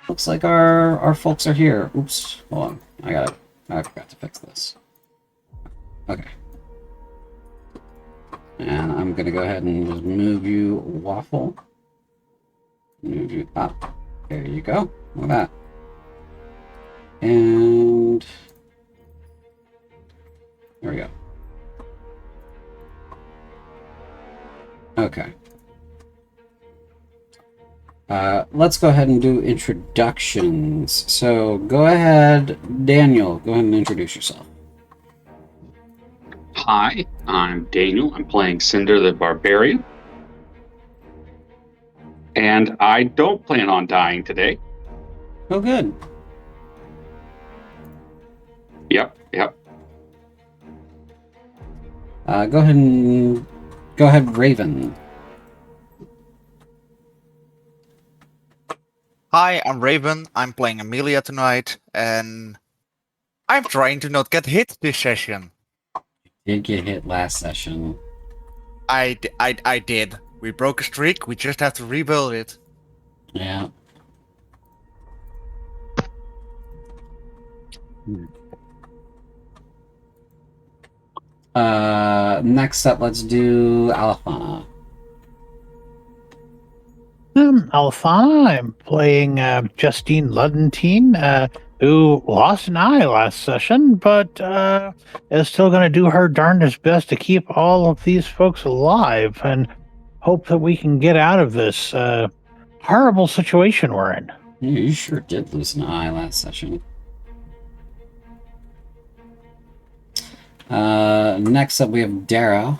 Looks like our folks are here. Oops, hold on. I forgot to fix this. Okay. And I'm gonna go ahead and just move you, Waffle. Move you up. There you go. Look at that. And there we go. Okay. Let's go ahead and do introductions. So go ahead, Daniel. Go ahead and introduce yourself. Hi, I'm Daniel. I'm playing Cinder the Barbarian. And I don't plan on dying today. Oh, good. Yep. Go ahead, Raven. Hi, I'm Raven. I'm playing Amelia tonight, and I'm trying to not get hit this session. Did get hit last session. I did. We broke a streak. We just have to rebuild it. Yeah. Next up, let's do Alfana. Alfana, I'm playing Justine Ludentine, who lost an eye last session, but is still going to do her darndest best to keep all of these folks alive and hope that we can get out of this horrible situation we're in. Yeah, you sure did lose an eye last session. Next up, we have Darrow.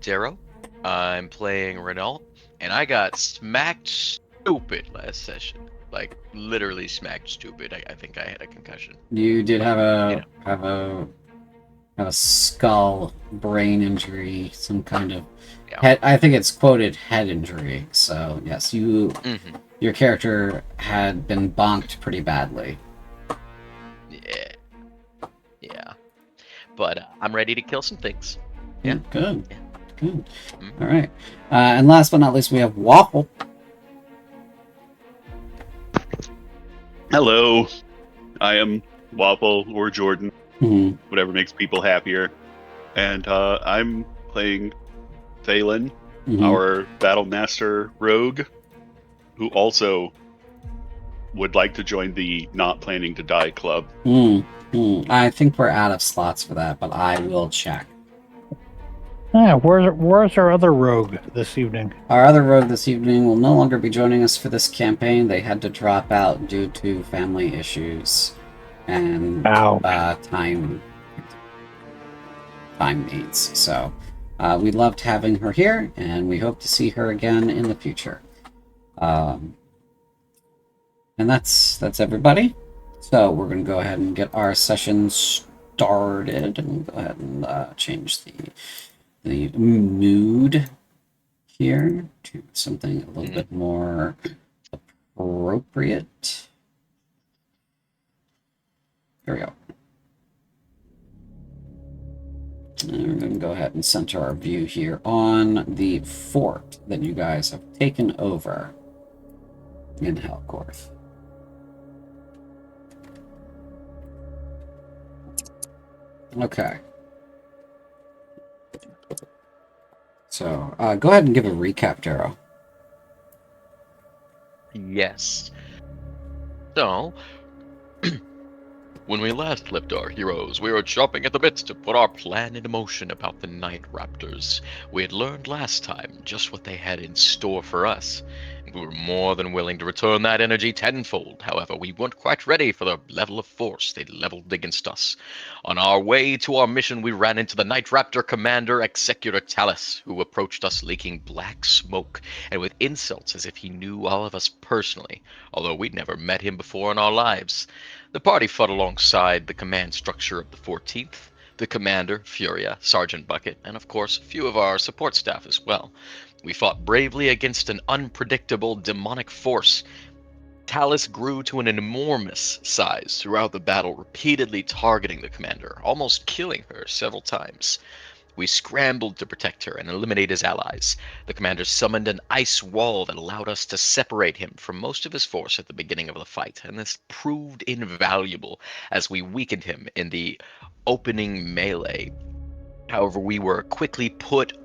Darrow. I'm playing Renault, and I got smacked stupid last session. Like literally smacked stupid. I think I had a concussion. You did have a skull brain injury, some kind of head. I think it's quoted head injury. So yes, your character had been bonked pretty badly. Yeah. But I'm ready to kill some things. Yeah. Good. All right. And last but not least, we have Waffle. Hello, I am Waffle or Jordan, whatever makes people happier, and I'm playing Thalen, our Battle Master rogue, who also would like to join the Not Planning to Die club. I think we're out of slots for that, but I will check. Yeah, where's our other rogue this evening? Our other rogue this evening will no longer be joining us for this campaign. They had to drop out due to family issues and time needs. So we loved having her here, and we hope to see her again in the future. And that's everybody. So we're going to go ahead and get our session started, and go ahead and change the mood here to something a little bit more appropriate. There we go. And we're going to go ahead and center our view here on the fort that you guys have taken over in Helcorth. Okay. So, go ahead and give a recap, Darrow. Yes. So, when we last left our heroes, we were chomping at the bits to put our plan into motion about the Night Raptors. We had learned last time just what they had in store for us. We were more than willing to return that energy tenfold. However, we weren't quite ready for the level of force they'd leveled against us. On our way to our mission, we ran into the Night Raptor commander, Executor Talus, who approached us leaking black smoke and with insults as if he knew all of us personally, although we'd never met him before in our lives. The party fought alongside the command structure of the 14th, the commander, Furia, Sergeant Bucket, and of course, a few of our support staff as well. We fought bravely against an unpredictable demonic force. Talus grew to an enormous size throughout the battle, repeatedly targeting the commander, almost killing her several times. We scrambled to protect her and eliminate his allies. The commander summoned an ice wall that allowed us to separate him from most of his force at the beginning of the fight, and this proved invaluable as we weakened him in the opening melee. However, we were quickly put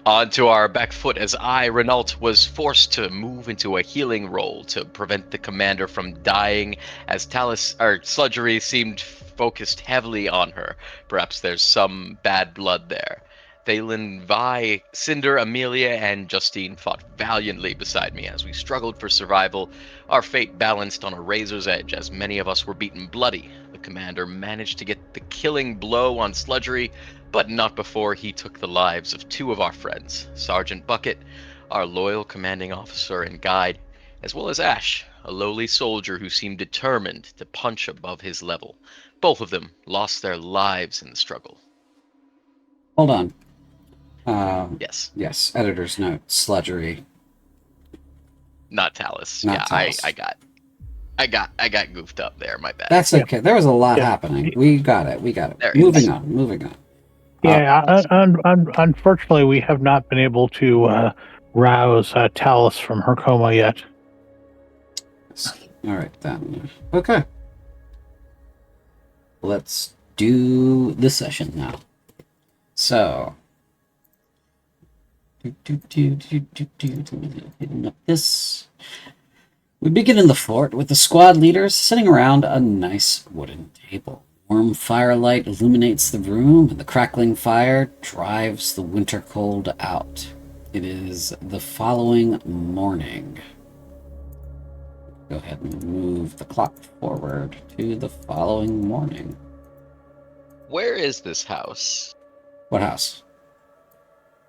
onto our back foot as Renault was forced to move into a healing role to prevent the commander from dying, as Sludgery seemed focused heavily on her. Perhaps there's some bad blood there. Thalen, Vi, Cinder, Amelia, and Justine fought valiantly beside me as we struggled for survival. Our fate balanced on a razor's edge as many of us were beaten bloody. The commander managed to get the killing blow on Sludgery, but not before he took the lives of two of our friends, Sergeant Bucket, our loyal commanding officer and guide, as well as Ash, a lowly soldier who seemed determined to punch above his level. Both of them lost their lives in the struggle. Hold on. Yes. Yes, editor's note, Sludgery. Not Talus. Not Yeah, Talus. I got goofed up there, my bad. That's okay. There was a lot happening. We got it. There Moving on. Yeah, unfortunately, we have not been able to rouse Talus from her coma yet. All right, then. Okay. Let's do the session now. So, hitting up this. We begin in the fort with the squad leaders sitting around a nice wooden table. Warm firelight illuminates the room, and the crackling fire drives the winter cold out. It is the following morning. Go ahead and move the clock forward to the following morning. Where is this house? What house?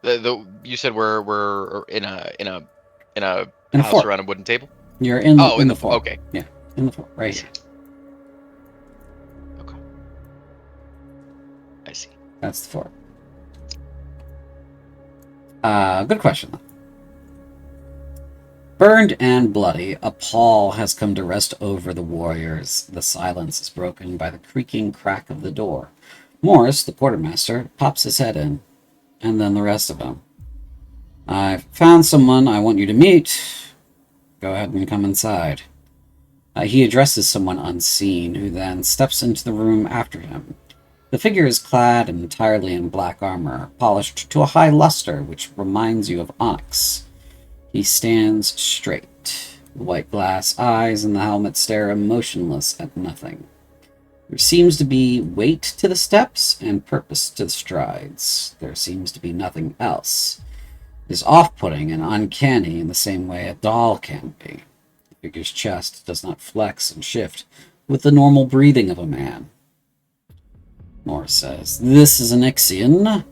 You said we're in a house fort. around a wooden table? You're in the fort. Okay. Yeah, in the fort, right here. Okay. I see. That's the fort. Good question, though. Burned and bloody, a pall has come to rest over the warriors. The silence is broken by the creaking crack of the door. Morris, the quartermaster, pops his head in, and then the rest of them. I've found someone I want you to meet. Go ahead and come inside. He addresses someone unseen, who then steps into the room after him. The figure is clad entirely in black armor, polished to a high luster which reminds you of onyx. He stands straight. The white glass eyes in the helmet stare emotionless at nothing. There seems to be weight to the steps and purpose to the strides. There seems to be nothing else. It is off-putting and uncanny in the same way a doll can be. The figure's chest does not flex and shift with the normal breathing of a man. Morris says, "This is an Ixian.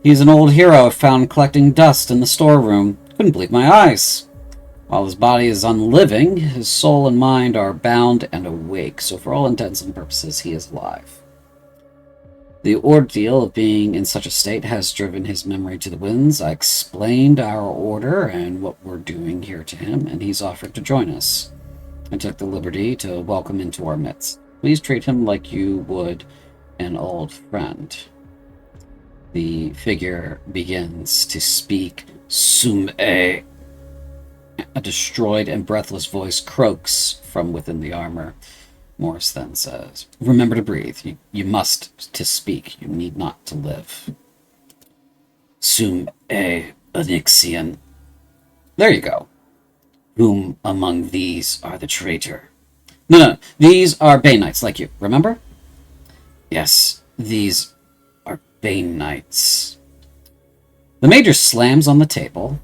He's an old hero I found collecting dust in the storeroom. Couldn't believe my eyes. While his body is unliving, his soul and mind are bound and awake, so for all intents and purposes, he is alive. The ordeal of being in such a state has driven his memory to the winds. I explained our order and what we're doing here to him, and he's offered to join us. I took the liberty to welcome into our midst. Please treat him like you would an old friend." The figure begins to speak. "Sum-e." A destroyed and breathless voice croaks from within the armor. Morris then says, "Remember to breathe. You must to speak. You need not to live." "Sum-e, Onyxian." There you go. "Whom among these are the traitor?" No. These are Bane Knights like you, remember? "Yes, these are Bane Knights." The major slams on the table,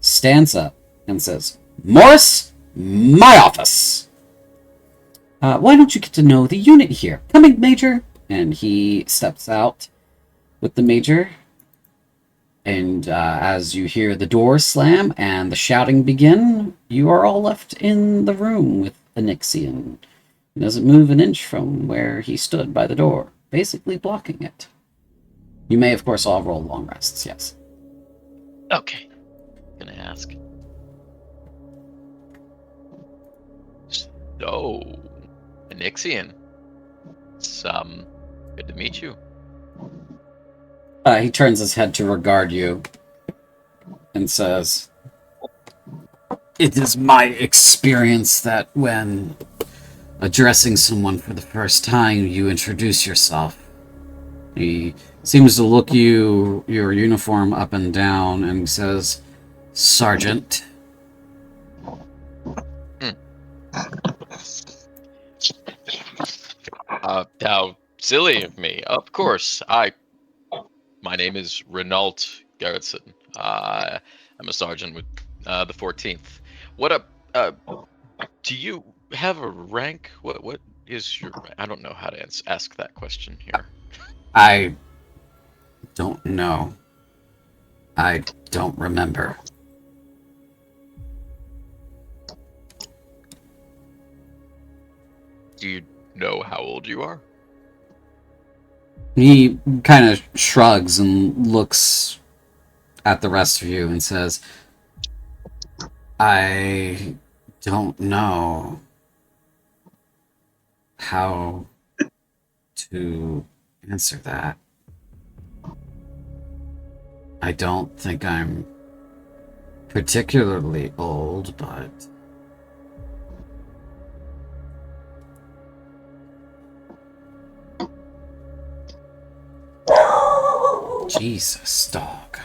stands up, and says, "Morris, my office." Why don't you get to know the unit here? Come in, Major. And he steps out with the Major. And as you hear the door slam and the shouting begin, you are all left in the room with Onyxian. He doesn't move an inch from where he stood by the door, basically blocking it. You may, of course, all roll long rests, yes. Okay. Gonna ask. So, Onyxian. Good to meet you. He turns his head to regard you and says, "It is my experience that when addressing someone for the first time, you introduce yourself." He seems to look your uniform up and down and says, "Sergeant." How silly of me. Of course, my name is Renault Gerritsen. I'm a sergeant with the 14th. What up? Do you have a rank? What is your? I don't know how to ask that question here. I don't know. I don't remember. Do you know how old you are? He kind of shrugs and looks at the rest of you and says, "I don't know how to answer that. I don't think I'm particularly old, but..." Jesus, dog.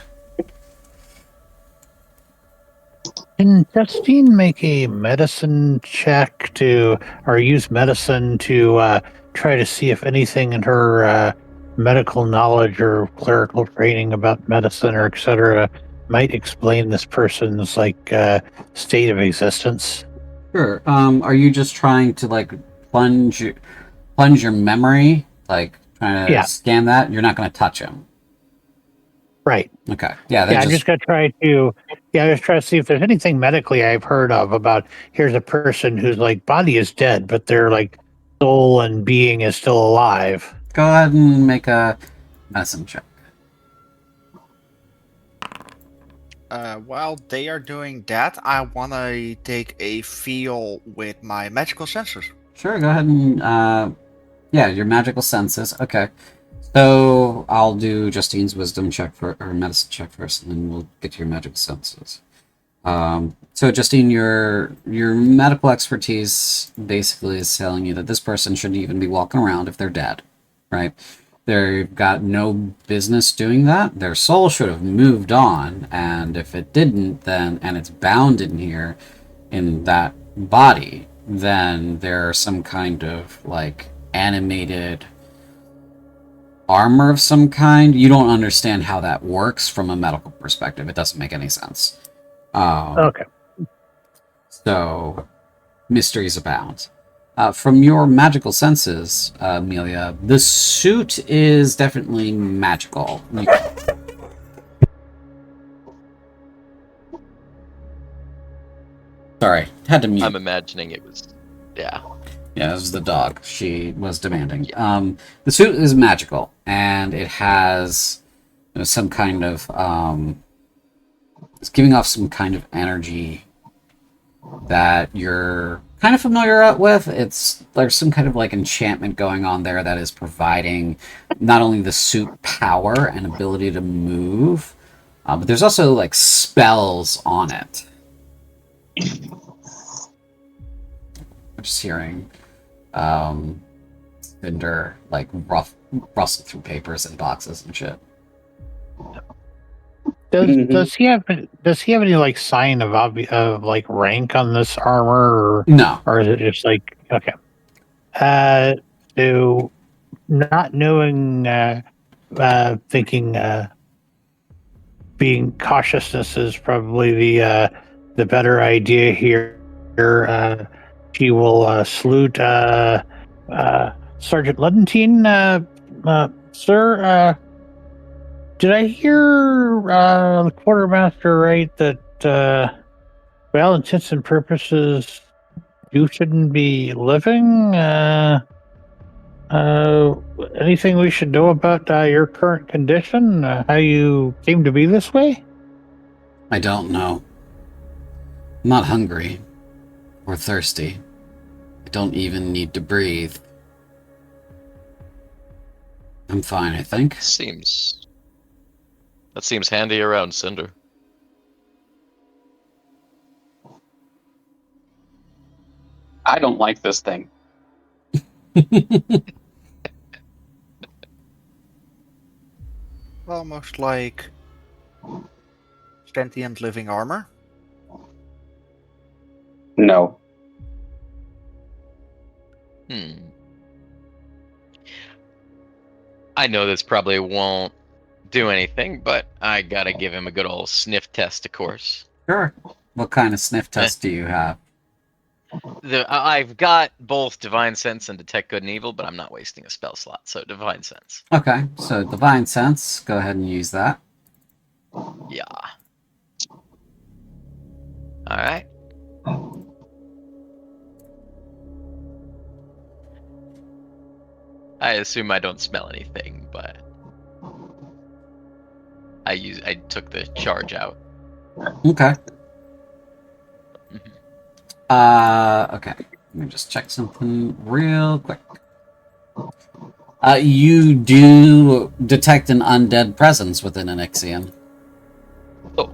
Can Justine make a medicine check or use medicine to try to see if anything in her medical knowledge or clerical training about medicine or etc. might explain this person's state of existence? Sure. Are you just trying to plunge your memory, trying to Yeah. scan that? You're not going to touch him. Right. Okay. Yeah. I'm just gonna try to see if there's anything medically I've heard of about here's a person whose body is dead, but their soul and being is still alive. Go ahead and make a medicine check. While they are doing that, I want to take a feel with my magical sensors. Sure. Go ahead and your magical senses. Okay. So I'll do Justine's wisdom check or medicine check first, and then we'll get to your magical senses. So Justine, your medical expertise basically is telling you that this person shouldn't even be walking around if they're dead, right? They've got no business doing that. Their soul should have moved on, and if it didn't, then and it's bound in here in that body, then there's some kind of animated armor of some kind. You don't understand how that works from a medical perspective. It doesn't make any sense. Okay. So, mysteries abound. From your magical senses, Amelia, the suit is definitely magical. Sorry, had to mute. I'm imagining it was, yeah. Yeah, it was the dog. She was demanding. The suit is magical, and it has some kind of it's giving off some kind of energy that you're kind of familiar with. It's there's some kind of enchantment going on there that is providing not only the suit power and ability to move, but there's also spells on it. I'm just hearing Cinder rustle through papers and boxes and shit. Does he have any sign of rank on this armor, No. or is it just okay? So not knowing, thinking, being cautiousness is probably the better idea here. She will salute Sergeant Ludentine. Sir, did I hear the quartermaster right that, for all intents and purposes, you shouldn't be living? Anything we should know about your current condition? How you came to be this way? I don't know. I'm not hungry or thirsty. I don't even need to breathe. I'm fine, I think. That seems handy around Cinder. I don't like this thing. Almost like sentient living armor. No. I know this probably won't do anything, but I gotta give him a good old sniff test, of course. Sure. What kind of sniff test do you have? I've got both Divine Sense and Detect Good and Evil, but I'm not wasting a spell slot, so Divine Sense. Okay, so Divine Sense. Go ahead and use that. Yeah. Alright. I assume I don't smell anything, but I took the charge out. Okay. Okay. Let me just check something real quick. You do detect an undead presence within an Ixion. Oh.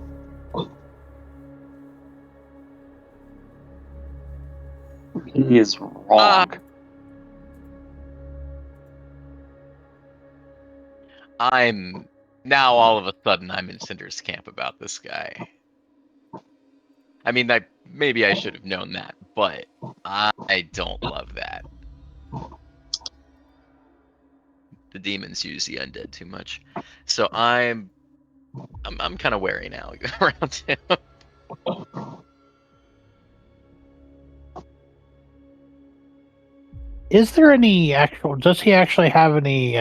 He is wrong. I'm now all of a sudden I'm in Cinder's camp about this guy. I mean, maybe I should have known that, but I don't love that. The demons use the undead too much, so I'm kind of wary now around him. Is there any actual? Does he actually have any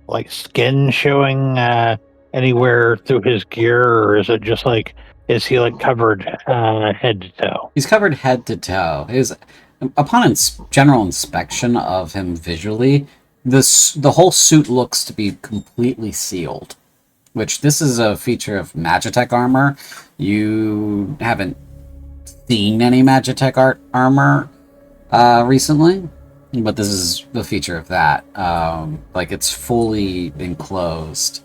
like skin showing anywhere through his gear, or is it just like is he like covered head to toe? He's covered head to toe. Upon general inspection of him visually, the whole suit looks to be completely sealed. Which this is a feature of Magitech armor. You haven't seen any Magitech armor recently, but this is the feature of that. Like it's fully enclosed.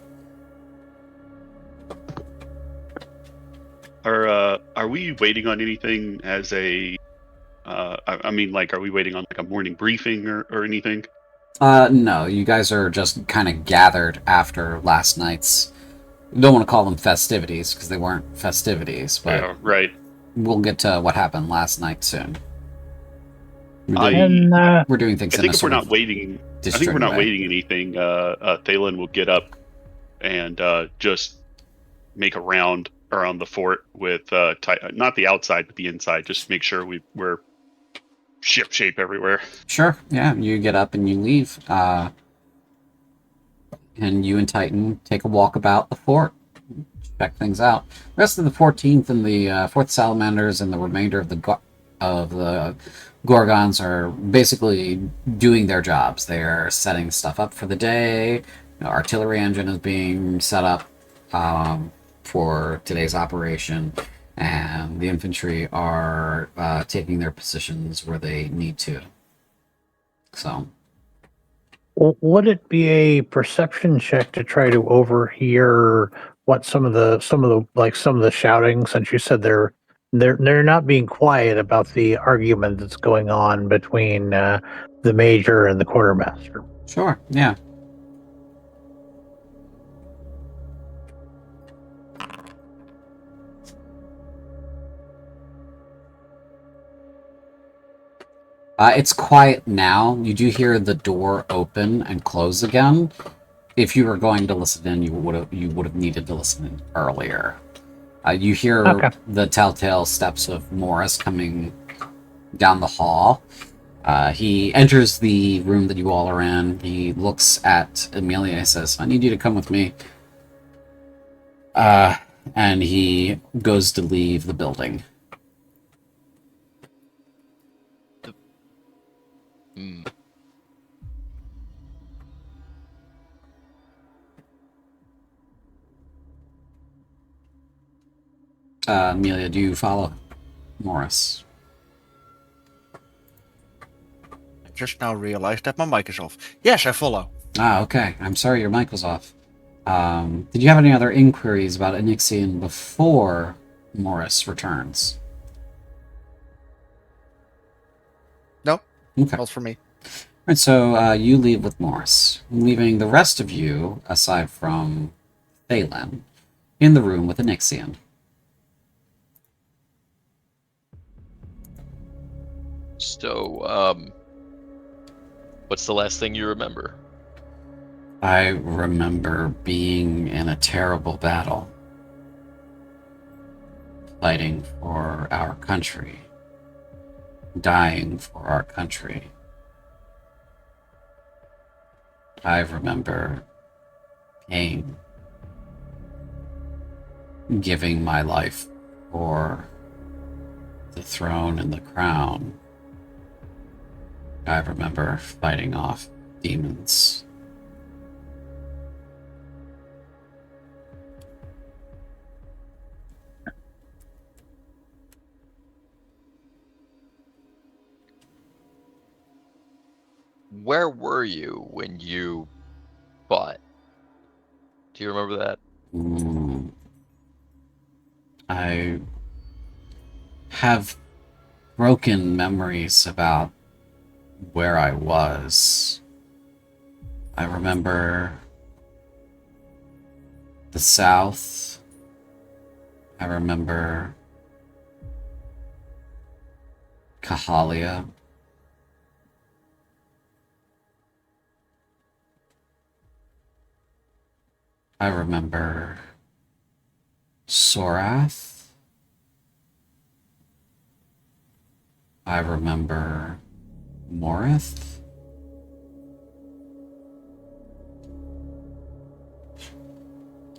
Are we waiting on anything as a? I mean, like, are we waiting on like a morning briefing or anything? No, you guys are just kind of gathered after last night's. Don't want to call them festivities because they weren't festivities, but Yeah, right. We'll get to what happened last night soon. We're doing things. I think if we're not waiting, anything. Thalen will get up and just make a round around the fort with not the outside but the inside. Just make sure we're ship shape everywhere. Sure. Yeah, you get up and you leave. And you and Titan take a walk about the fort, check things out. The rest of the 14th and the 4th Salamanders and the remainder of the Gorgons are basically doing their jobs. They are setting stuff up for the day. Artillery engine is being set up for today's operation, and the infantry are taking their positions where they need to. So. Would it be a perception check to try to overhear what some of the shouting? Since you said they're not being quiet about the argument that's going on between the major and the quartermaster. Sure. Yeah. It's quiet now. You do hear the door open and close again. If you were going to listen in, you would have needed to listen in earlier. You hear the telltale steps of Morris coming down the hall. He enters the room that you all are in. He looks at Amelia and says, "I need you to come with me." And he goes to leave the building. Amelia, do you follow Morris? I just now realized that my mic is off. Yes, I follow. Ah, okay. I'm sorry your mic was off. Did you have any other inquiries about Onyxian before Morris returns? No, Okay. not for me. Right, so you leave with Morris, leaving the rest of you, aside from Phelan, in the room with Onyxian. So, what's the last thing you remember? I remember being in a terrible battle, fighting for our country, dying for our country. I remember pain, giving my life for the throne and the crown. I remember fighting off demons. Where were you when you fought? Do you remember that? I have broken memories about where I was. I remember the South. I remember Kahalia. I remember Sorath. I remember Morith.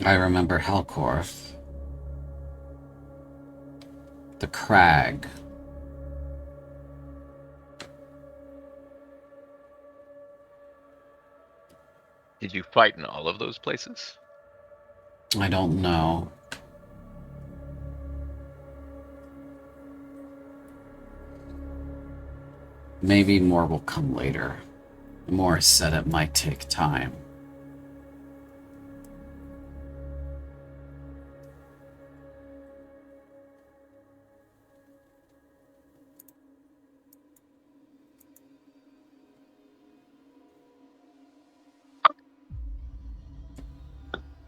I remember Helcorth. The Crag. Did you fight in all of those places? I don't know. Maybe more will come later. Morris said it might take time.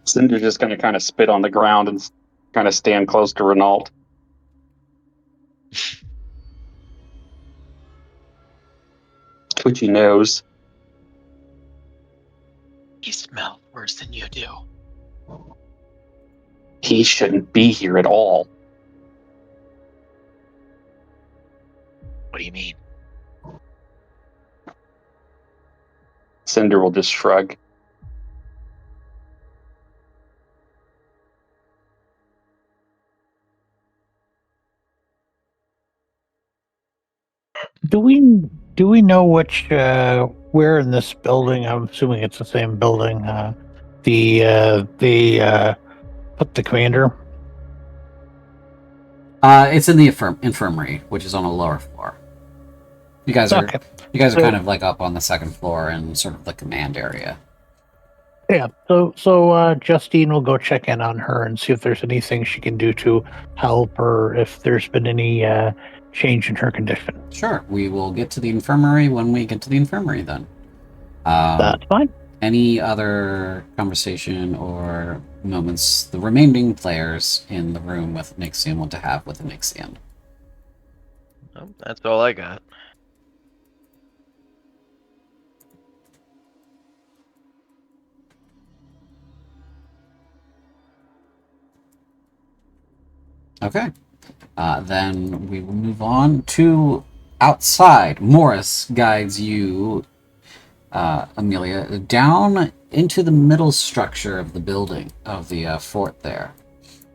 Cinder's just going to kind of spit on the ground and kind of stand close to Renault. Twitchy nose. He smells worse than you do. He shouldn't be here at all. What do you mean? Cinder will just shrug. Do we know which where in this building? I'm assuming it's the same building. They put the commander. It's in the infirmary, which is on a lower floor. You guys are Okay. are kind of like up on the second floor in sort of the command area. Yeah. So Justine will go check in on her and see if there's anything she can do to help, or if there's been any change in her condition. Sure, we will get to the infirmary when we get to the infirmary then. That's fine. Any other conversation or moments the remaining players in the room with Nixian want to have with Nixian? Oh, that's all I got. Okay. Then we will move on to outside. Morris guides you, Amelia, down into the middle structure of the building, of the fort there.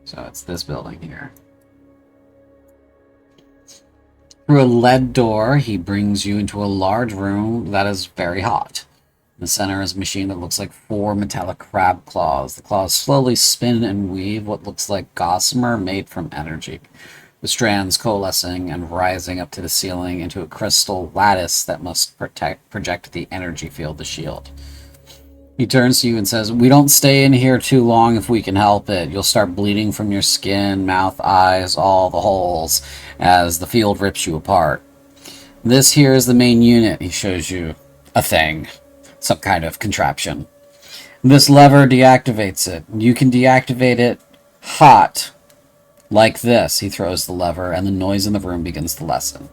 So it's this building here. Through a lead door, he brings you into a large room that is very hot. In the center is a machine that looks like 4 metallic crab claws. The claws slowly spin and weave what looks like gossamer made from energy, the strands coalescing and rising up to the ceiling into a crystal lattice that must project the energy field to shield. He turns to you and says, "We don't stay in here too long if we can help it. You'll start bleeding from your skin, mouth, eyes, all the holes, as the field rips you apart. This here is the main unit." He shows you a thing, some kind of contraption. "This lever deactivates it. You can deactivate it hot, like this." He throws the lever, and the noise in the room begins to lessen.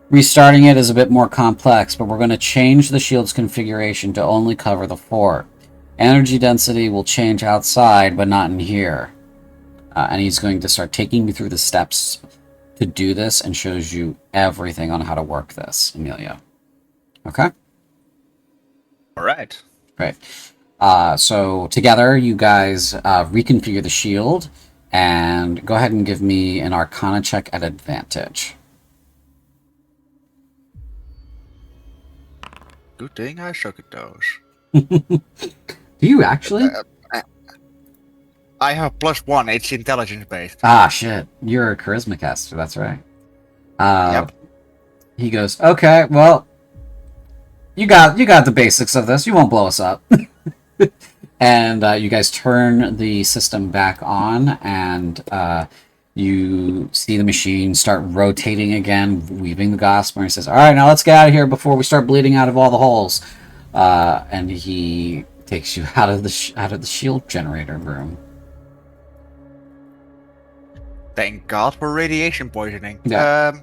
"Restarting it is a bit more complex, but we're going to change the shield's configuration to only cover the fort. Energy density will change outside, but not in here." And he's going to start taking you through the steps to do this and shows you everything on how to work this, Amelia. Okay? All right. Great. So together, you guys reconfigure the shield, and go ahead and give me an Arcana check at advantage. Good thing I suck at those. Do you actually? I have +1. It's intelligence based. Ah, shit. You're a charisma caster. That's right. Yep. He goes, "Okay, well, you got the basics of this. You won't blow us up." And you guys turn the system back on, and you see the machine start rotating again, weaving the gossamer. He says, "All right, now let's get out of here before we start bleeding out of all the holes." And he takes you out of the shield generator room. Thank God for radiation poisoning. Yeah.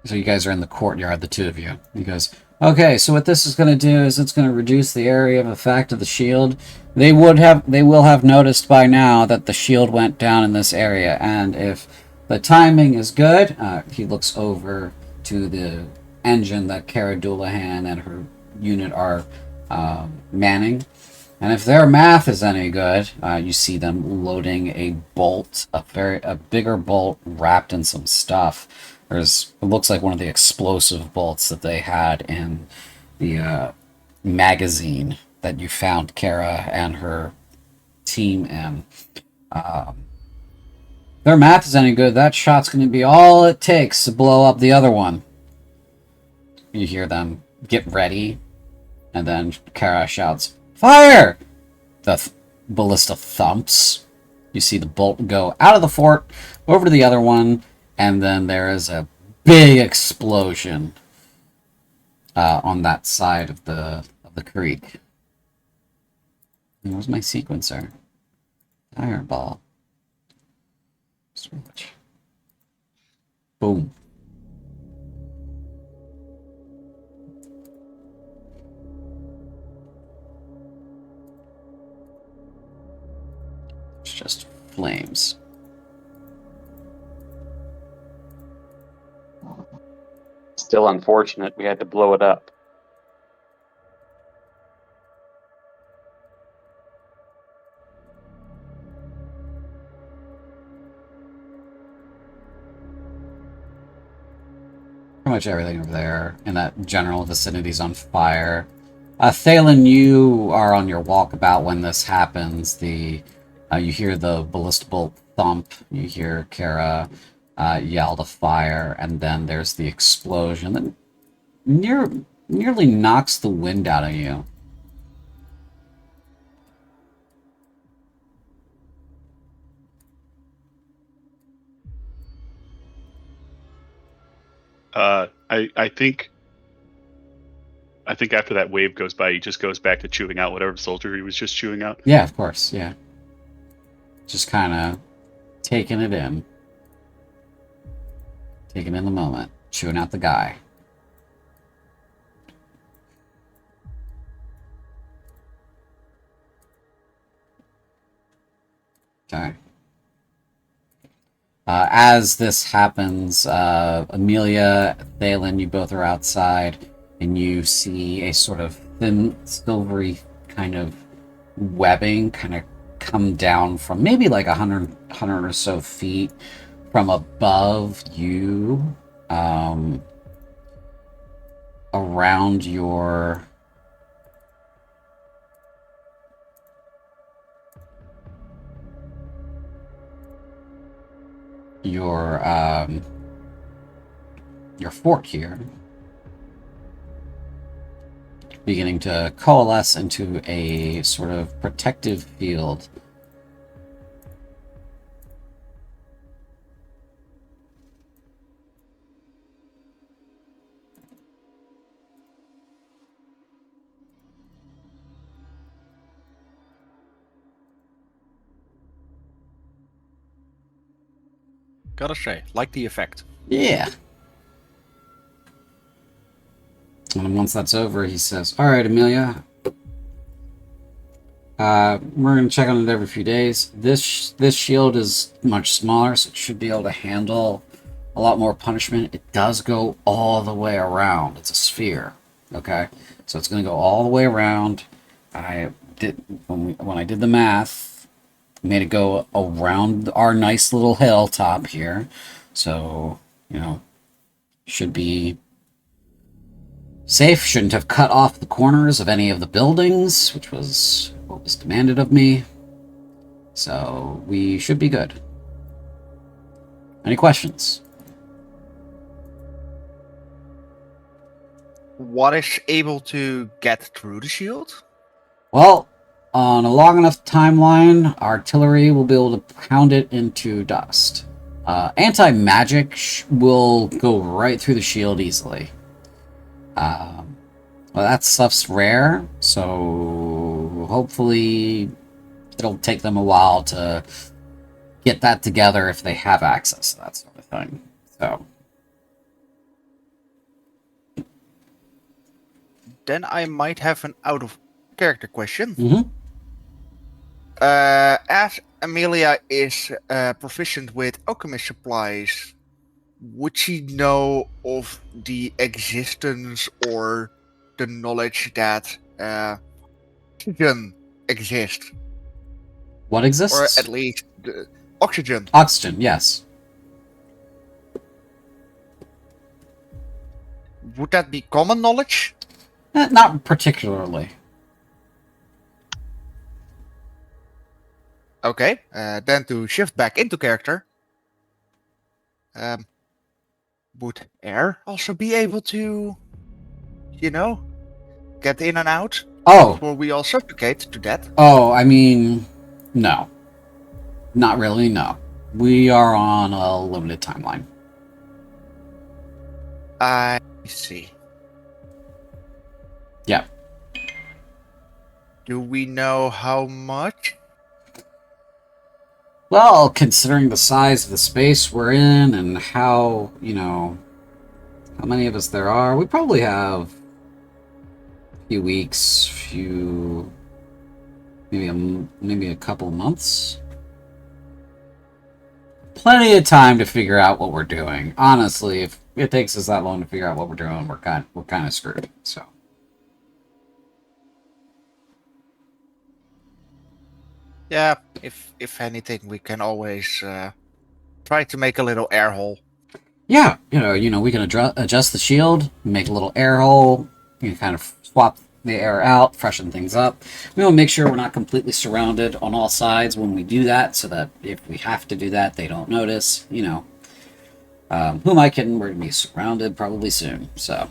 So you guys are in the courtyard, the two of you. He goes, "Okay, so what this is going to do is it's going to reduce the area of effect of the shield. They will have noticed by now that the shield went down in this area, and if the timing is good," he looks over to the engine that Cara Doulahan and her unit are manning. "And if their math is any good," you see them loading a bolt, a bigger bolt wrapped in some stuff. It looks like one of the explosive bolts that they had in the magazine that you found Cara and her team in. "Their math is any good, that shot's going to be all it takes to blow up the other one." You hear them, "Get ready," and then Cara shouts, "Fire!" The ballista thumps. You see the bolt go out of the fort, over to the other one, and then there is a big explosion on that side of the creek. And where's my sequencer? Fireball. Switch. Boom. It's just flames. Still unfortunate we had to blow it up. Pretty much everything over there in that general vicinity is on fire. Thalen, you are on your walkabout when this happens. You hear the ballista bolt thump. You hear Cara yell to fire, and then there's the explosion that nearly knocks the wind out of you. I think after that wave goes by, he just goes back to chewing out whatever soldier he was just chewing out. Yeah, of course, yeah. Just kind of taking it in. Taking in the moment. Chewing out the guy. Okay. As this happens, Amelia, Thalen, you both are outside, and you see a sort of thin, silvery kind of webbing kind of come down from maybe like 100 or so feet from above you, around your your fort here beginning to coalesce into a sort of protective field. Gotta say, like the effect. Yeah. And once that's over, he says, "All right, Amelia. We're gonna check on it every few days. This shield is much smaller, so it should be able to handle a lot more punishment. It does go all the way around. It's a sphere, okay? So it's gonna go all the way around. I did when I did the math, made it go around our nice little hilltop here. So should be safe. Shouldn't have cut off the corners of any of the buildings, which was what was demanded of me. So we should be good. Any questions? What is able to get through the shield? Well, on a long enough timeline, artillery will be able to pound it into dust. Anti-magic will go right through the shield easily. Well, that stuff's rare, so hopefully it'll take them a while to get that together if they have access to that sort of thing. So Then I might have an out-of-character question. Mm-hmm. As Amelia is proficient with alchemist supplies, would she know of the existence or the knowledge that oxygen exists? What exists? Or at least the oxygen. Oxygen, yes. Would that be common knowledge? Not particularly. Okay, then to shift back into character, would air also be able to, get in and out? Oh. Before we all suffocate to death? Oh, I mean, no. Not really, no. We are on a limited timeline. I see. Yeah. Do we know how much? Well, considering the size of the space we're in and how many of us there are, we probably have a few weeks, maybe a couple couple months. Plenty of time to figure out what we're doing. Honestly, if it takes us that long to figure out what we're doing, we're kind of screwed. So. Yeah, if anything, we can always try to make a little air hole. Yeah, we can adjust the shield, make a little air hole, kind of swap the air out, freshen things up. We want to make sure we're not completely surrounded on all sides when we do that, so that if we have to do that, they don't notice. Who am I kidding? We're going to be surrounded probably soon, so.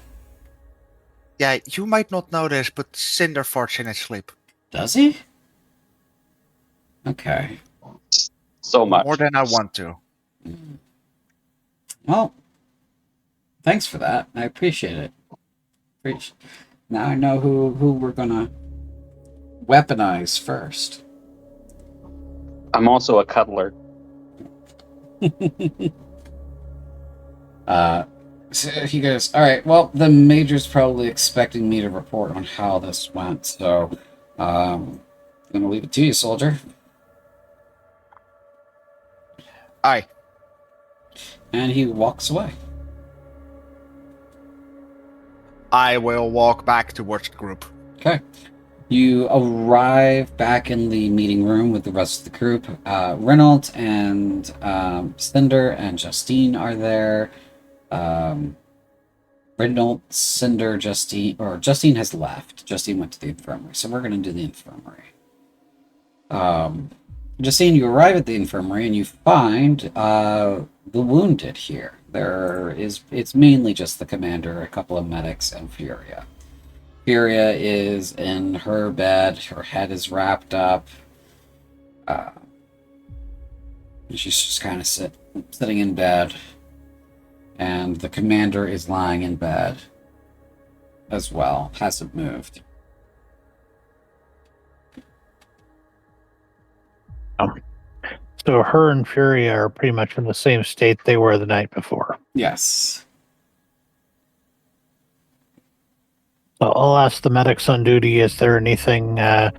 Yeah, you might not know this, but Cinder farts in his sleep. Does he? Okay. So much. More than I want to. Well, thanks for that. I appreciate it. Now I know who we're gonna weaponize first. I'm also a cuddler. So he goes, all right, well, the major's probably expecting me to report on how this went, so I'm gonna leave it to you, soldier. Aye. And he walks away. I will walk back towards the group. Okay. You arrive back in the meeting room with the rest of the group. Reynolds and Cinder and Justine are there. Reynolds, Cinder, Justine has left. Justine went to the infirmary, so we're going to do the infirmary. Justine, you arrive at the infirmary and you find the wounded here. It's mainly just the commander, a couple of medics, and Furia. Furia is in her bed. Her head is wrapped up. She's just kind of sitting in bed. And the commander is lying in bed as well. Hasn't moved. So her and Furia are pretty much in the same state they were the night before. Yes. So I'll ask the medics on duty, is there anything that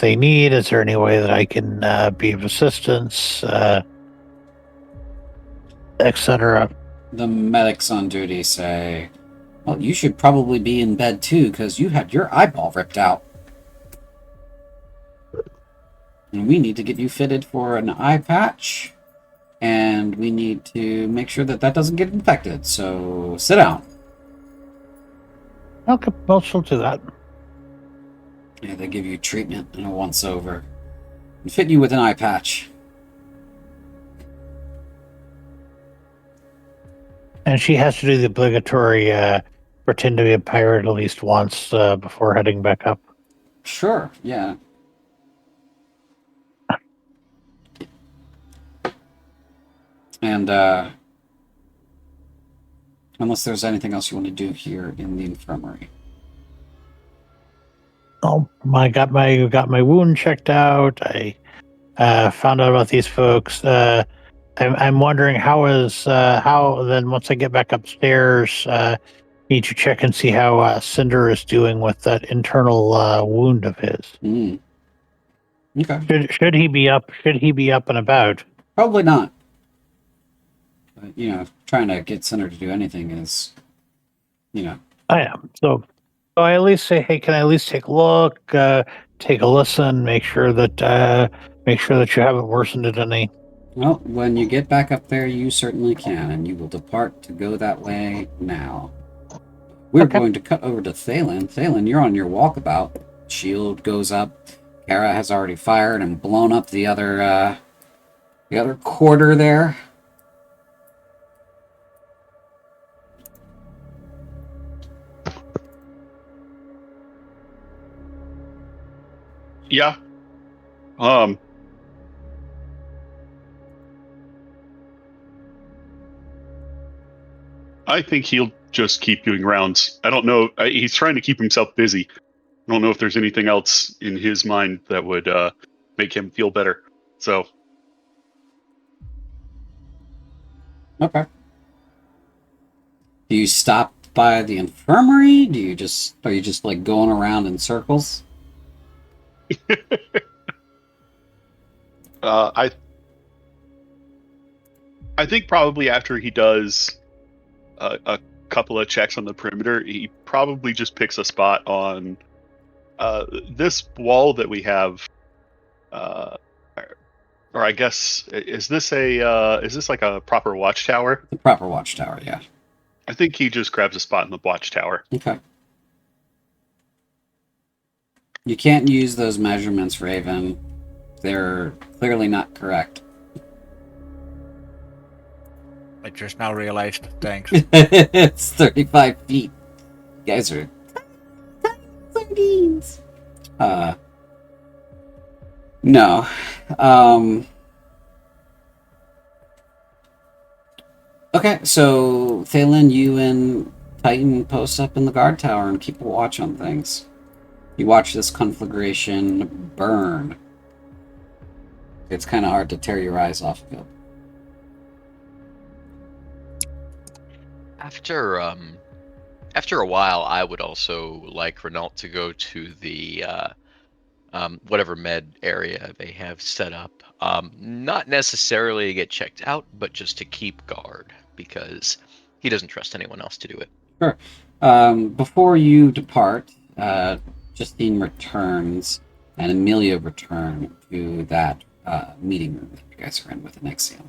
they need? Is there any way that I can be of assistance, etc.? The medics on duty say, well, you should probably be in bed too, because you had your eyeball ripped out. And we need to get you fitted for an eye patch, and we need to make sure that that doesn't get infected. So sit down. Okay, well, she'll do that. Yeah, they give you treatment and a once-over. And fit you with an eye patch. And she has to do the obligatory pretend to be a pirate at least once before heading back up. Sure, yeah. And, unless there's anything else you want to do here in the infirmary. Oh, I got my wound checked out. I found out about these folks. I'm wondering how then once I get back upstairs, need to check and see how Cinder is doing with that internal wound of his. Mm. Okay. Should he be up? Should he be up and about? Probably not. But, trying to get Cinder to do anything is, I am. So I at least say, hey, can I at least take a look, take a listen, make sure that you haven't worsened it any. Well, when you get back up there, you certainly can, and you will depart to go that way now. We're going to cut over to Thalen. Thalen, you're on your walkabout. Shield goes up. Kara has already fired and blown up the other quarter there. Yeah. I think he'll just keep doing rounds. I don't know. He's trying to keep himself busy. I don't know if there's anything else in his mind that would make him feel better. So. Okay. Do you stop by the infirmary? Are you just like going around in circles? I think probably after he does a couple of checks on the perimeter, he probably just picks a spot on this wall that we have. Or I guess is this like a proper watchtower? The proper watchtower, yeah. I think he just grabs a spot in the watchtower. Okay. You can't use those measurements, Raven. They're clearly not correct. I just now realized. Thanks. It's 35 feet. You guys are sardines. No. Okay, so Thalen, you and Titan post up in the guard tower and keep a watch on things. You watch this conflagration burn. It's kind of hard to tear your eyes off of it. After a while, I would also like Renault to go to the whatever med area they have set up. Not necessarily to get checked out, but just to keep guard, because he doesn't trust anyone else to do it. Sure. Before you depart, Justine returns and Amelia return to that meeting room that you guys are in with Anexium.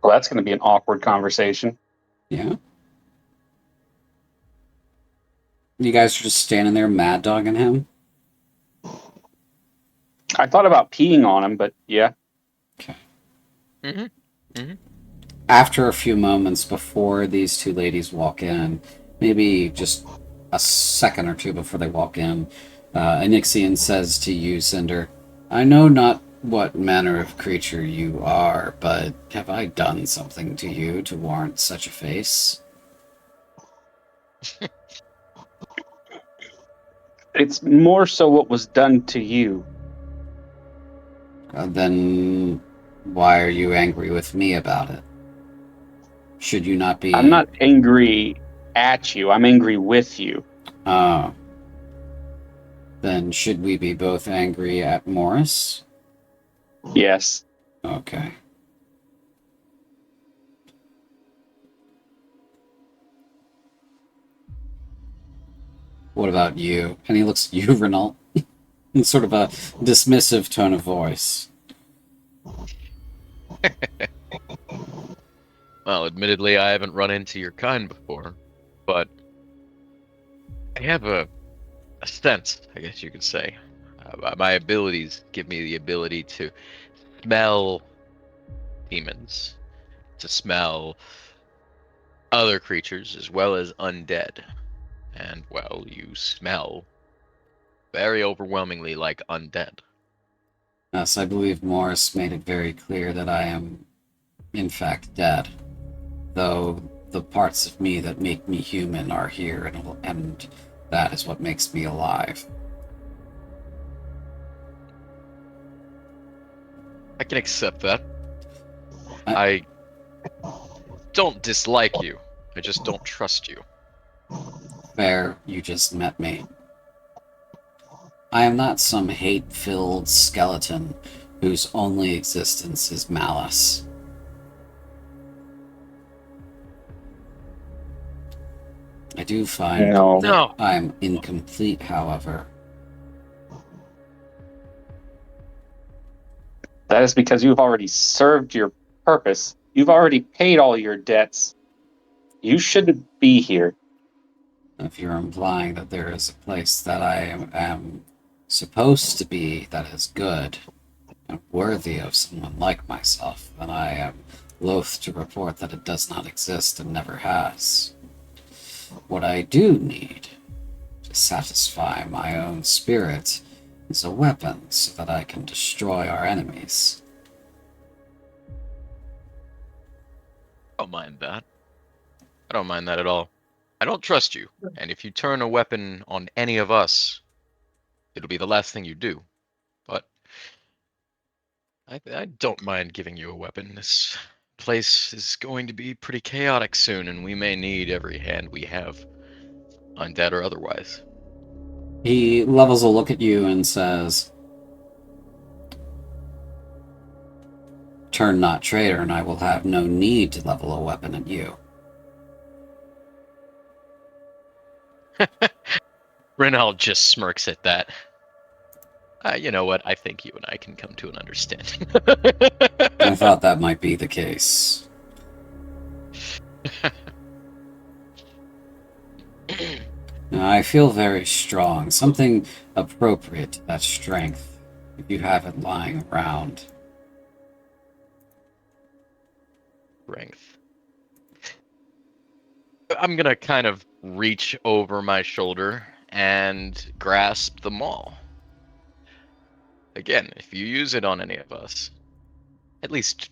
Well, that's going to be an awkward conversation. Yeah. You guys are just standing there mad dogging him? I thought about peeing on him, but yeah. Okay. Mm-hmm. After a few moments before these two ladies walk in, maybe just a second or two before they walk in, Anixian says to you, Cinder, I know not what manner of creature you are, but have I done something to you to warrant such a face? It's more so what was done to you. Then why are you angry with me about it? Should you not be... I'm not angry at you. I'm angry with you. Oh. Then should we be both angry at Morris? Yes. Okay. What about you? And he looks at you, Renault, in sort of a dismissive tone of voice. Well, admittedly, I haven't run into your kind before, but I have a sense, I guess you could say. My abilities give me the ability to smell demons, to smell other creatures, as well as undead. And, well, you smell very overwhelmingly like undead. Yes, I believe Morris made it very clear that I am, in fact, dead. Though the parts of me that make me human are here, and that is what makes me alive. I can accept that. I don't dislike you. I just don't trust you. Fair, you just met me. I am not some hate-filled skeleton whose only existence is malice. I do find No. I am incomplete, however. That is because you've already served your purpose. You've already paid all your debts. You shouldn't be here. If you're implying that there is a place that I am supposed to be that is good and worthy of someone like myself, then I am loath to report that it does not exist and never has. What I do need to satisfy my own spirit is a weapon so that I can destroy our enemies. I don't mind that. I don't mind that at all. I don't trust you, and if you turn a weapon on any of us, it'll be the last thing you do. But I don't mind giving you a weapon. This place is going to be pretty chaotic soon, and we may need every hand we have, undead or otherwise. He levels a look at you and says, Turn not traitor, and I will have no need to level a weapon at you. Renald just smirks at that. You know what? I think you and I can come to an understanding. I thought that might be the case. Now, I feel very strong. Something appropriate to that strength, if you have it lying around. Strength. I'm gonna kind of reach over my shoulder and grasp the maul. Again, if you use it on any of us, at least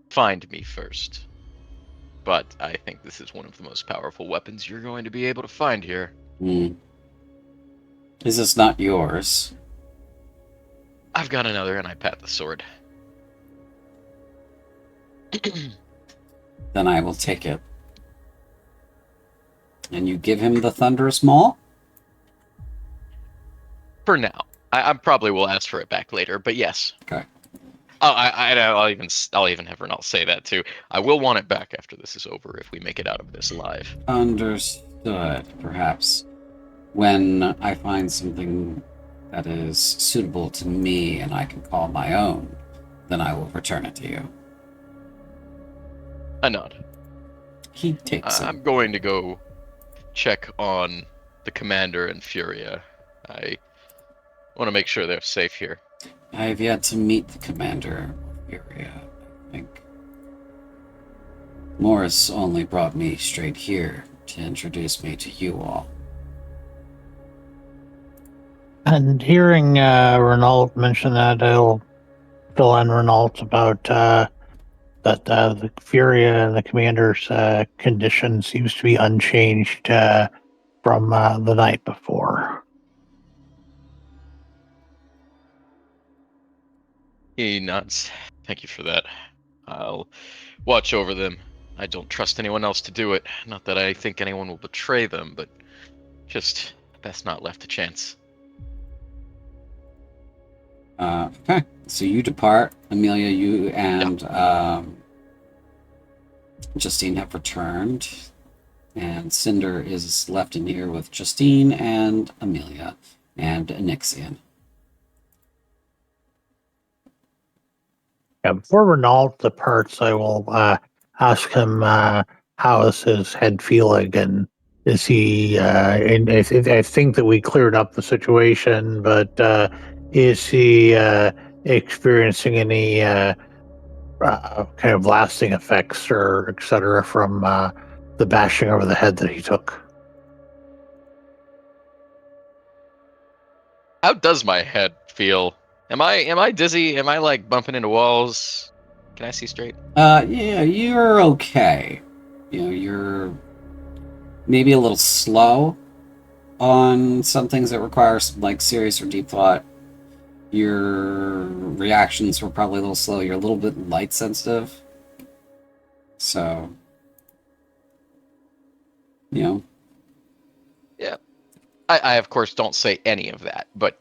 find me first. But I think this is one of the most powerful weapons you're going to be able to find here. Is this not yours? I've got another, and I pat the sword. Then I will take it. And you give him the thunderous maul? For now. I probably will ask for it back later, but yes. Okay. I'll even have Renal say that too. I will want it back after this is over if we make it out of this alive. Understood. Perhaps when I find something that is suitable to me and I can call my own, then I will return it to you. A nod. He takes it. I'm going to go check on the commander and Furia. I want to make sure they're safe here. I have yet to meet the commander of Furia, I think. Morris only brought me straight here to introduce me to you all. And hearing Renault mention that, I'll fill in Renault about that the Furia and the commander's condition seems to be unchanged from the night before. He nods. Thank you for that. I'll watch over them. I don't trust anyone else to do it. Not that I think anyone will betray them, but just best not left to chance. Okay, so you depart. Amelia, you and Justine have returned. And Cinder is left in here with Justine and Amelia and Onyxian. Yeah, before Renault departs, I will ask him how is his head feeling, and is he? And I think that we cleared up the situation, but is he experiencing any kind of lasting effects or etc. from the bashing over the head that he took? How does my head feel? Am I dizzy? Am I like bumping into walls? Can I see straight? Yeah, you're okay. You know, you're maybe a little slow on some things that require like serious or deep thought. Your reactions were probably a little slow. You're a little bit light sensitive. So, you know. Yeah. I of course don't say any of that, but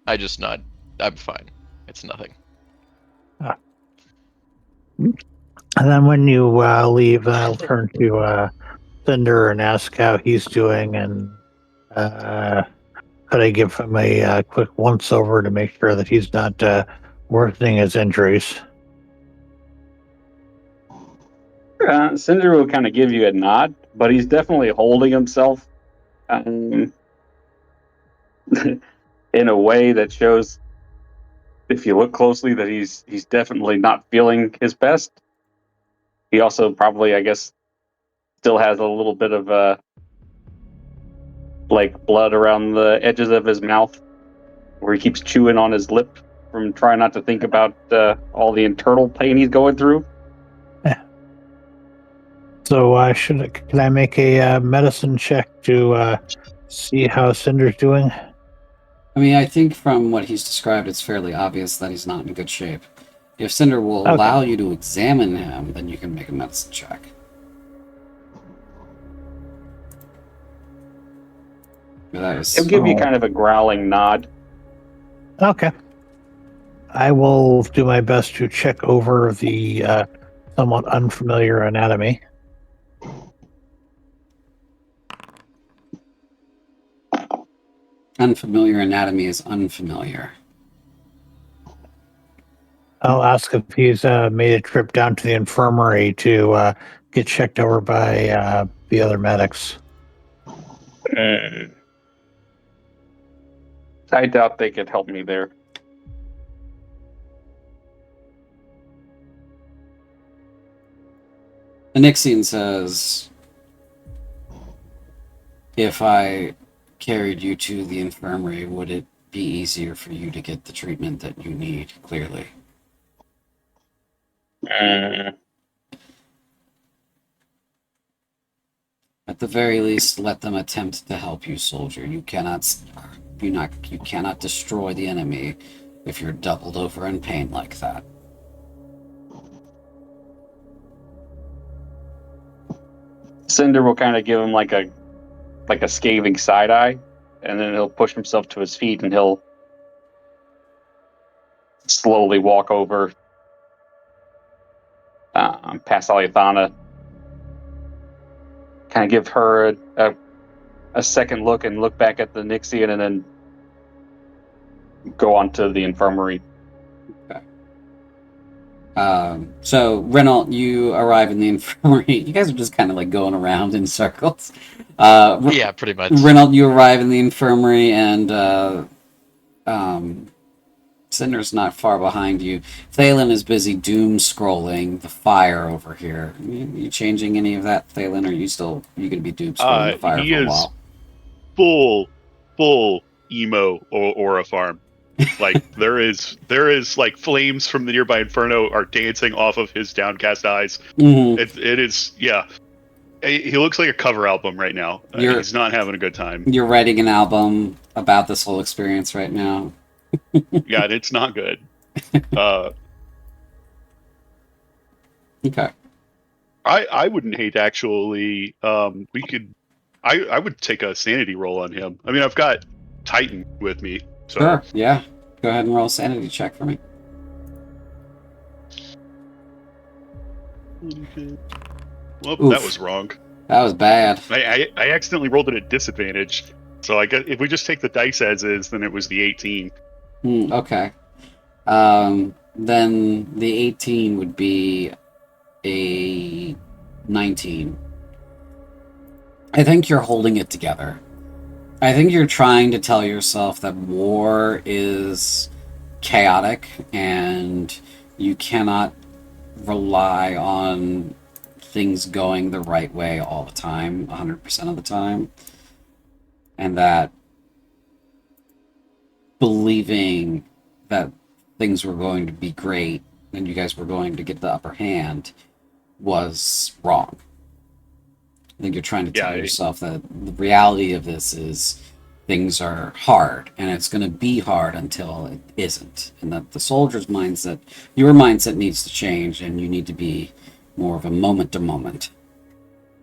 I just nod. I'm fine. It's nothing. And then when you leave, I'll turn to Cinder and ask how he's doing, and could I give him a quick once over to make sure that he's not worsening his injuries? Cinder will kind of give you a nod, but he's definitely holding himself in a way that shows, if you look closely, that he's definitely not feeling his best. He also probably, I guess, still has a little bit of like blood around the edges of his mouth, where he keeps chewing on his lip from trying not to think about all the internal pain he's going through. So can I make a medicine check to see how Cinder's doing? I mean, I think from what he's described, it's fairly obvious that he's not in good shape. If Cinder will allow you to examine him, then you can make a medicine check. He'll give you kind of a growling nod. Okay. I will do my best to check over the somewhat unfamiliar anatomy. Unfamiliar anatomy is unfamiliar. I'll ask if he's made a trip down to the infirmary to get checked over by the other medics. I doubt they could help me there. Onyxian says, if I carried you to the infirmary, would it be easier for you to get the treatment that you need, clearly? At the very least, let them attempt to help you, soldier. You cannot destroy the enemy if you're doubled over in pain like that. Cinder will kind of give him like a scathing side eye, and then he'll push himself to his feet and he'll slowly walk over past Aliathana, kind of give her a second look and look back at the Nixian, and then go on to the infirmary. Okay. So Renault, you arrive in the infirmary. You guys are just kind of like going around in circles. Yeah, pretty much. Renault, you arrive in the infirmary, and Cinder's not far behind you. Thalen is busy doom scrolling the fire over here. You changing any of that, Thalen? Or you gonna be doom scrolling the fire He for a is while? full emo aura farm. Like there is like flames from the nearby inferno are dancing off of his downcast eyes. Mm-hmm. It is, yeah. He looks like a cover album right now. He's not having a good time. You're writing an album about this whole experience right now. Yeah, and it's not good. Okay. I wouldn't hate actually. I would take a sanity roll on him. I mean, I've got Titan with me, so Sure. Yeah. Go ahead and roll a sanity check for me. Well, Oof. that was wrong. That was bad. I accidentally rolled it at disadvantage. So I guess if we just take the dice as is, then it was the 18. Okay. Then the 18 would be a 19. I think you're holding it together. I think you're trying to tell yourself that war is chaotic and you cannot rely on things going the right way all the time, 100% of the time. And that believing that things were going to be great and you guys were going to get the upper hand was wrong. I think you're trying to tell yourself that the reality of this is things are hard and it's going to be hard until it isn't, and that the soldier's mindset, your mindset, needs to change and you need to be more of a moment to moment.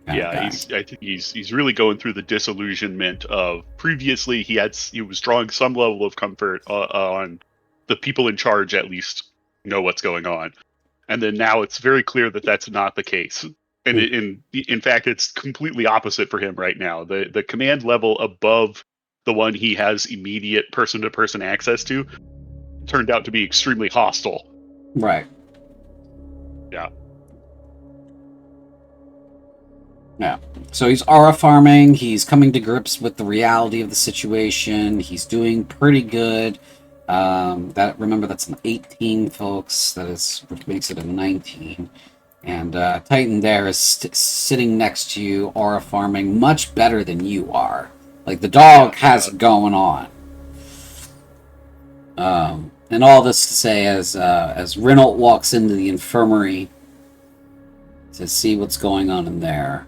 I think he's really going through the disillusionment of previously he was drawing some level of comfort on the people in charge at least know what's going on, and then now it's very clear that that's not the case. And in fact, it's completely opposite for him right now. The command level above the one he has immediate person-to-person access to turned out to be extremely hostile. Right. Yeah. Yeah. So he's aura farming. He's coming to grips with the reality of the situation. He's doing pretty good. Remember, that's an 18, folks. Which makes it a 19. And Titan there is sitting next to you, aura farming, much better than you are. Like, the dog has it going on. And all this to say, as Renault walks into the infirmary to see what's going on in there,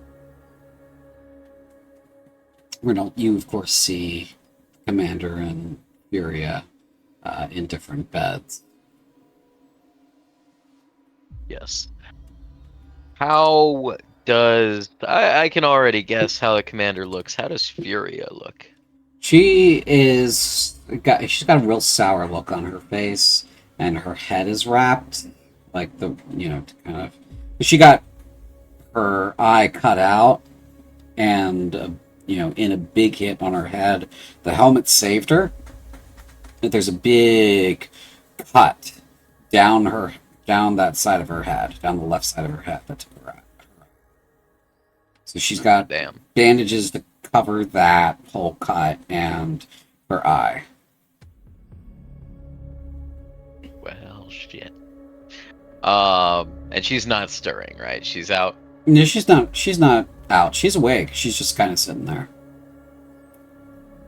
Renault, you of course see Commander and Furia in different beds. Yes. How does I can already guess how the commander looks. How does Furia look? She's got a real sour look on her face, and her head is wrapped like she got her eye cut out, and in a big hit on her head. The helmet saved her. There's a big cut down that side of her head, down the left side of her head. That's her eye. So she's got bandages to cover that whole cut and her eye. Well, shit. And she's not stirring, right? She's out. No, she's not out. She's awake. She's just kind of sitting there.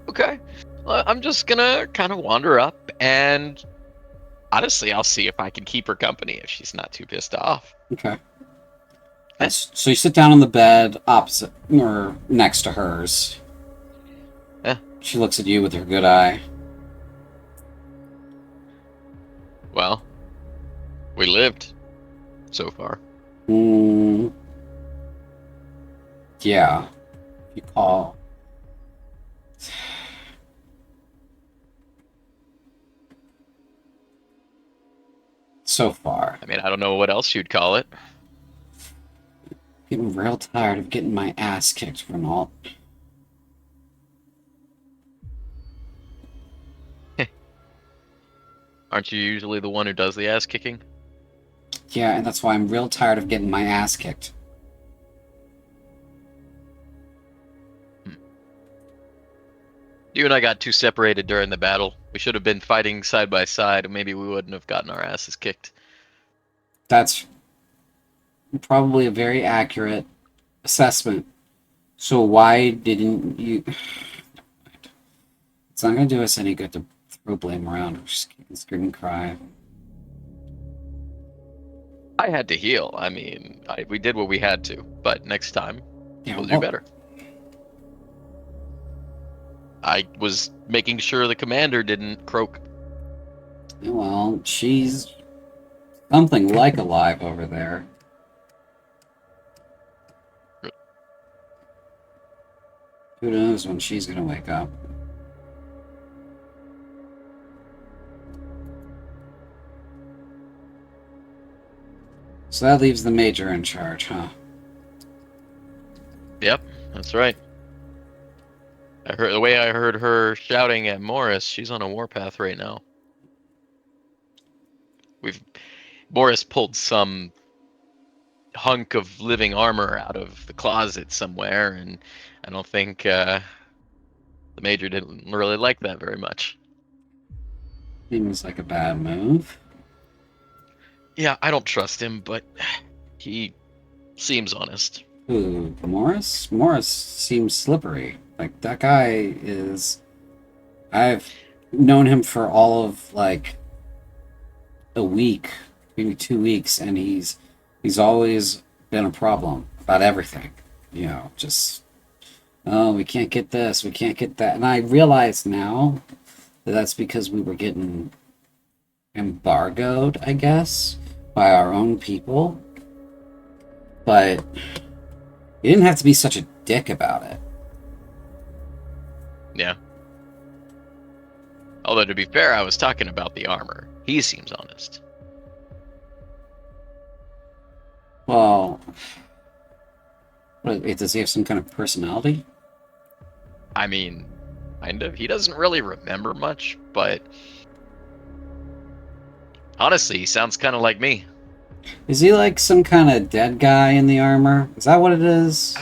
Okay. Well, I'm just gonna kind of wander up, and honestly, I'll see if I can keep her company if she's not too pissed off. Okay. So you sit down on the bed opposite or next to hers. She looks at you with her good eye. Well, we lived so far. Yeah. If you call. So far. I mean, I don't know what else you'd call it. Getting real tired of getting my ass kicked, Renault. Aren't you usually the one who does the ass kicking? Yeah, and that's why I'm real tired of getting my ass kicked. You and I got too separated during the battle. We should have been fighting side by side, and maybe we wouldn't have gotten our asses kicked. That's probably a very accurate assessment. So why didn't you... It's not going to do us any good to throw blame around. We're just getting scream and cry. I had to heal. I mean, we did what we had to, but next time Yeah, we'll do better. I was making sure the commander didn't croak. Well, she's something like alive over there. Who knows when she's going to wake up? So that leaves the Major in charge, huh? Yep, that's right. I heard the way I heard her shouting at Morris. She's on a warpath right now. Morris pulled some hunk of living armor out of the closet somewhere, and I don't think the Major didn't really like that very much. Seems like a bad move. Yeah, I don't trust him, but he seems honest. Who, Morris? Morris seems slippery. Like, that guy is... I've known him for all of, like, a week, maybe 2 weeks, and he's always been a problem about everything. You know, just... Oh, we can't get this, we can't get that. And I realize now that that's because we were getting embargoed, I guess, by our own people. But you didn't have to be such a dick about it. Yeah. Although, to be fair, I was talking about the armor. He seems honest. Well, does he have some kind of personality? I mean, kind of. He doesn't really remember much, but honestly, he sounds kind of like me. Is he like some kind of dead guy in the armor? Is that what it is?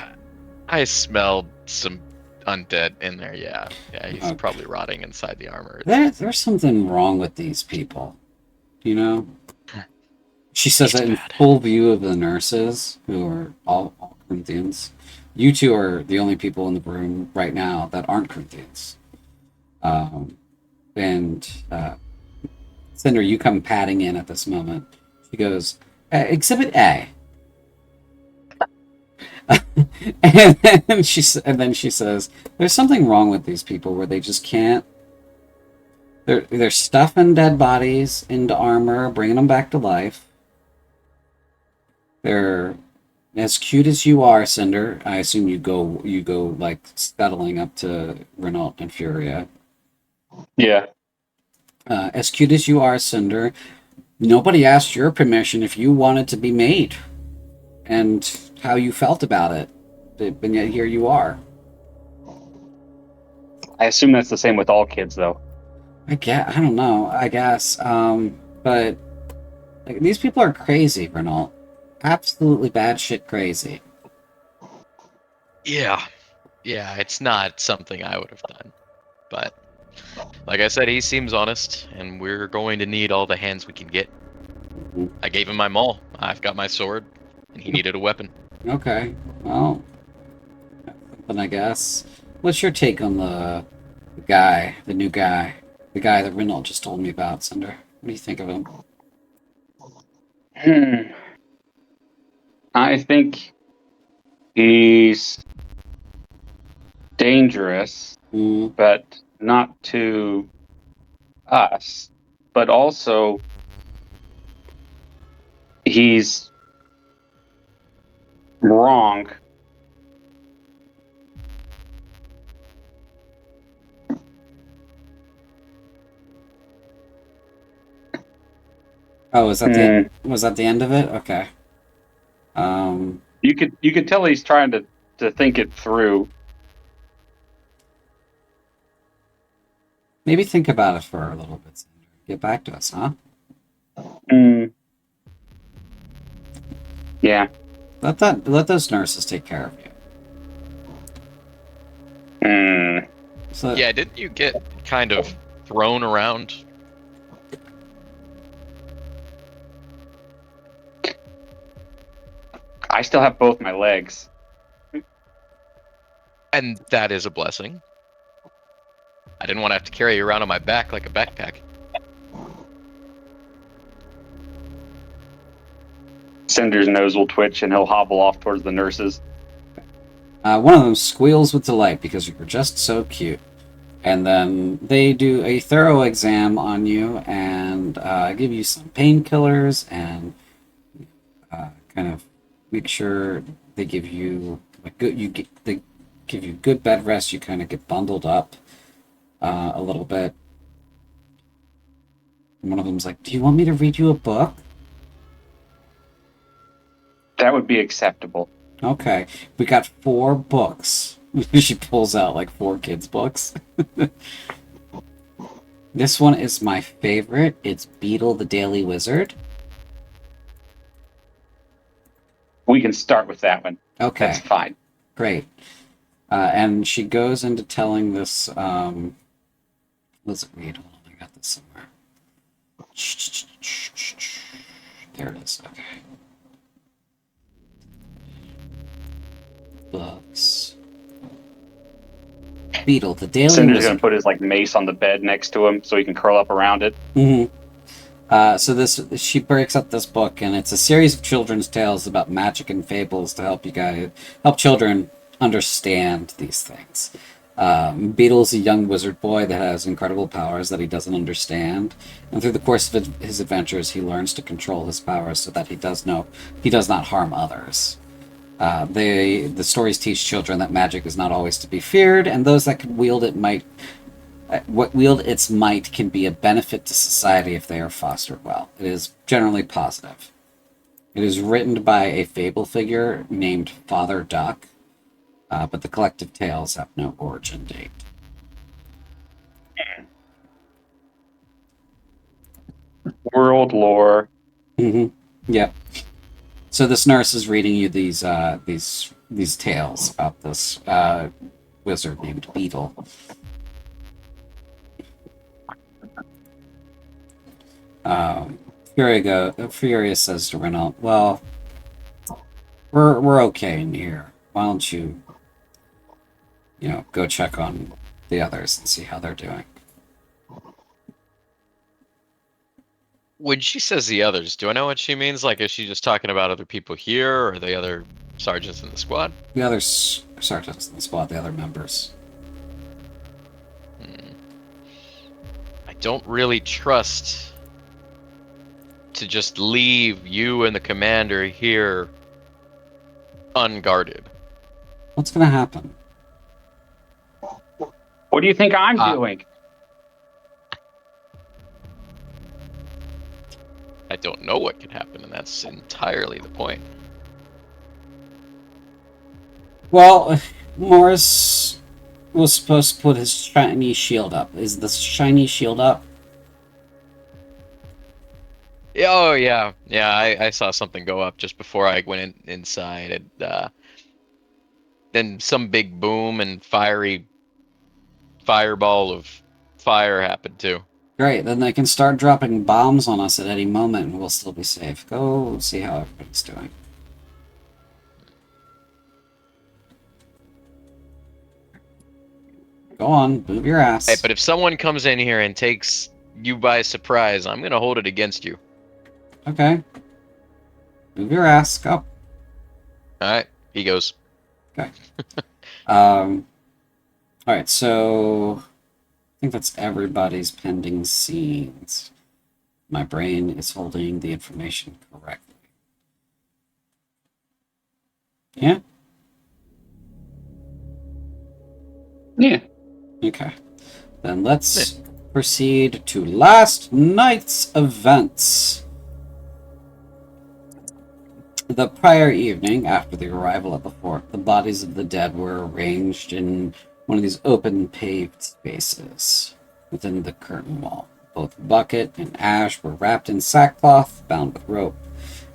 I smelled some undead in there, yeah. Yeah, he's Okay. probably rotting inside the armor. There's something wrong with these people. You know? She says He's that in bad. full view of the nurses, who are all Corinthians. You two are the only people in the room right now that aren't Corinthians. Cinder, you come padding in at this moment. She goes, Exhibit A. and then she says, "There's something wrong with these people where they just can't. They're stuffing dead bodies into armor, bringing them back to life. They're as cute as you are, Cinder. I assume you go like scuttling up to Renault and Furia. Yeah. As cute as you are, Cinder. Nobody asked your permission if you wanted to be made, and how you felt about it. But yet here you are. I assume that's the same with all kids, though. I don't know. I guess. But like, these people are crazy, Renault. Absolutely bad shit crazy. Yeah. Yeah, it's not something I would have done. But like I said, he seems honest, and we're going to need all the hands we can get. Mhm. I gave him my maul. I've got my sword, and he needed a weapon. Okay. Well, something, I guess. What's your take on the new guy that Renault just told me about, Cinder? What do you think of him? I think he's dangerous, but not to us. But also, he's wrong. Oh, was that the end of it? Okay. You could tell he's trying to think it through. Maybe think about it for a little bit, Cinder. Get back to us, huh? Yeah. Let those nurses take care of you. Hmm. So, Yeah, didn't you get kind of thrown around? I still have both my legs. And that is a blessing. I didn't want to have to carry you around on my back like a backpack. Cinder's nose will twitch and he'll hobble off towards the nurses. one of them squeals with delight because you're just so cute. And then they do a thorough exam on you and give you some painkillers and kind of make sure they give you they give you good bed rest. You kind of get bundled up a little bit. And one of them's like, "Do you want me to read you a book?" That would be acceptable. Okay, we got 4 books. She pulls out like 4 kids' books. This one is my favorite. It's Beetle the Daily Wizard. We can start with that one. Okay. That's fine. Great. And she goes into telling this. Let's read. Hold on, I got this somewhere. There it is. Okay. Books. Beetle, the Daily Cinder's Wizard. going to put his mace on the bed next to him so he can curl up around it. Mm-hmm. So she breaks up this book, and it's a series of children's tales about magic and fables to help children understand these things. Beetle's a young wizard boy that has incredible powers that he doesn't understand, and through the course of his adventures, he learns to control his powers so that he does not harm others. The stories teach children that magic is not always to be feared, and those that can wield its might can be a benefit to society if they are fostered well. It is generally positive. It is written by a fable figure named Father Duck, but the collective tales have no origin date. World lore. Mm-hmm. Yep. So this nurse is reading you these tales about this wizard named Beetle. Furia says to Renault, "Well, we're okay in here. Why don't you, go check on the others and see how they're doing?" When she says the others, do I know what she means? Like, is she just talking about other people here, or the other sergeants in the squad? The other sergeants in the squad, the other members. I don't really trust to just leave you and the commander here unguarded. What's gonna happen? What do you think I'm doing? I don't know what could happen, and that's entirely the point. Well, Morris was supposed to put his shiny shield up. Is the shiny shield up? Oh, yeah. Yeah, I saw something go up just before I went inside. And then some big boom and fireball of fire happened, too. Great, then they can start dropping bombs on us at any moment and we'll still be safe. Go see how everybody's doing. Go on, move your ass. Hey, but if someone comes in here and takes you by surprise, I'm gonna hold it against you. Okay. Move your ass, go. Alright, he goes. Okay. Alright, so I think that's everybody's pending scenes. My brain is holding the information correctly. Yeah? Yeah. Okay. Then let's proceed to last night's events. The prior evening, after the arrival at the fort, the bodies of the dead were arranged in one of these open paved spaces within the curtain wall. Both Bucket and Ash were wrapped in sackcloth, bound with rope.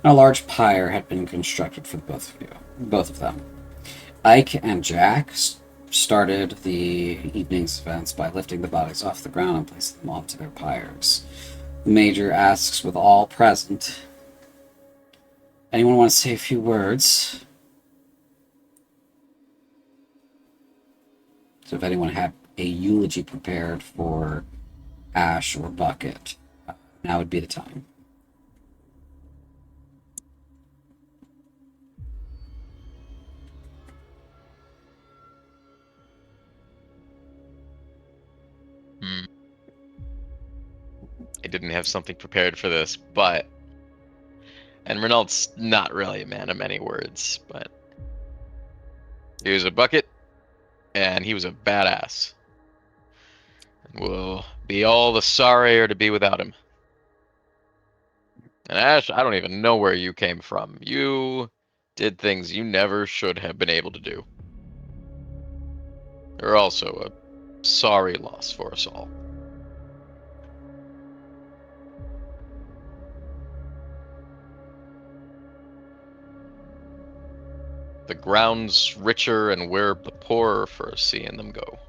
A large pyre had been constructed for both of them. Ike and Jack started the evening's events by lifting the bodies off the ground and placing them onto their pyres. The Major asks with all present, anyone want to say a few words? So if anyone had a eulogy prepared for Ash or Bucket, now would be the time. I didn't have something prepared for this, but... And Renault's not really a man of many words, but... He was a bucket, and he was a badass. And we'll be all the sorrier to be without him. And Ash, I don't even know where you came from. You did things you never should have been able to do. You're also a sorry loss for us all. The ground's richer and we're the poorer for seeing them go.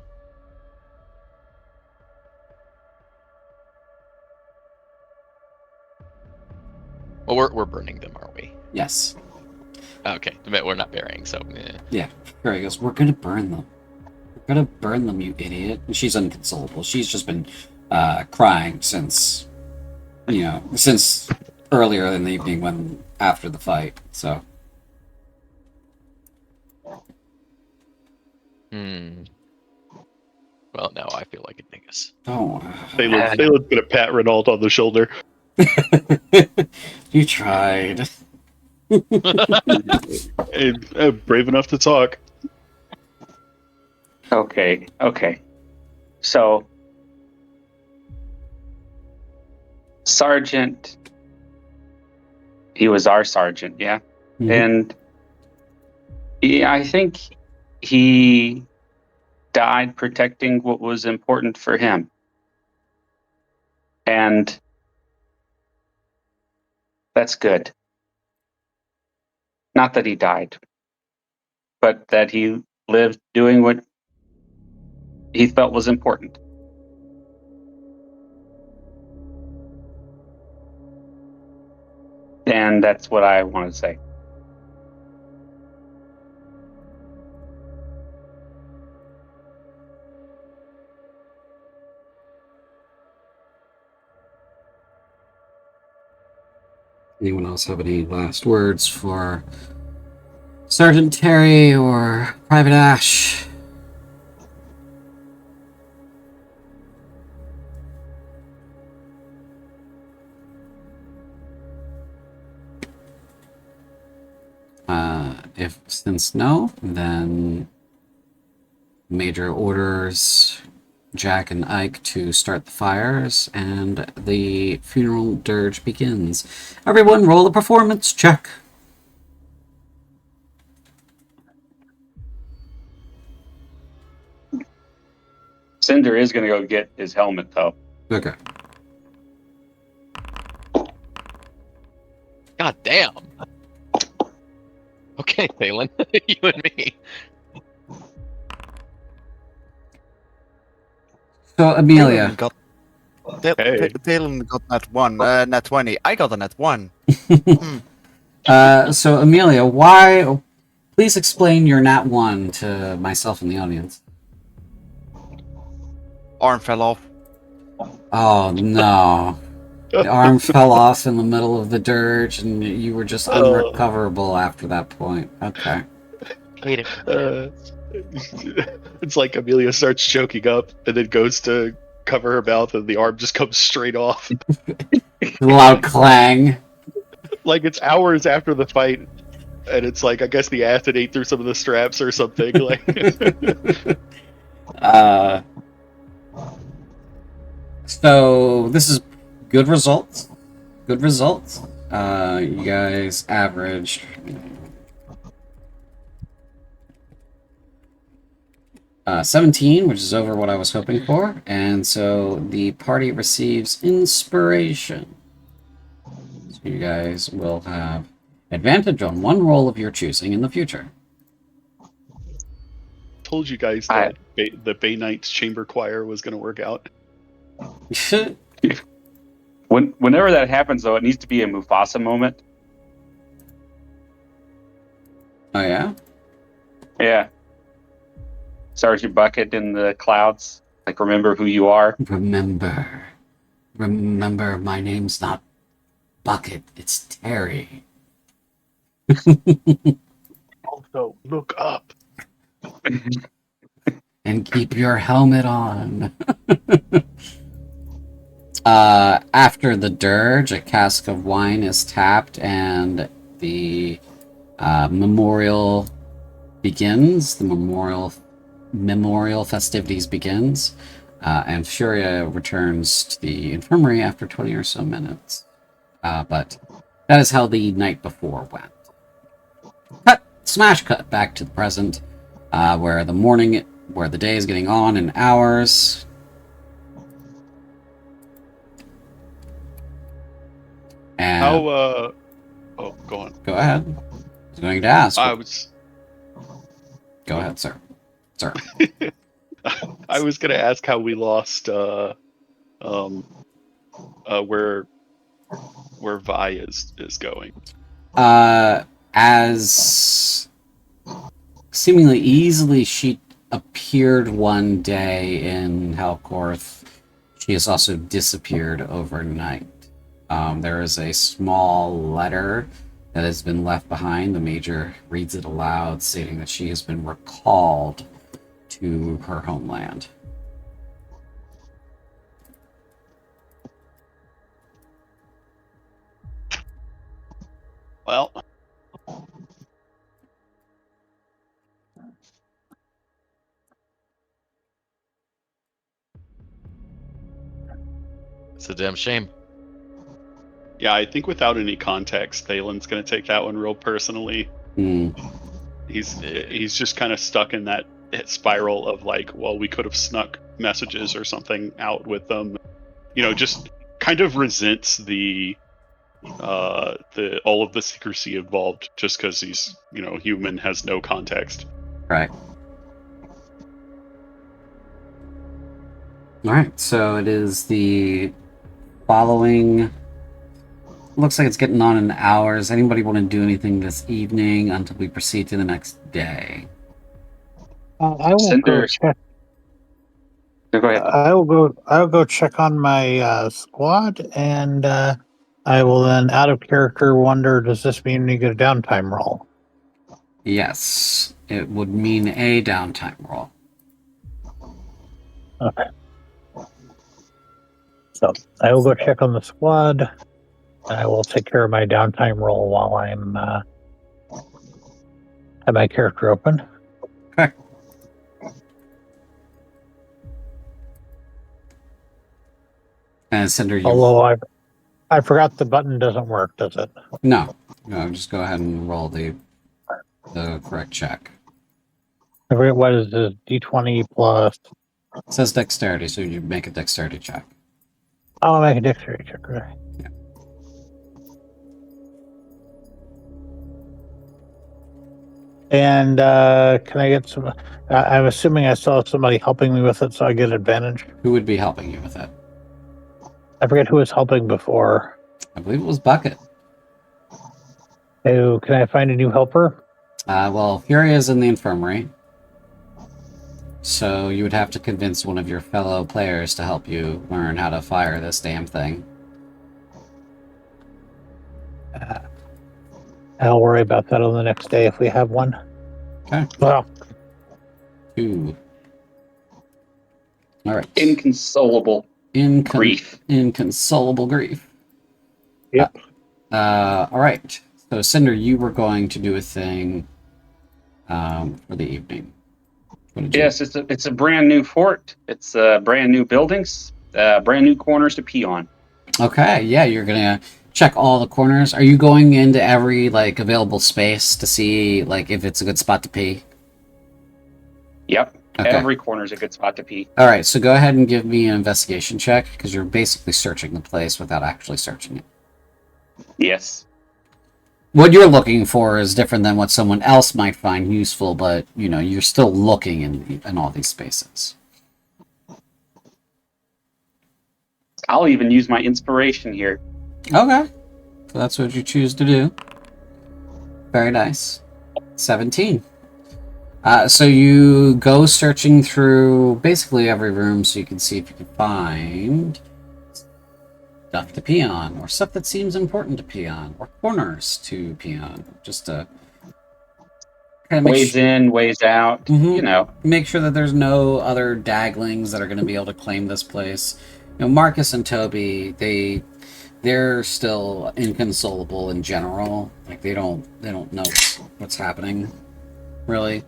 Well, we're burning them, aren't we? Yes. Okay, we're not burying, so... Yeah, here he goes, we're gonna burn them. We're gonna burn them, you idiot. And she's inconsolable. She's just been crying since, since earlier in the evening after the fight, so... Well, now I feel like a dingus. Oh. Phelan's gonna pat Renault on the shoulder. You tried. Brave enough to talk. Okay. So, Sergeant, he was our sergeant, yeah? Mm-hmm. And I think he died protecting what was important for him. And that's good. Not that he died, but that he lived doing what he felt was important. And that's what I want to say. Anyone else have any last words for Sergeant Terry or Private Ash? Since no, then Major orders Jack and Ike to start the fires, and the funeral dirge begins. Everyone roll a performance check. Cinder is going to go get his helmet, though. Okay. God damn. Okay, Phelan, you and me. So, Amelia. Phelan got nat 20. I got a nat 1. So, Amelia, please explain your nat 1 to myself and the audience. Arm fell off. Oh, no. The arm fell off in the middle of the dirge, and you were just unrecoverable after that point. Okay. Wait a minute. It's like Amelia starts choking up and then goes to cover her mouth, and the arm just comes straight off. Loud clang. Like it's hours after the fight, and it's like I guess the acid ate through some of the straps or something. So this is good results. Good results. You guys averaged 17, which is over what I was hoping for, and so the party receives inspiration. So you guys will have advantage on one roll of your choosing in the future. Told you guys that the Bane Knights chamber choir was going to work out. Whenever that happens, though, it needs to be a Mufasa moment. Oh, yeah? Yeah. Sergeant Bucket in the clouds. Like, remember who you are. Remember, my name's not Bucket, it's Terry. Also, look up. And keep your helmet on. After the dirge, a cask of wine is tapped and the memorial begins. The memorial festivities begins. And Furia returns to the infirmary after 20 or so minutes. But that is how the night before went. Smash cut back to the present, where the day is getting on in hours. And How, oh, go on. Go ahead. I was going to ask. Go ahead, sir. Sir. I was going to ask how we lost, where Vi is going. As seemingly easily she appeared one day in Helcorth, she has also disappeared overnight. There is a small letter that has been left behind. The Major reads it aloud, stating that she has been recalled to her homeland. Well, It's a damn shame. yeah, I think without any context, Thalen's going to take that one real personally. He's just kind of stuck in that spiral of like, well, we could have snuck messages or something out with them. You know, just kind of resents the all of the secrecy involved just because he's, you know, human, has no context. Right. Alright, so it is the following... Looks like it's getting on in hours. Anybody want to do anything this evening until we proceed to the next day? I will go check. No, go ahead. I'll go check on my squad, and I will then, out of character, wonder: does this mean we get a downtime roll? Yes, it would mean a downtime roll. Okay. So I will go check on the squad. I will take care of my downtime roll while I'm have my character open. Okay. And Cinder, you... Although I forgot the button doesn't work, does it? No, just go ahead and roll the correct check. I forget what is this, D20 plus... It says dexterity, so you make a dexterity check. I'll make a dexterity check, right? Yeah. And can I get some... I'm assuming I saw somebody helping me with it, so I get advantage. Who would be helping you with it? I forget who was helping before. I believe it was Bucket. Oh, can I find a new helper? Well, Furia is in the infirmary. So you would have to convince one of your fellow players to help you learn how to fire this damn thing. I'll worry about that on the next day if we have one. Okay. Well, 2. All right. Inconsolable grief. Inconsolable grief. Yep. All right. So, Cinder, you were going to do a thing for the evening. Yes, it's a brand new fort. It's brand new buildings, brand new corners to pee on. Okay, yeah, you're gonna check all the corners. Are you going into every available space to see if it's a good spot to pee? Yep. Okay. Every corner is a good spot to pee. All right, so go ahead and give me an investigation check because you're basically searching the place without actually searching it. Yes. What you're looking for is different than what someone else might find useful, but you're still looking in all these spaces. I'll even use my inspiration here. Okay, so that's what you choose to do. Very nice. 17. So you go searching through basically every room so you can see if you can find stuff to pee on, or stuff that seems important to pee on, or corners to pee on, just to kind of Ways in, ways out. make sure that there's no other daglings that are going to be able to claim this place. Marcus and Toby, they're still inconsolable in general. Like they don't know what's happening, really.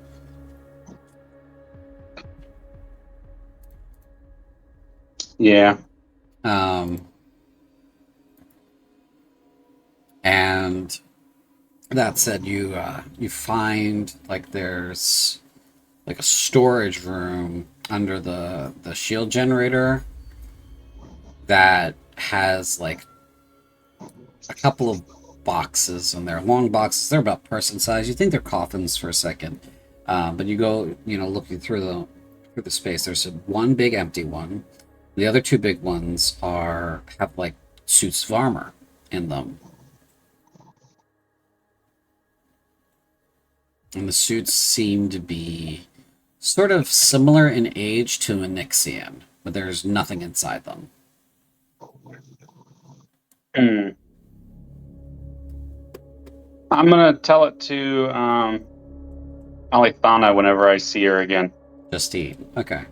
Yeah. And that said, you find like there's like a storage room under the shield generator that has like a couple of boxes in there, long boxes. They're about person size. You think they're coffins for a second, but you go looking through the space. There's one big empty one. The other two big ones have like suits of armor in them. And the suits seem to be sort of similar in age to a Nixian, but there's nothing inside them. I'm gonna tell it to Alithana whenever I see her again. Justine. Okay.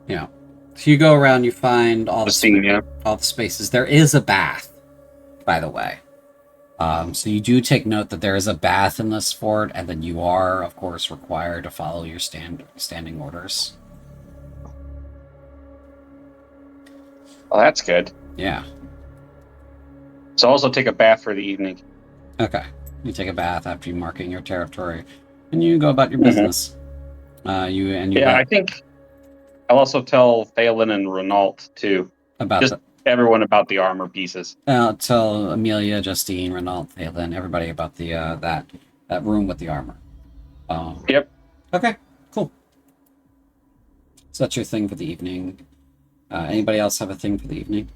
Yeah. So you go around, you find all the spaces. There is a bath, by the way. So you do take note that there is a bath in this fort, and then you are, of course, required to follow your standing orders. Well, that's good. Yeah. So also take a bath for the evening. Okay. You take a bath after you marking your territory, and you go about your business. I think I'll also tell Thalen and Renault too. About everyone about the armor pieces. I'll tell Amelia, Justine, Renault, Thalen, everybody about the that room with the armor. Yep. Okay. Cool. So that's your thing for the evening. Anybody else have a thing for the evening?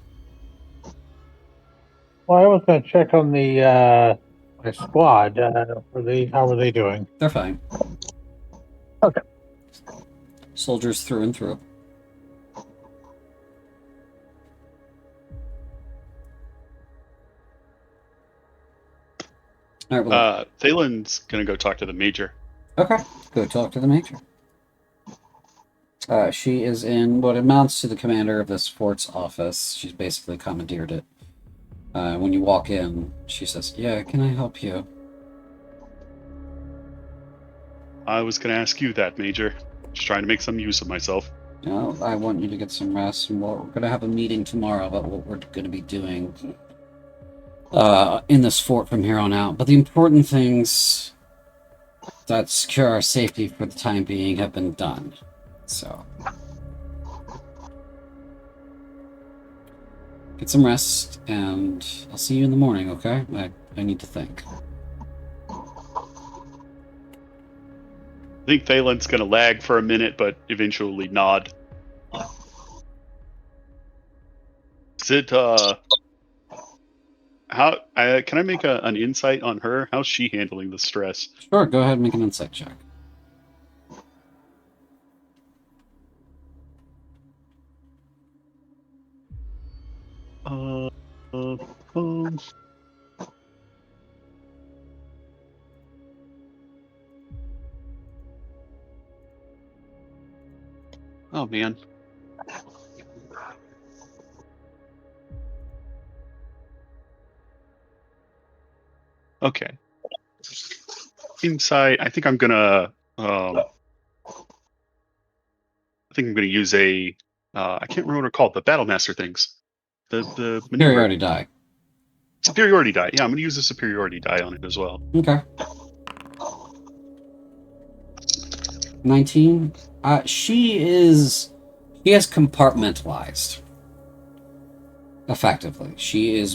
Well, I was going to check on the my squad. How are they doing? They're fine. Okay. Soldiers through and through. All right, well, Thalen's gonna go talk to the major. Okay, go talk to the major. She is in what amounts to the commander of this fort's office. She's basically commandeered it. When you walk in, she says, "Yeah, can I help you?" I was gonna ask you that, Major. Just trying to make some use of myself. No, I want you to get some rest, and we're going to have a meeting tomorrow about what we're going to be doing in this fort from here on out. But the important things that secure our safety for the time being have been done. So, get some rest, and I'll see you in the morning, okay? I need to think. I think Thalen's gonna lag for a minute, but eventually nod. Is it, how, can I make an insight on her? How's she handling the stress? Sure, go ahead and make an insight check. Oh, man. Okay. Insight, I think I'm gonna, use a, I can't remember what they're called, the Battle Master things. The Superiority die. Superiority die. Yeah, I'm gonna use a superiority die on it as well. Okay. 19. She has compartmentalized. Effectively, she is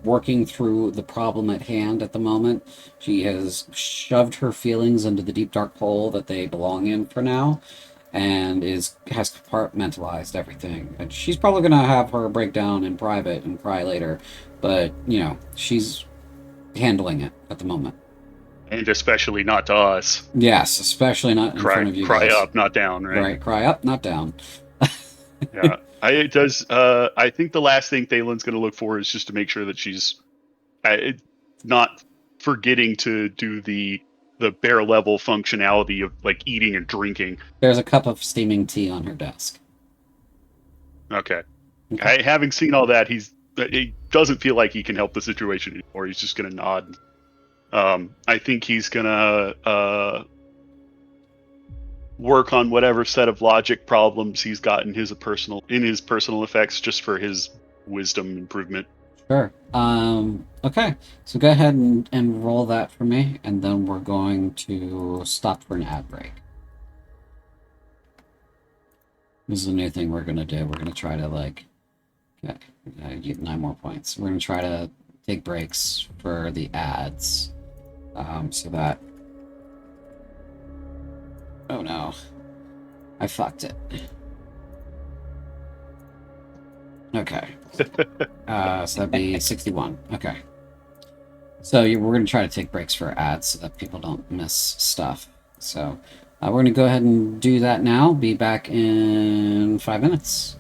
working through the problem at hand at the moment. She has shoved her feelings into the deep dark hole that they belong in for now, and has compartmentalized everything. And she's probably gonna have her breakdown in private and cry later, but she's handling it at the moment. And especially not to us. Yes, especially not in front of you Cry guys. up, not down, right? Right, cry up, not down. Yeah. I think the last thing Thalen's going to look for is just to make sure that she's not forgetting to do the bare level functionality of like eating and drinking. There's a cup of steaming tea on her desk. Okay. Having seen all that, he doesn't feel like he can help the situation anymore. He's just going to nod. I think he's going to work on whatever set of logic problems he's got in his personal effects, just for his wisdom improvement. Sure. Okay. So go ahead and roll that for me, and then we're going to stop for an ad break. This is a new thing we're gonna do. We're gonna try to get 9 more points. We're gonna try to take breaks for the ads, so that. Oh no, I fucked it. Okay. So that'd be 61. Okay. So we're going to try to take breaks for ads so that people don't miss stuff. So we're going to go ahead and do that now. Be back in 5 minutes.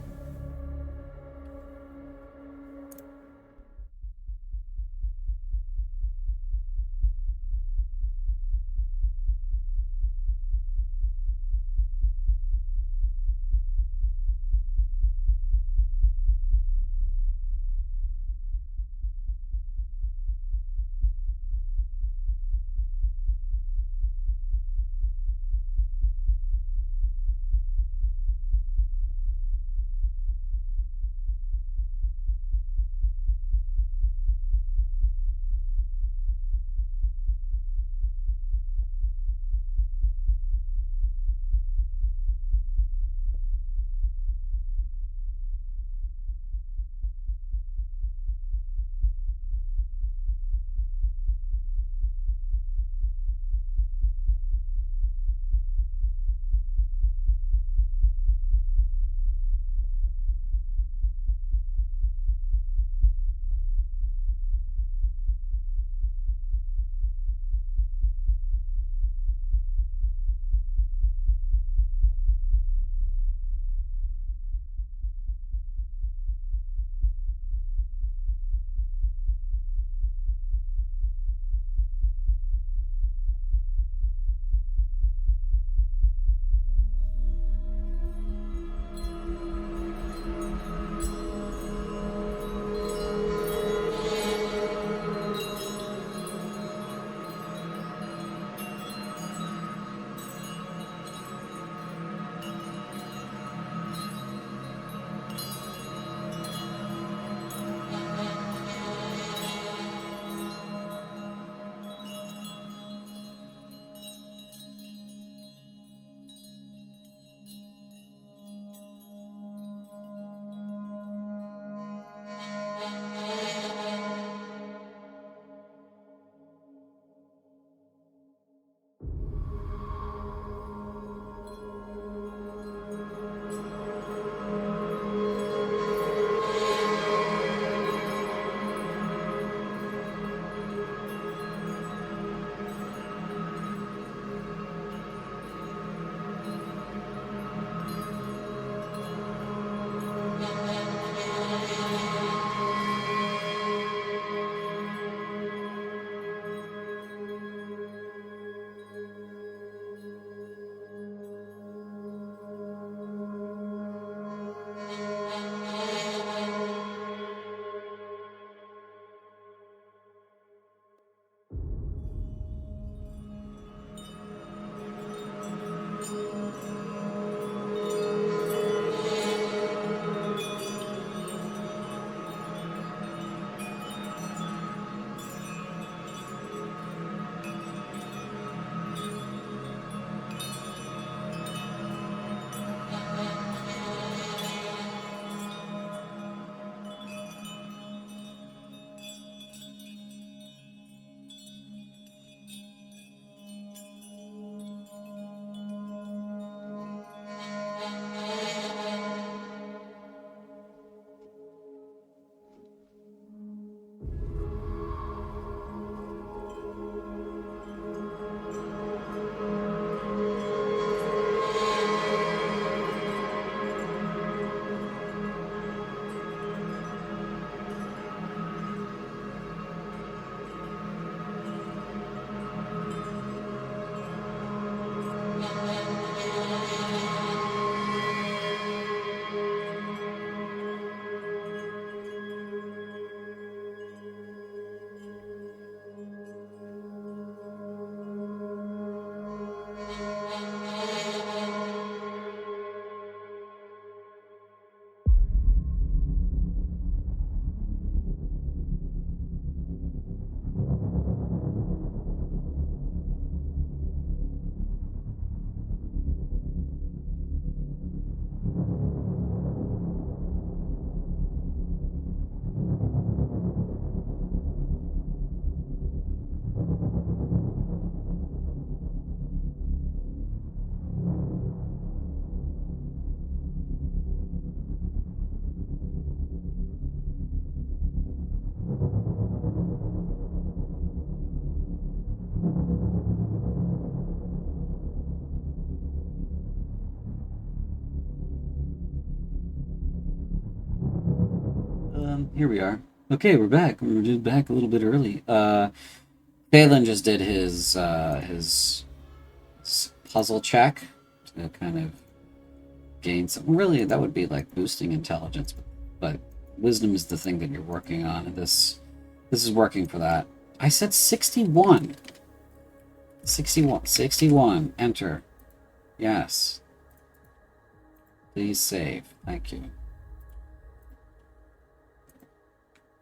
Here we are. Okay, we're back. We were just back a little bit early. Phelan just did his puzzle check to kind of gain some. Really, that would be like boosting intelligence, but wisdom is the thing that you're working on, and this is working for that. I said 61. 61. Enter. Yes. Please save. Thank you.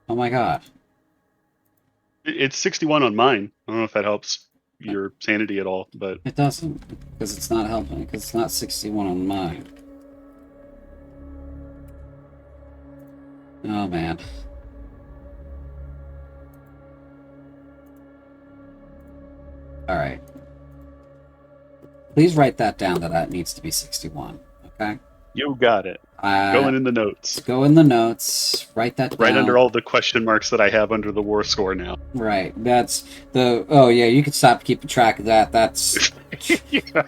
Oh my god. It's 61 on mine. I don't know if that helps your sanity at all, but It doesn't, because it's not helping, because it's not 61 on mine. Oh man. Alright. Please write that down that needs to be 61, okay? you got it. Going in the notes. Go in the notes, write that down. Right under all the question marks that I have under the war score now. Right, that's the... Oh yeah, you could stop keeping track of that, that's... Yeah,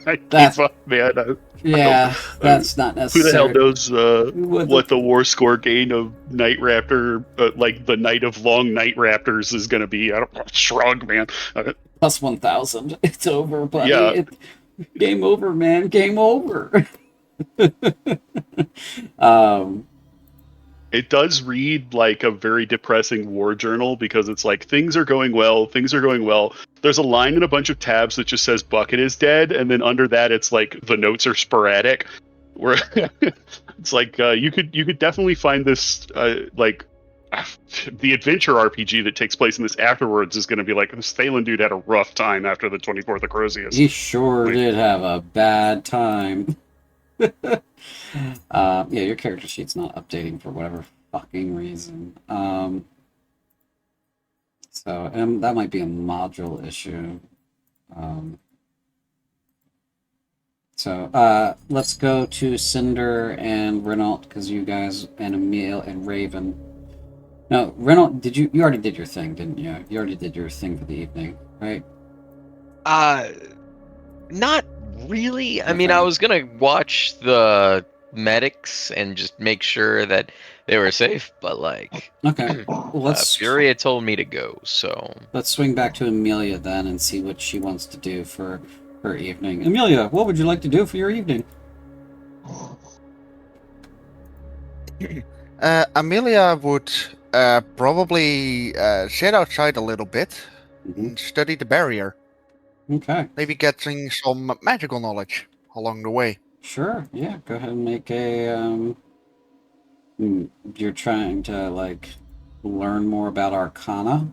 I That's- keep up, man. Yeah, that's not Who necessary. the hell knows What what the war score gain of Night Raptor, like the Night of Long Night Raptors, is going to be? I don't know. Shrug, man. Plus 1,000. It's over, buddy. Yeah. Game over, man. Game over. It does read like a very depressing war journal because it's like things are going well. There's a line in a bunch of tabs that just says Bucket is dead, and then under that it's like the notes are sporadic. Where it's like you could definitely find this like the adventure RPG that takes place in this afterwards is going to be like this Thalen dude had a rough time after the 24th of Crozius. He sure did have a bad time. Yeah, your character sheet's not updating for whatever fucking reason. So that might be a module issue. So let's go to Cinder and Renault, because you guys, and Emil and Raven. No, Renault, you already did your thing, didn't you? You already did your thing for the evening, right? Not really. I Okay. mean, I was gonna watch the medics and just make sure that they were safe, but like, Okay. Well, let's Furia told me to go, so let's swing back to Amelia then and see what she wants to do for her evening. Amelia, what would you like to do for your evening? Amelia would probably sit outside a little bit and study the barrier. Okay. Maybe getting some magical knowledge along the way. Sure. Yeah. Go ahead and make a. You're trying to like learn more about Arcana.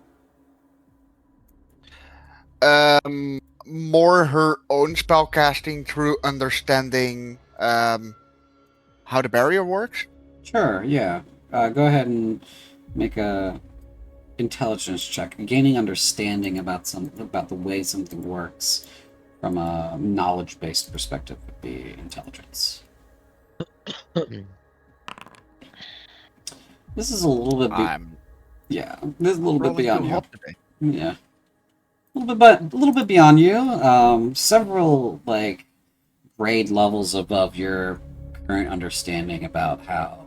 More her own spellcasting through understanding how the barrier works. Sure. Yeah. Go ahead and make a intelligence check. Gaining understanding about the way something works from a knowledge-based perspective would be intelligence. This is a little bit. This is a little bit beyond you. Yeah, a little bit beyond you. Several like grade levels above your current understanding about how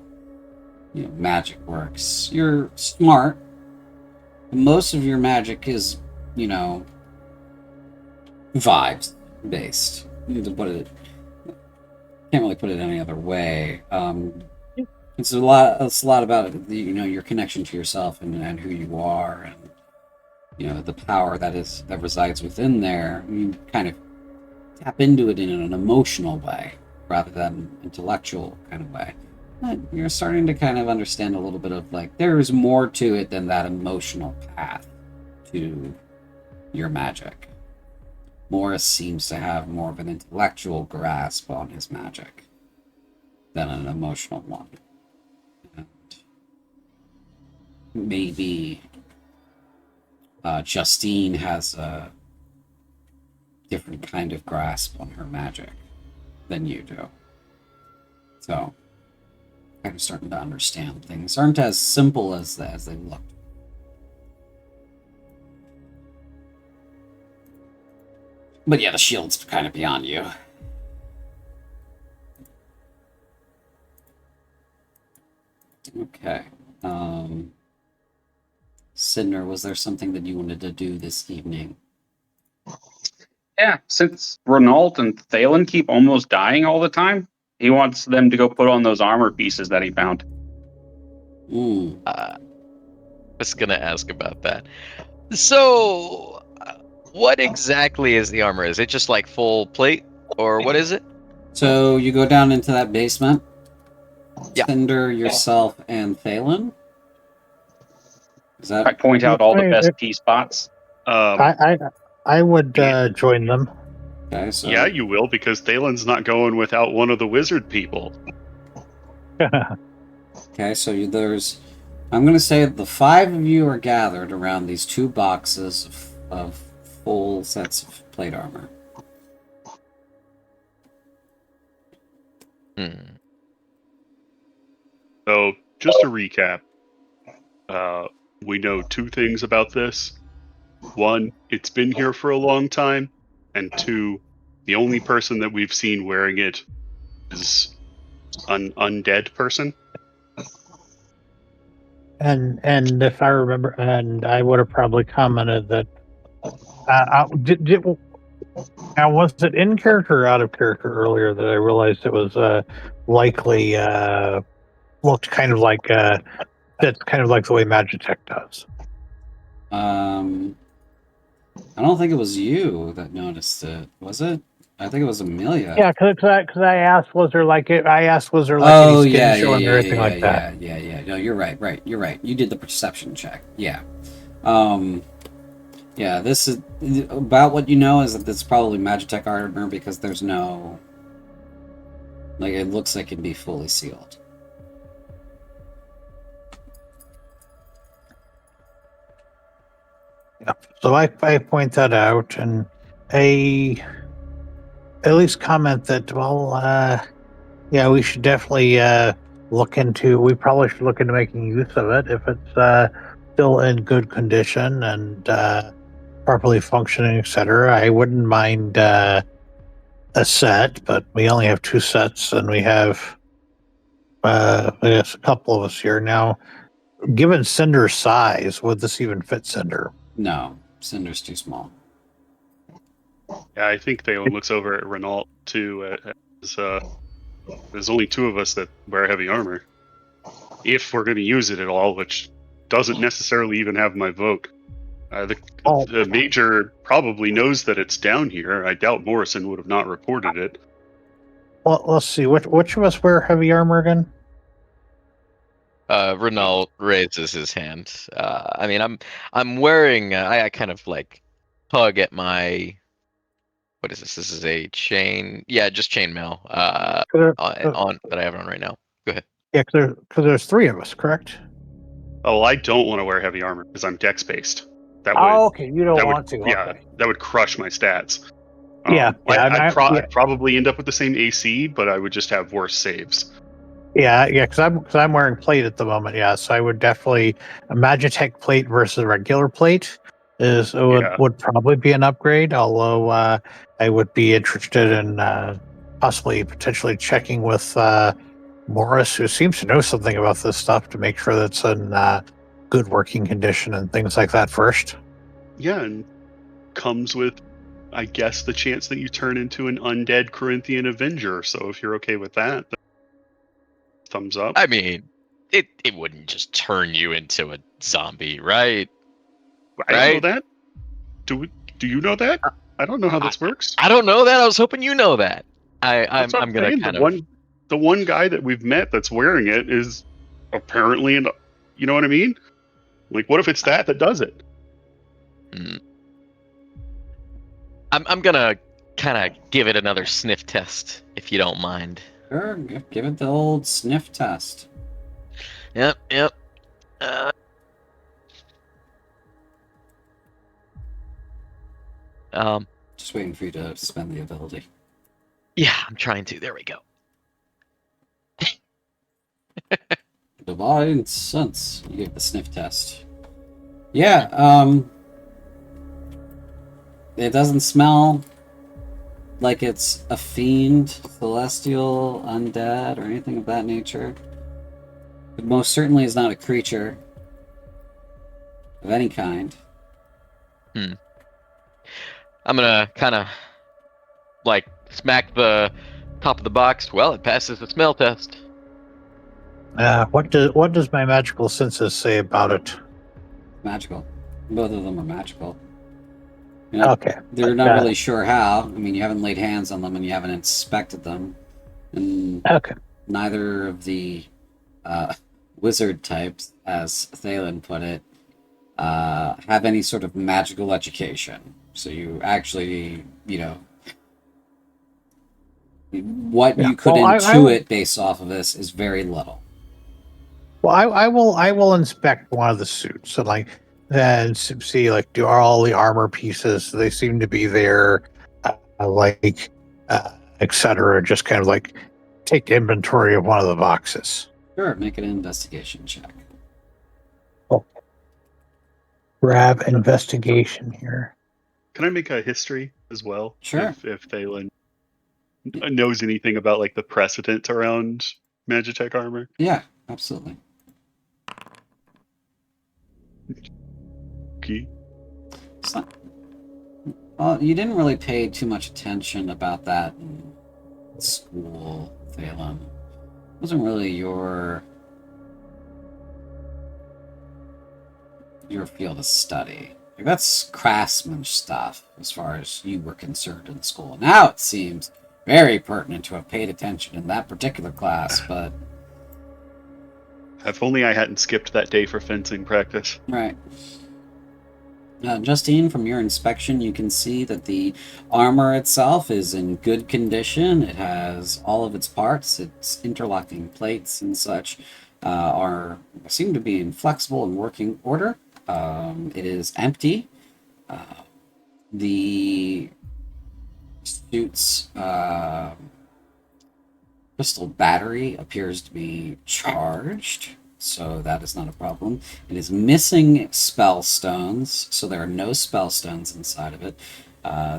magic works. You're smart. Most of your magic is, vibes based. Can't really put it any other way. It's a lot about your connection to yourself and who you are, and the power that resides within there. You kind of tap into it in an emotional way rather than intellectual kind of way. You're starting to kind of understand a little bit of like there's more to it than that emotional path to your magic. Morris seems to have more of an intellectual grasp on his magic than an emotional one. And maybe Justine has a different kind of grasp on her magic than you do. So I'm starting to understand things aren't as simple as they look. But yeah, the shield's kind of beyond you. Okay. Cinder, was there something that you wanted to do this evening? Yeah, since Renault and Thalen keep almost dying all the time, he wants them to go put on those armor pieces that he found. I was gonna ask about that. So, what exactly is the armor? Is it just like full plate, or what is it? So you go down into that basement. Yeah. Cinder, yourself, and Thalen. Is I that point out all the Wait, best key spots. I would join them. okay? So Yeah, you will, because Thalen's not going without one of the wizard people. okay. So there's. I'm going to say the 5 of you are gathered around these 2 boxes of full sets of plate armor. So, just to recap, we know 2 things about this. 1, it's been here for a long time, and 2, the only person that we've seen wearing it is an undead person. And if I remember, and I would have probably commented that. Now, was it in character or out of character earlier that I realized it was likely looked kind of like that's kind of like the way Magitech does. I don't think it was you that noticed it, was it? I think it was Amelia. Yeah, because I asked, was there like any skin showing or anything like that? Yeah. No, you're right. You're right. You did the perception check. Yeah. Yeah, this is about what you know is that it's probably Magitech armor because there's no, like, it looks like it'd be fully sealed. Yeah. So I point that out and at least comment that yeah, we should definitely we probably should look into making use of it if it's still in good condition and properly functioning, etc. I wouldn't mind a set, but we only have 2 sets, and we have I guess a couple of us here now. Given Cinder's size, would this even fit Cinder? No, Cinder's too small. Yeah, I think Thalen looks over at Renault too. There's only 2 of us that wear heavy armor. If we're going to use it at all, which doesn't necessarily even have my vote. The major probably knows that it's down here. I doubt Morrison would have not reported it. Well, let's see. Which of us wear heavy armor again? Renault raises his hand. I mean, I'm wearing. I kind of like tug at my. What is this? This is a chain. Yeah, just chainmail. On that I have on right now. Go ahead. Yeah, because there's 3 of us, correct? Oh, I don't want to wear heavy armor because I'm dex based. That would, okay. You don't want to. Yeah, okay. that would crush my stats. I'd probably end up with the same AC, but I would just have worse saves. Yeah, because I'm wearing plate at the moment. Yeah, so I would definitely a Magitech plate versus a regular plate would probably be an upgrade. Although I would be interested in potentially checking with Morris, who seems to know something about this stuff, to make sure that's in good working condition and things like that first. Yeah, and comes with, I guess, the chance that you turn into an undead Corinthian Avenger. So if you're okay with that, thumbs up. I mean, it wouldn't just turn you into a zombie, right? I don't know that. Do you know that? I don't know how this works. I don't know that. I was hoping you know that. I'm gonna kind of. The one guy that we've met that's wearing it is apparently you know what I mean? Like, what if it's that does it? I'm gonna kind of give it another sniff test, if you don't mind. Sure, give it the old sniff test. Yep. Just waiting for you to spend the ability. Yeah, I'm trying to. There we go. Divine sense. You get the sniff test. Yeah, it doesn't smell like it's a fiend, celestial, undead, or anything of that nature. It most certainly is not a creature of any kind. I'm gonna kind of like smack the top of the box. Well, it passes the smell test. What does my magical senses say about it? Magical. Both of them are magical. You're not, Okay. they're not really sure how. I mean, you haven't laid hands on them and you haven't inspected them. And Okay. neither of the wizard types, as Thalen put it, have any sort of magical education. So you actually, what you could intuit based off of this is very little. Well, I will inspect one of the suits and see do all the armor pieces, they seem to be there, etc. Just kind of take inventory of one of the boxes. Sure, make an investigation check. Okay. Grab investigation here. Can I make a history as well? Sure. If Thalen knows anything about the precedent around Magitech armor. Yeah, absolutely. Okay. Well, you didn't really pay too much attention about that in school, Thalen. It wasn't really your field of study. That's craftsman stuff as far as you were concerned in school. Now it seems very pertinent to have paid attention in that particular class, but... If only I hadn't skipped that day for fencing practice. Right. Justine, from your inspection, you can see that the armor itself is in good condition. It has all of its parts. Its interlocking plates and such seem to be in flexible and working order. It is empty. The suit's crystal battery appears to be charged, so that is not a problem. It is missing spell stones, so there are no spell stones inside of it.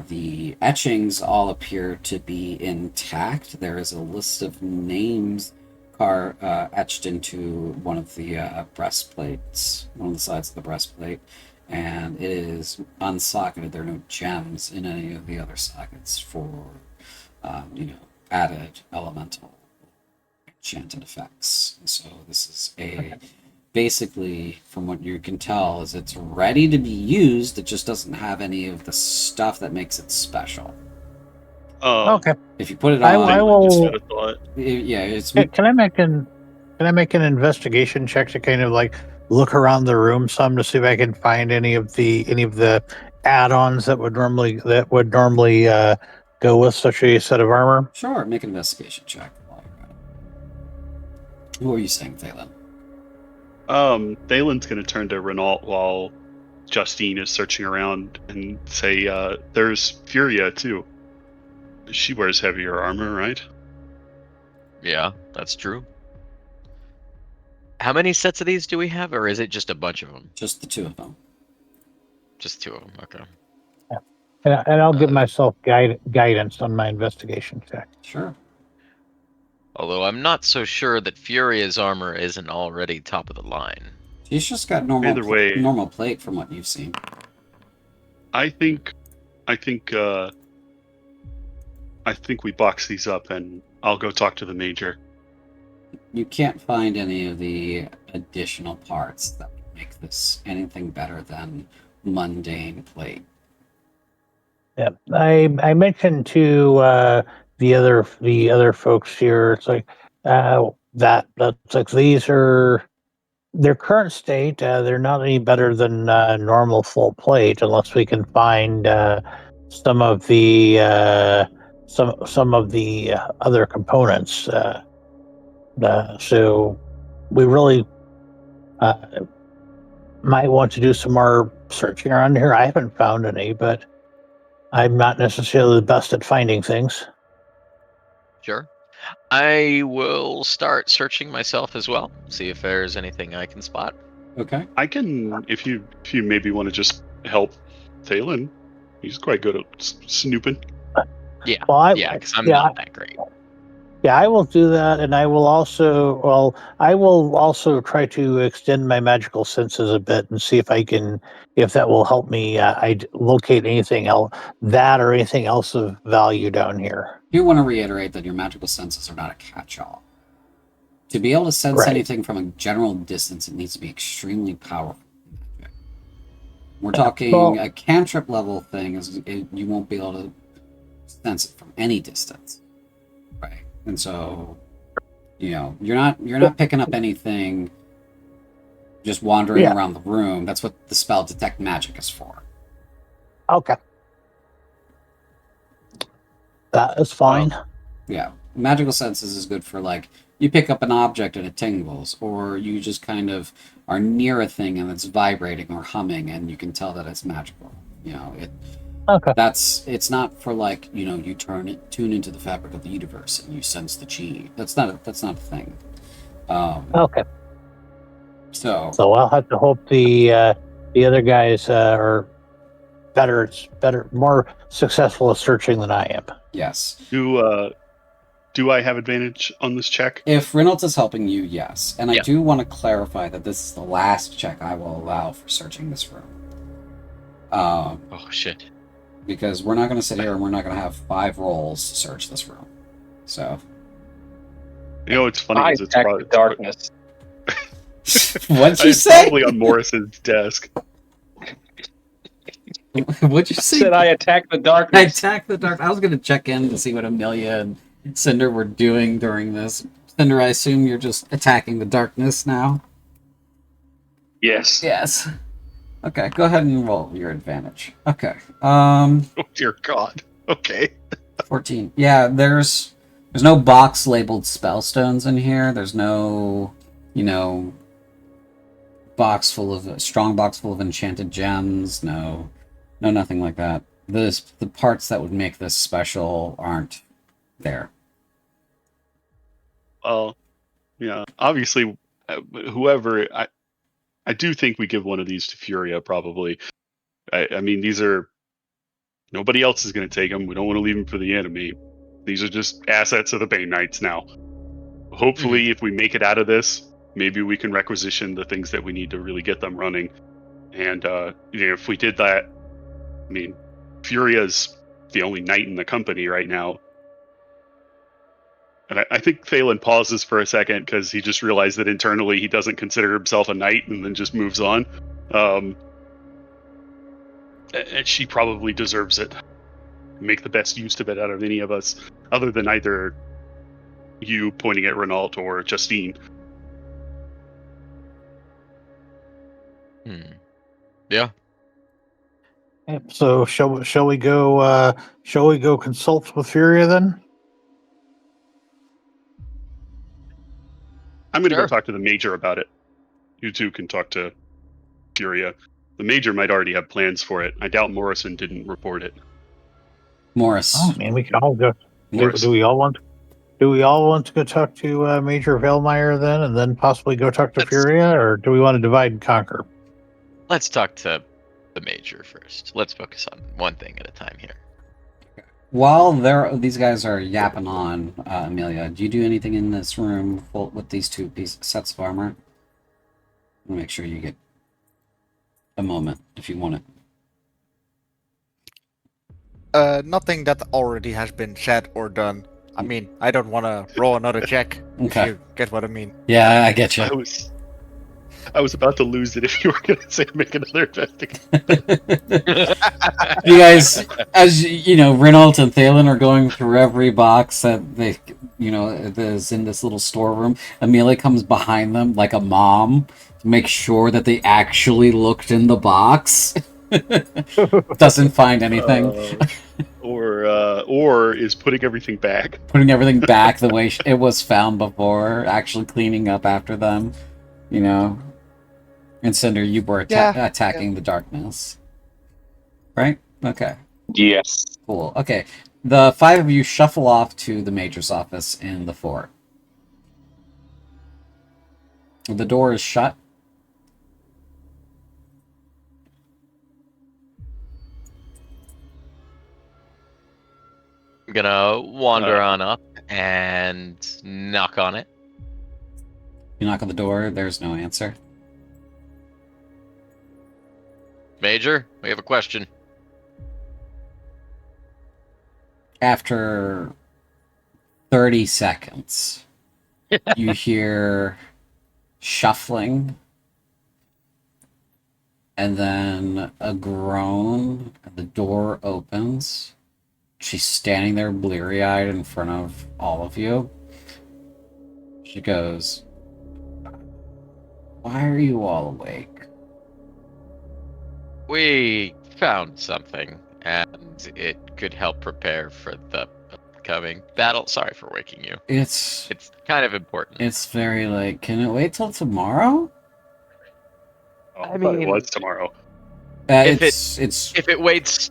The etchings all appear to be intact. There is a list of names etched into one of the breastplates, one of the sides of the breastplate, and it is unsocketed. There are no gems in any of the other sockets for, added elemental enchanted effects. So this is basically, from what you can tell, is it's ready to be used. It just doesn't have any of the stuff that makes it special. Okay. If you put it on, I will. Just had a thought. Yeah, it's. Can I make an investigation check to kind of look around the room some to see if I can find any of the add-ons that would normally go with such a set of armor? Sure, make an investigation check. Who are you saying, Thalen? Thalen's going to turn to Renault while Justine is searching around and say, there's Furia too. She wears heavier armor, right? Yeah, that's true. How many sets of these do we have, or is it just a bunch of them? Just the two of them. Just two of them, okay. Yeah. And I'll give myself guidance on my investigation check. Sure. Although I'm not so sure that Furia's armor isn't already top of the line. She's just got normal plate from what you've seen. I think we box these up and I'll go talk to the major. You can't find any of the additional parts that would make this anything better than mundane plate. Yeah, I mentioned to the other folks here. It's that's these are their current state. They're not any better than normal full plate unless we can find some of the other components. So we really might want to do some more searching around here. I haven't found any, but I'm not necessarily the best at finding things. Sure. I will start searching myself as well. See if there's anything I can spot. Okay. I can, if you maybe want to just help Thalen. He's quite good at snooping. Yeah. Well, because I'm not that great. Yeah, I will do that, and I will also try to extend my magical senses a bit and see if that will help me locate anything else, that or anything else of value down here. You want to reiterate that your magical senses are not a catch-all. To be able to sense Right. anything from a general distance, it needs to be extremely powerful. We're talking a cantrip level thing you won't be able to sense it from any distance, right? And so, you're not picking up anything just wandering around the room. That's what the spell Detect Magic is for. Okay. That is fine. Yeah. Magical senses is good for, like, you pick up an object and it tingles, or you just kind of are near a thing and it's vibrating or humming and you can tell that it's magical. Okay. It's not for, like, you tune into the fabric of the universe and you sense the chi. That's not a thing. Okay. So I'll have to hope the other guys are better, more successful at searching than I am. yes. Do I have advantage on this check? If Reynolds is helping you, yes. And Yeah. I do want to clarify that this is the last check I will allow for searching this room. Oh shit. Because we're not going to sit here and we're not going to have 5 rolls to search this room. So. It's funny I because it's attack probably the darkness. What'd you it's say? probably on Morris's desk. What'd you I say? said I attack the I darkness. attack the dark. I was going to check in to see what Amelia and Cinder were doing during this. Cinder, I assume you're just attacking the darkness now? Yes. Yes. Okay, go ahead and roll your advantage. Okay. Oh dear God. Okay. 14. Yeah, there's no box labeled spellstones in here. There's no, strong box full of enchanted gems. No, nothing like that. The parts that would make this special aren't there. Well, yeah. Obviously, whoever I do think we give one of these to Furia. Probably. I mean, these are nobody else is going to take them. We don't want to leave them for the enemy. These are just assets of the Bane Knights now. Hopefully, if we make it out of this, maybe we can requisition the things that we need to really get them running. And if we did that, I mean, Furia's the only knight in the company right now. And I think Thalen pauses for a second because he just realized that internally he doesn't consider himself a knight and then just moves on. And she probably deserves it. Make the best use of it out of any of us, other than either you pointing at Renault or Justine. Yeah. So shall we go consult with Furia then? I'm going to Sure. go talk to the Major about it. You two can talk to Furia. The Major might already have plans for it. I doubt Morrison didn't report it. Morris. Oh man, we can all go. Morris. Do we all want to go talk to Major Velmeyer then, and then possibly go talk to Furia, or do we want to divide and conquer? Let's talk to the Major first. Let's focus on one thing at a time here. While these guys are yapping on, Amelia, do you do anything in this room with these 2 sets of armor? I'll make sure you get a moment if you want it. Nothing that already has been said or done. I mean, I don't want to roll another check. Okay. If you get what I mean. Yeah, I get you. I was about to lose it if you were going to say make another investigation. You guys, as Renault and Thalen are going through every box that they, is in this little storeroom. Amelia comes behind them like a mom to make sure that they actually looked in the box. Doesn't find anything. Or is putting everything back. Putting everything back the way it was found before, actually cleaning up after them, And Cinder, you were attacking the darkness. Right? Okay. Yes. Cool. Okay. The 5 of you shuffle off to the Major's office in the fort. The door is shut. I'm gonna wander on up and knock on it. You knock on the door, there's no answer. Major, we have a question. After 30 seconds, you hear shuffling, and then a groan, and the door opens. She's standing there bleary-eyed in front of all of you. She goes, "Why are you all awake?" We found something, and it could help prepare for the upcoming battle. Sorry for waking you. It's It's kind of important. It's very late. Can it wait till tomorrow? Oh, I I thought it mean- was tomorrow. If It's If it waits,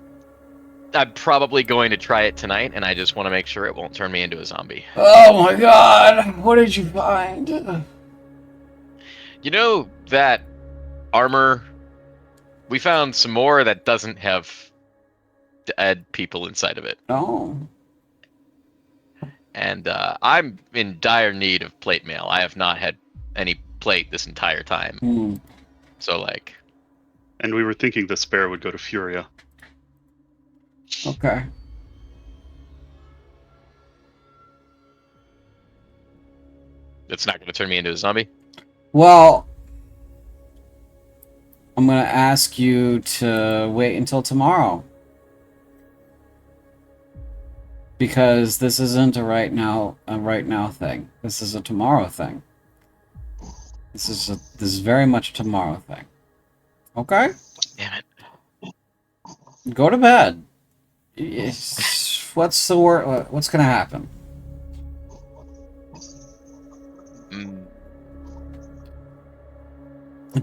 I'm probably going to try it tonight, and I just want to make sure it won't turn me into a zombie. Oh my god! What did you find? You know that armor? We found some more that doesn't have dead people inside of it. Oh. And I'm in dire need of plate mail. I have not had any plate this entire time. Hmm. So, like, And we were thinking the spare would go to Furia. Okay. it's not going to turn me into a zombie. Well, I'm gonna ask you to wait until tomorrow. Because this isn't a right now thing. This is a tomorrow thing. This is very much a tomorrow thing. Okay? Damn it. Go to bed. What's the word? What's gonna happen? Mm,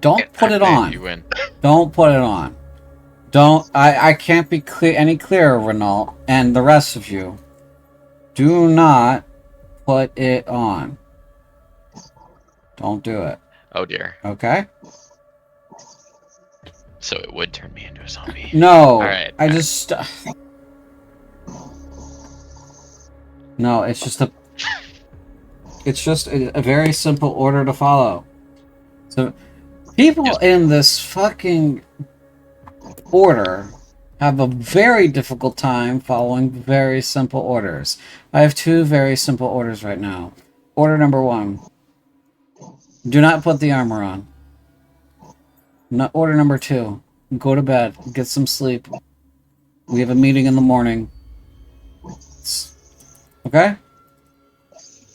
Don't put it okay, on. You win. Don't put it on. Don't. I can't be any clearer, Renault, and the rest of you. Do not put it on. Don't do it. Oh dear. Okay? So it would turn me into a zombie. No. Alright. I just. No, it's just a. It's just a very simple order to follow. So, people Yes. in this fucking order have a very difficult time following very simple orders. I have two very simple orders right now. Order number 1. Do not put the armor on. Order number 2. Go to bed. Get some sleep. We have a meeting in the morning. Okay?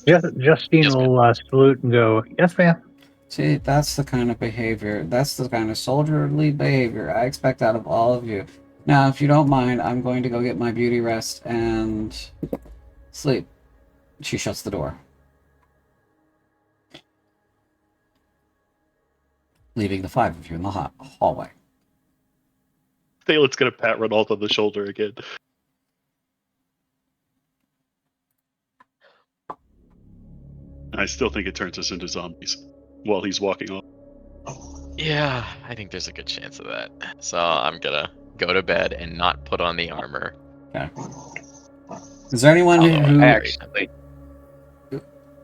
Justine Yes, will salute and go, "Yes, ma'am." See, that's the kind of behavior, that's the kind of soldierly behavior I expect out of all of you. Now, if you don't mind, I'm going to go get my beauty rest and sleep. She shuts the door, leaving the 5 of you in the hallway. Thalen's gonna pat Renault on the shoulder again. I still think it turns us into zombies while he's walking off. Yeah, I think there's a good chance of that. So I'm gonna go to bed and not put on the armor. Okay. Is there anyone Although who Actually,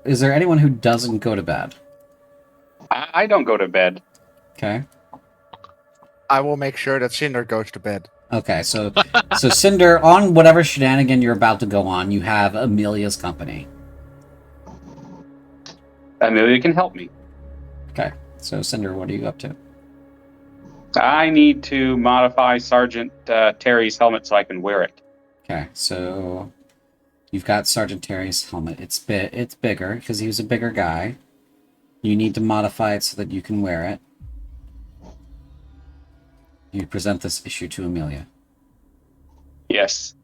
is there anyone who doesn't go to bed? I don't go to bed. Okay. I will make sure that Cinder goes to bed. Okay, so Cinder, on whatever shenanigan you're about to go on, you have Amelia's company. Amelia can help me. Okay. So Cinder, what are you up to? I need to modify Sergeant Terry's helmet so I can wear it. Okay, so you've got Sergeant Terry's helmet. It's bigger because he was a bigger guy. You need to modify it so that you can wear it. You present this issue to Amelia. Yes.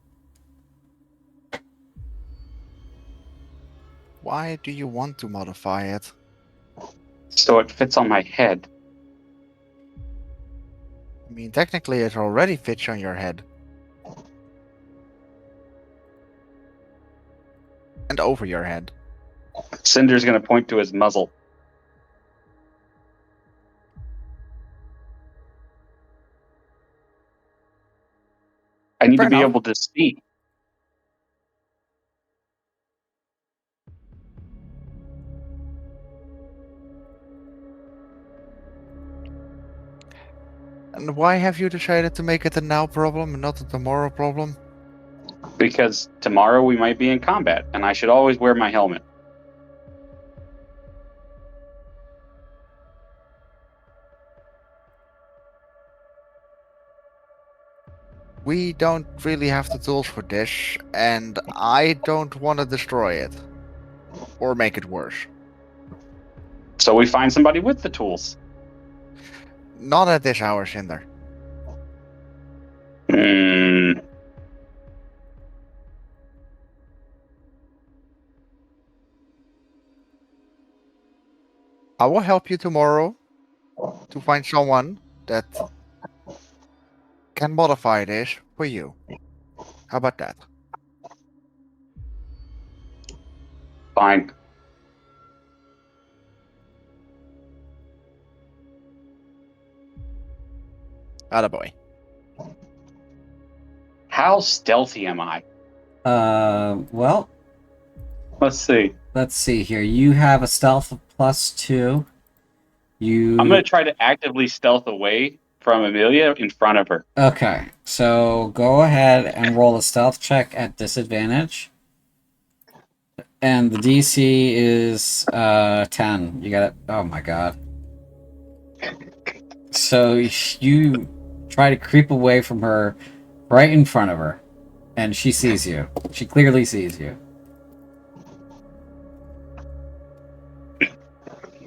Why do you want to modify it? So it fits on my head. I mean, technically it already fits on your head. And over your head. Cinder's going to point to his muzzle. I need Fair to be enough. able to speak. And why have you decided to make it a now problem and not a tomorrow problem? Because tomorrow we might be in combat, and I should always wear my helmet. We don't really have the tools for this, and I don't want to destroy it. Or make it worse. So we find somebody with the tools. Not at this hour, Cinder. Hmm. I will help you tomorrow to find someone that can modify this for you. How about that? Fine. Attaboy. How stealthy am I? Well, Let's see. let's see here. You have a stealth of +2. I'm going to try to actively stealth away from Amelia in front of her. Okay, so go ahead and roll a stealth check at disadvantage. And the DC is 10. You got it. Oh my god. So you try to creep away from her right in front of her. And she sees you. She clearly sees you.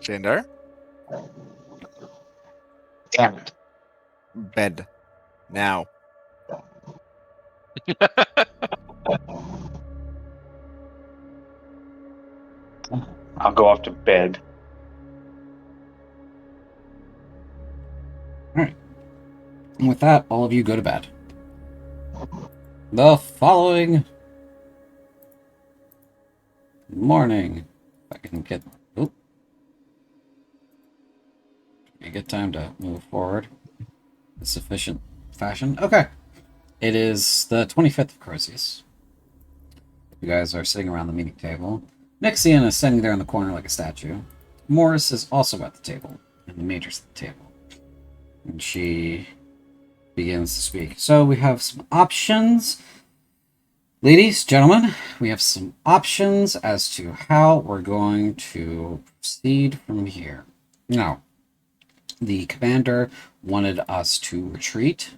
Cinder? Damn it. Bed. Now. I'll go off to bed. Alright. And with that, all of you go to bed. The following morning. If I can get... Oop. Can I get time to move forward in sufficient fashion? Okay. It is the 25th of Crozius. You guys are sitting around the meeting table. Nixian is sitting there in the corner like a statue. Morris is also at the table, and the Major's at the table. And she begins to speak. So we have some options. Ladies, gentlemen, we have some options as to how we're going to proceed from here. Now, the commander wanted us to retreat.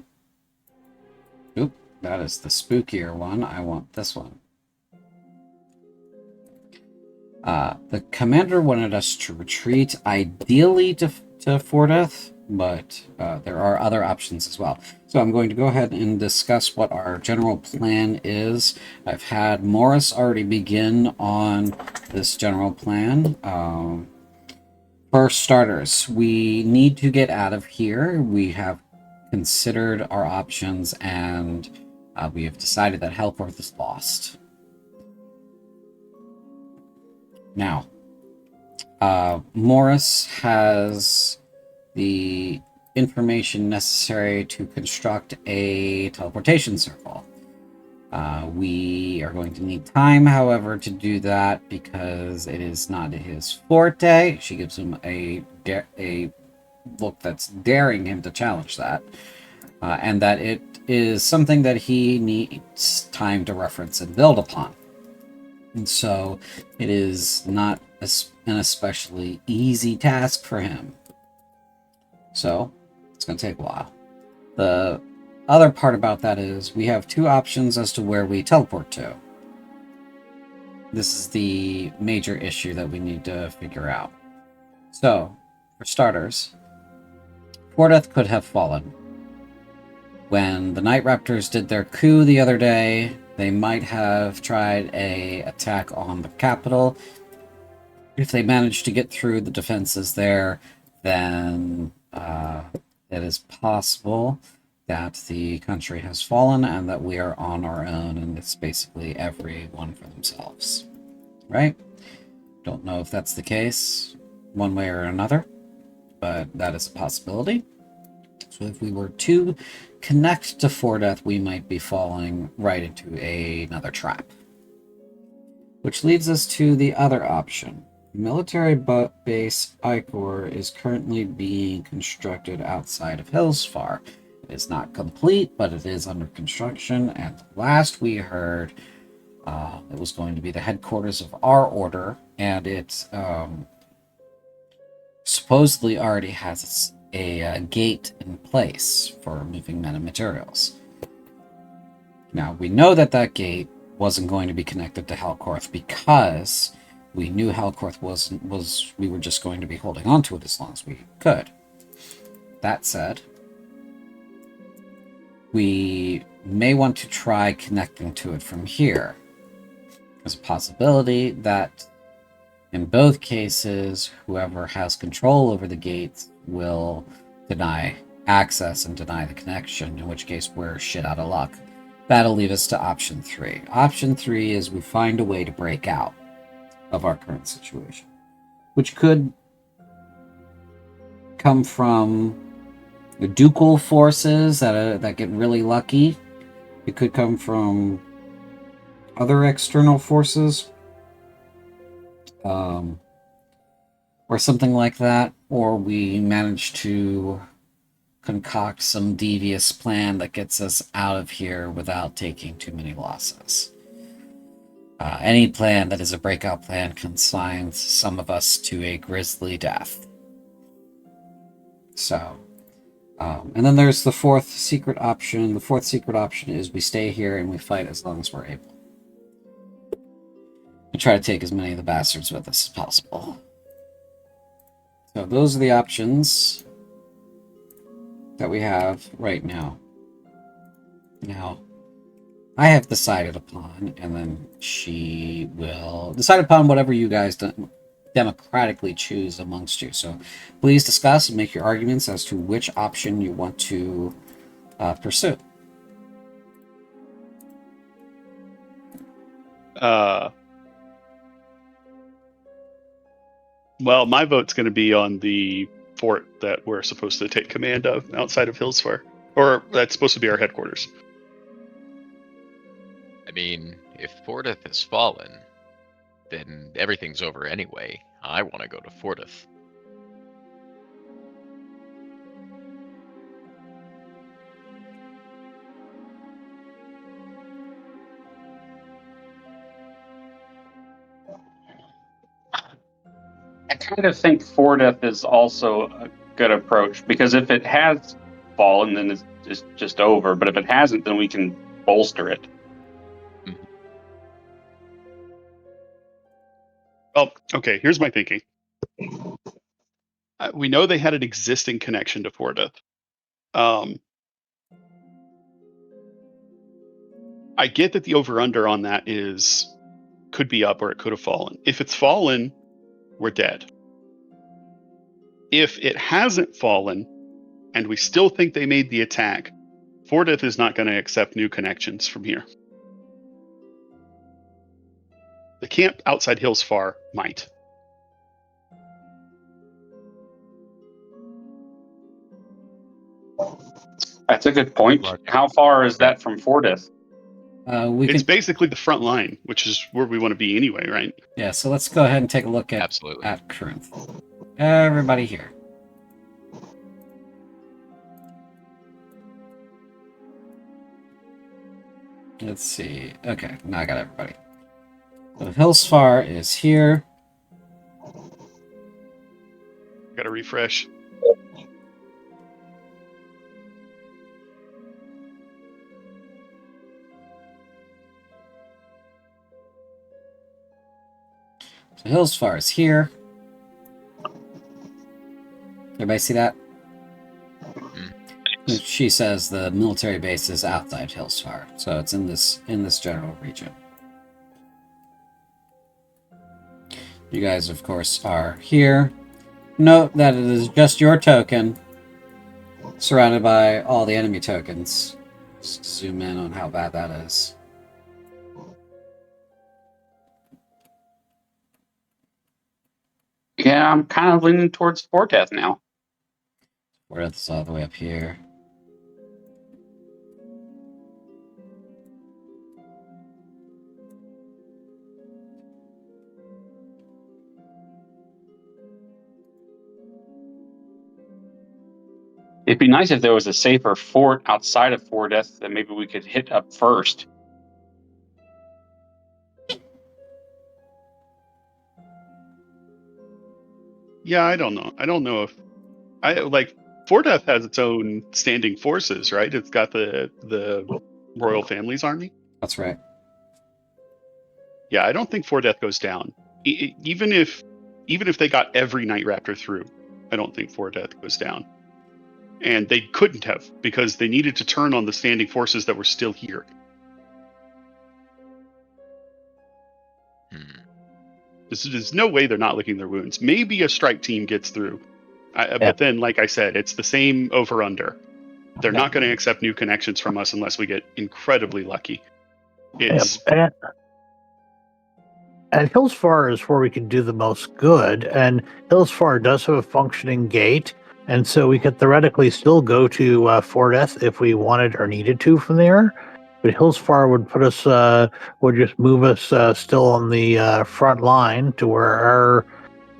Oop, that is the spookier one. I want this one. The commander wanted us to retreat, ideally to Forteth, but there are other options as well. So I'm going to go ahead and discuss what our general plan is. I've had Morris already begin on this general plan. For starters, we need to get out of here. We have considered our options, and we have decided that Hellforth is lost. Now, Morris has the information necessary to construct a teleportation circle. We are going to need time, however, to do that because it is not his forte. She gives him a look that's daring him to challenge that, and that it is something that he needs time to reference and build upon. And so it is not an especially easy task for him. So it's going to take a while. The other part about that is we have two options as to where we teleport to. This is the major issue that we need to figure out. So, for starters, Forteth could have fallen. When the Night Raptors did their coup the other day, they might have tried an attack on the capital. If they managed to get through the defenses there, then it is possible that the country has fallen and that we are on our own, and it's basically everyone for themselves. Right? Don't know if that's the case one way or another, but that is a possibility. So if we were to connect to Forteth, we might be falling right into another trap. Which leads us to the other option. military base Icor is currently being constructed outside of Hillsfar. It is not complete, but it is under construction. And last we heard, it was going to be the headquarters of our order, and it supposedly already has a gate in place for moving men and materials. Now, we know that that gate wasn't going to be connected to Helcorth because we knew Helcorth we were just going to be holding on to it as long as we could. That said, we may want to try connecting to it from here. There's a possibility that in both cases, whoever has control over the gates will deny access and deny the connection, in which case we're shit out of luck. That'll leave us to option 3. Option 3 is we find a way to break out of our current situation, which could come from the ducal forces that get really lucky. It could come from other external forces, or something like that, or we manage to concoct some devious plan that gets us out of here without taking too many losses. Any plan that is a breakout plan consigns some of us to a grisly death. So, and then there's the fourth secret option. The fourth secret option is we stay here and we fight as long as we're able. We try to take as many of the bastards with us as possible. So those are the options that we have right now. Now, I have decided upon, and then she will decide upon whatever you guys democratically choose amongst you. So please discuss and make your arguments as to which option you want to pursue. Well, my vote's going to be on the fort that we're supposed to take command of outside of Hillsfar. Or that's supposed to be our headquarters. I mean, if Fortith has fallen, then everything's over anyway. I want to go to Fortith. I kind of think Fortith is also a good approach, because if it has fallen, then it's just over. But if it hasn't, then we can bolster it. Well, okay, here's my thinking. We know they had an existing connection to Fortith. I get that the over-under on that could be up or it could have fallen. If it's fallen, we're dead. If it hasn't fallen, and we still think they made the attack, Fortith is not going to accept new connections from here. The camp outside Hillsfar might. That's a good point. How far is that from Fortith? It's basically the front line, which is where we want to be anyway, right? Yeah, so let's go ahead and take a look at Corinth. Everybody here. Let's see. Okay, now I got everybody. So Hillsfar is here. Got to refresh. So Hillsfar is here. Everybody see that? She says the military base is outside Hillsfar, so it's in this general region. You guys, of course, are here. Note that it is just your token, surrounded by all the enemy tokens. Just zoom in on how bad that is. Yeah, I'm kind of leaning towards Fortith now. Fortith's all the way up here. It'd be nice if there was a safer fort outside of Fordeth that maybe we could hit up first. Yeah, I don't know. I don't know if Fordeth has its own standing forces, right? It's got the royal family's army. That's right. Yeah, I don't think Fordeth goes down. Even if they got every Night Raptor through, I don't think Fordeth goes down. And they couldn't have, because they needed to turn on the standing forces that were still here. There's no way they're not licking their wounds. Maybe a strike team gets through. But then, like I said, it's the same over-under. They're not going to accept new connections from us unless we get incredibly lucky. And Hillsfar is where we can do the most good, and Hillsfar does have a functioning gate, and so we could theoretically still go to Fordeth if we wanted or needed to from there. But Hillsfar would put us, would just move us still on the front line to where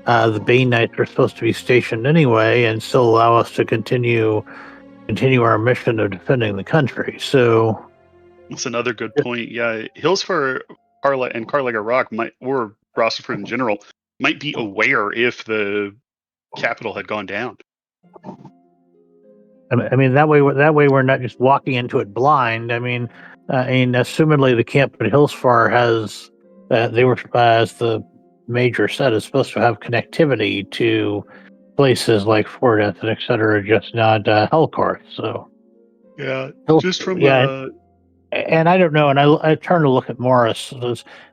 the Bane Knights are supposed to be stationed anyway, and still allow us to continue our mission of defending the country. So that's another good point. Yeah, Hillsfar, Carla, and Carlega Rock or Rossiford in general, might be aware if the capital had gone down. I mean that way we're not just walking into it blind. I mean, assumedly the camp at Hillsfar has they were, as the major said, is supposed to have connectivity to places like Fordeth and etc., just not Hellcorth. So yeah, just from and I don't know, and I turn to look at Morris.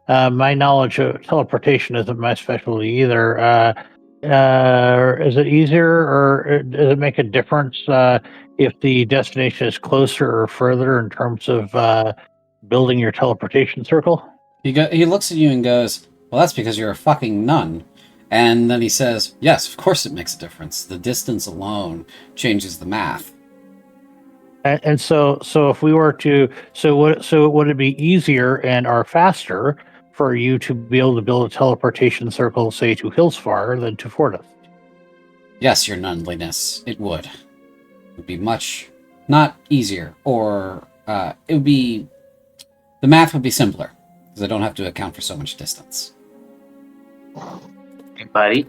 My knowledge of teleportation isn't my specialty either. Is it easier, or does it make a difference if the destination is closer or further in terms of building your teleportation circle? He looks at you and goes, "Well, that's because you're a fucking nun." And then he says, "Yes, of course it makes a difference. The distance alone changes the math." And so if we were to, would it be easier and or faster for you to be able to build a teleportation circle, say, to Hillsfar than to Fordeth? Yes, your nunliness, it would. It would be much, not easier, or it would be, the math would be simpler, because I don't have to account for so much distance. Hey, buddy.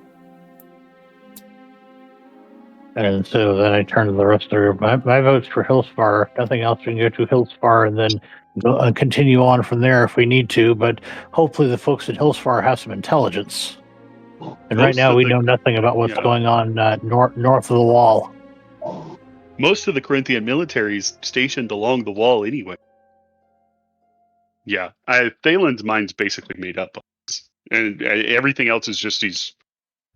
And so then I turn to the rest of the group. My vote's for Hillsfar. If nothing else, we can go to Hillsfar and then continue on from there if we need to. But hopefully the folks at Hillsfar have some intelligence. And right now we know nothing about what's going on north of the wall. Most of the Corinthian military is stationed along the wall anyway. Yeah, Thalen's mind's basically made up. And everything else is just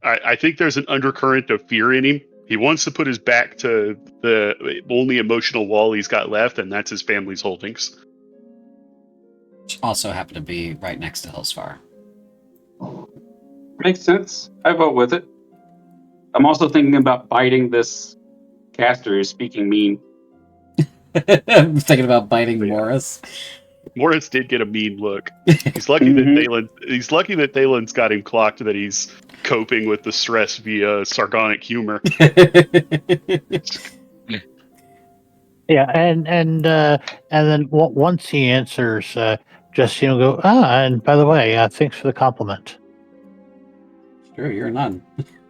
I think there's an undercurrent of fear in him. He wants to put his back to the only emotional wall he's got left, and that's his family's holdings. Which also happen to be right next to Hillsfar. Makes sense. I vote with it. I'm also thinking about biting this caster who's speaking mean. I'm thinking about biting Morris. Morris did get a mean look. He's lucky that Thalen's got him clocked that he's coping with the stress via sardonic humor. Yeah, and then once he answers, just go, and by the way, thanks for the compliment. Sure, you're a nun.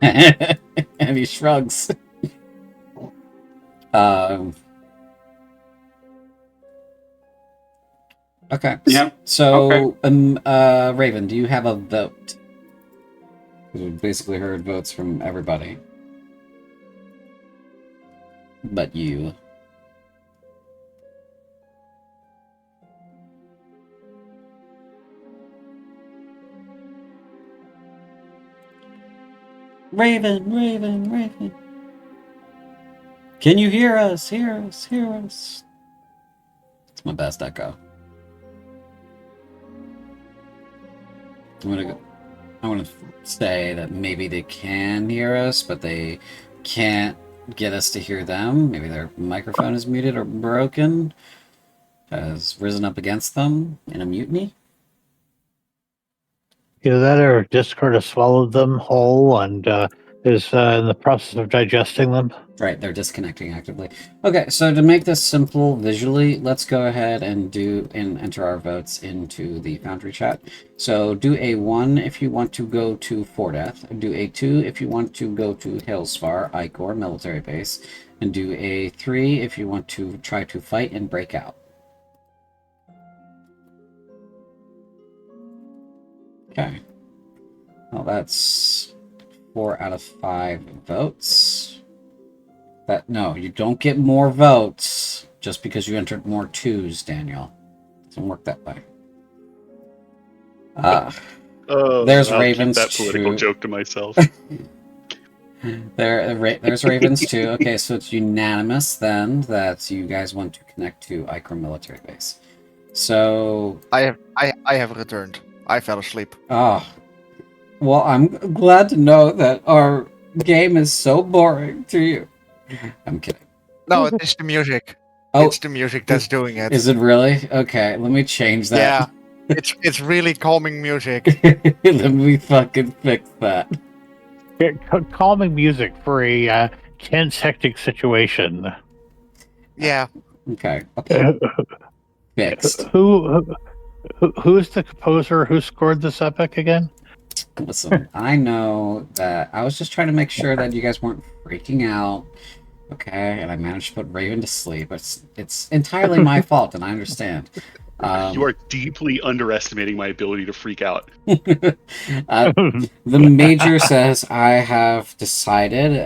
And he shrugs. Okay. Yeah. So, Raven, do you have a vote? We basically heard votes from everybody. But you. Raven. Can you hear us? Hear us. It's my best echo. I want to say that maybe they can hear us, but they can't get us to hear them. Maybe their microphone is muted or broken, has risen up against them in a mutiny. Either that or Discord has swallowed them whole, and is in the process of digesting them. Right, they're disconnecting actively. Okay, so to make this simple visually, let's go ahead and enter our votes into the Foundry chat. So do a 1 if you want to go to Fordeath, do a 2 if you want to go to Hillsfar, Icor military base, and do a 3 if you want to try to fight and break out. Okay. Well, that's 4 out of 5 votes. No, you don't get more votes just because you entered more 2s, Daniel. It doesn't work that way. There's I'll Ravens keep that political 2. joke to myself. There's Ravens 2. Okay, so it's unanimous then that you guys want to connect to Icor military base. So I have returned. I fell asleep. oh, well, I'm glad to know that our game is so boring to you. I'm kidding. No, it's the music. Oh, It's the music that's doing it. Is it really? Okay, let me change that. Yeah, it's really calming music. Let me fucking fix that. Calming music for a tense, hectic situation. Yeah. Okay. Fixed. Who's the composer who scored this epic again? Listen, I know that I was just trying to make sure that you guys weren't freaking out. Okay, and I managed to put Raven to sleep. It's entirely my fault, and I understand. You are deeply underestimating my ability to freak out. The Major says, I have decided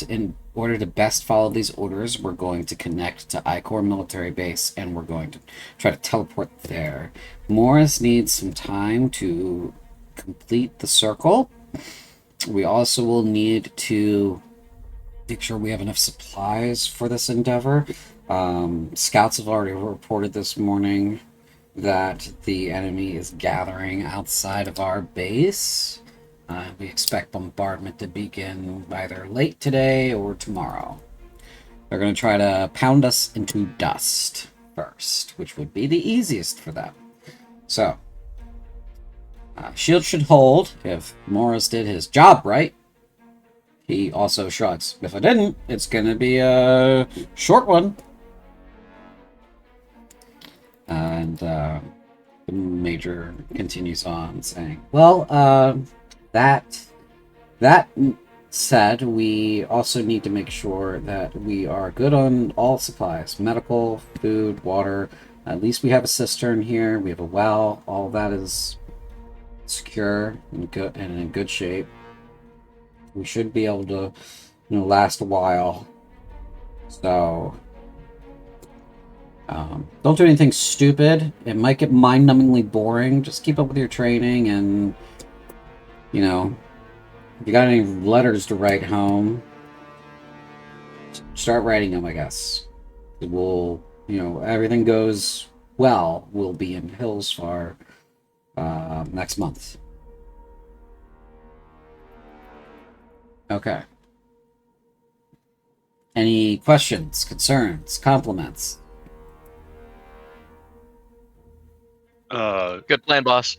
in order to best follow these orders, we're going to connect to Icor military base, and we're going to try to teleport there. Morris needs some time to complete the circle. We also will need to make sure we have enough supplies for this endeavor. Scouts have already reported this morning that the enemy is gathering outside of our base. We expect bombardment to begin either late today or tomorrow. They're going to try to pound us into dust first, which would be the easiest for them. So, shield should hold if Morris did his job right. He also shrugs. If I didn't, it's going to be a short one. And the Major continues on saying, well, that said, we also need to make sure that we are good on all supplies. Medical, food, water. At least we have a cistern here. We have a well. All that is secure and good and in good shape. We should be able to, last a while. So, don't do anything stupid. It might get mind-numbingly boring. Just keep up with your training, and if you got any letters to write home, start writing them. I guess it will. Everything goes well. We'll be in Hillsfar next month. Okay. Any questions, concerns, compliments? Good plan, boss.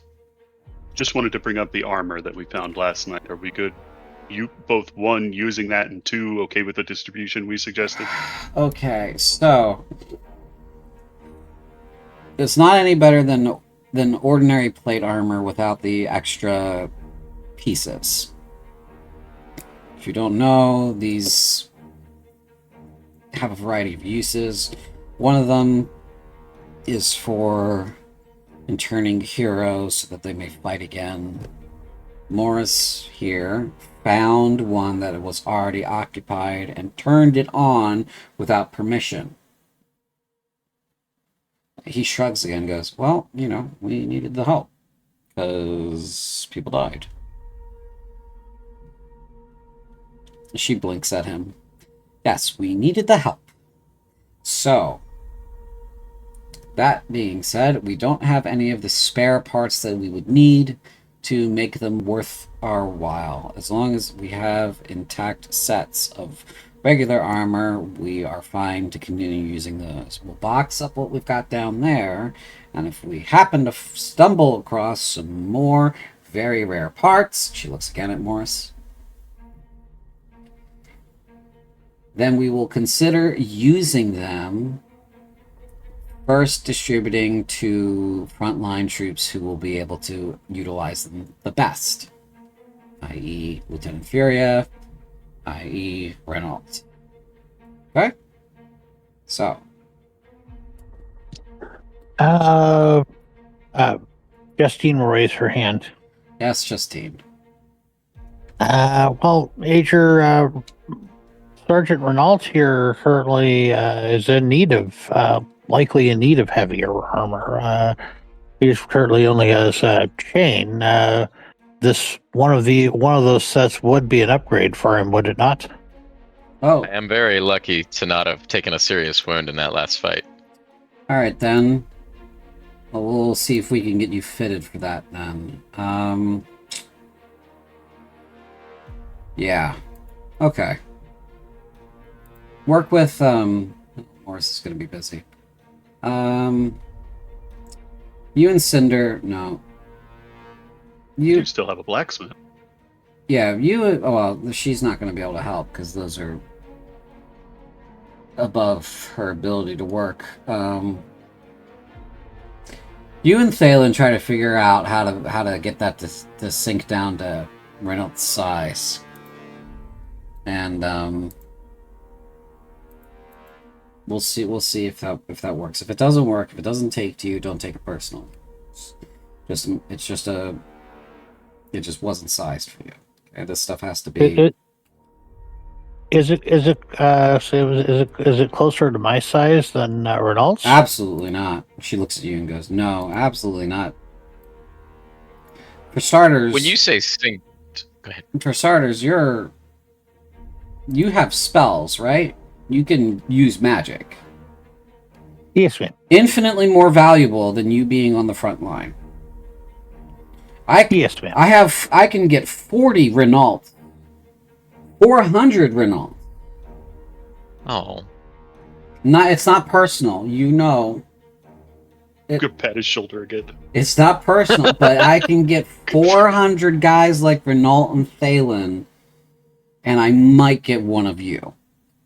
Just wanted to bring up the armor that we found last night. Are we good? You both, 1, using that, and 2, okay with the distribution we suggested? Okay, so it's not any better than ordinary plate armor without the extra pieces. If you don't know, these have a variety of uses. One of them is for interning heroes so that they may fight again. Morris here found one that was already occupied and turned it on without permission. He shrugs again and goes, well, we needed the help because people died. She blinks at him. Yes, we needed the help. So, that being said, we don't have any of the spare parts that we would need to make them worth our while. As long as we have intact sets of regular armor, we are fine to continue using those. We'll box up what we've got down there, and if we happen to stumble across some more very rare parts, she looks again at Morris. then we will consider using them, first distributing to frontline troops who will be able to utilize them the best, i.e. Lieutenant Furia, i.e. Reynolds. Okay? So. Justine will raise her hand. Yes, Justine. Well, Major, Sergeant Renault here currently is in need of, likely in need of heavier armor. He's currently only has a chain. This one of those sets would be an upgrade for him, would it not? Oh, I am very lucky to not have taken a serious wound in that last fight. all right then. Well, we'll see if we can get you fitted for that then. Yeah. Okay. Work with Morris is gonna be busy. You and Cinder, no. You still have a blacksmith. Yeah, you. Well, she's not going to be able to help because those are above her ability to work. You and Thalen try to figure out how to get that to sink down to Reynolds' size, and we'll see if that works. If it doesn't work, if it doesn't take to you, don't take it personal. It just wasn't sized for you. Okay, this stuff has to be. Is it closer to my size than Renault's? Absolutely not. She looks at you and goes, "No, absolutely not." For starters, When you say synced, go ahead. For starters, you have spells, right? You can use magic. Yes, ma'am. Infinitely more valuable than you being on the front line. Yes, ma'am. I can get 40 Renault. 400 Renault. Oh. It's not personal, you know. You could pat his shoulder again. It's not personal, but I can get 400 guys like Renault and Thalen, and I might get one of you.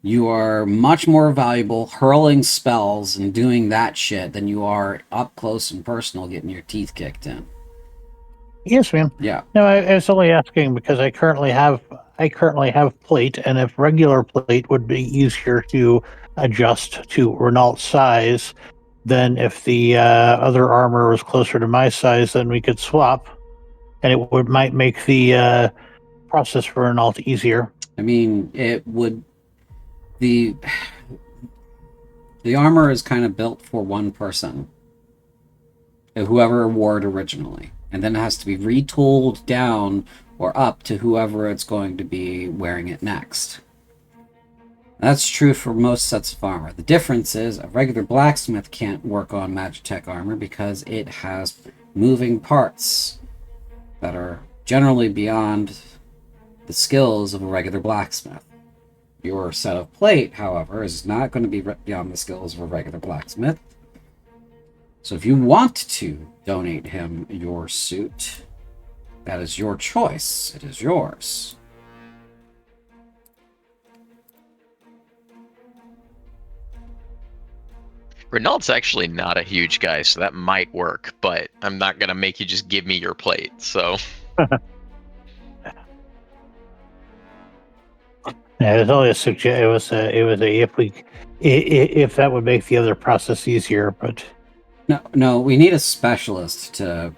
You are much more valuable hurling spells and doing that shit than you are up close and personal getting your teeth kicked in. Yes, ma'am. Yeah. No, I was only asking because I currently have plate, and if regular plate would be easier to adjust to Renault's size, then if the other armor was closer to my size, then we could swap, and it might make the process for Renault easier. I mean, it would. The armor is kind of built for one person, whoever wore it originally, and then it has to be retooled down or up to whoever it's going to be wearing it next. That's true for most sets of armor. The difference is a regular blacksmith can't work on Magitech armor because it has moving parts that are generally beyond the skills of a regular blacksmith. Your set of plate, however, is not going to be beyond the skills of a regular blacksmith. So if you want to donate him your suit, that is your choice. It is yours. Renault's actually not a huge guy, so that might work, but I'm not going to make you just give me your plate, so... Yeah, it was only it was if that would make the other process easier, but No, we need a specialist to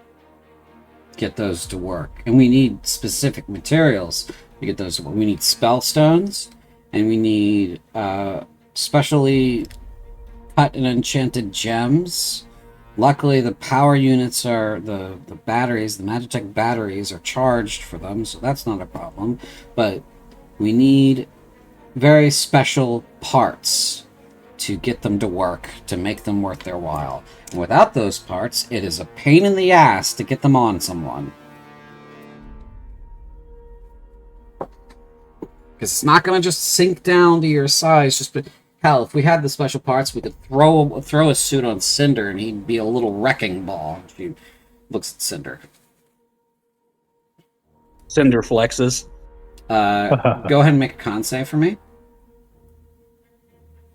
get those to work, and we need specific materials to get those to work. We need spell stones, and we need specially cut and enchanted gems. Luckily, the power units are the batteries, the Magitech batteries are charged for them, so that's not a problem. But we need very special parts to get them to work, to make them worth their while. And without those parts, it is a pain in the ass to get them on someone. Because it's not going to just sink down to your size. Hell, if we had the special parts, we could throw a suit on Cinder and he'd be a little wrecking ball. She looks at Cinder. Cinder flexes. Go ahead and make a con save for me.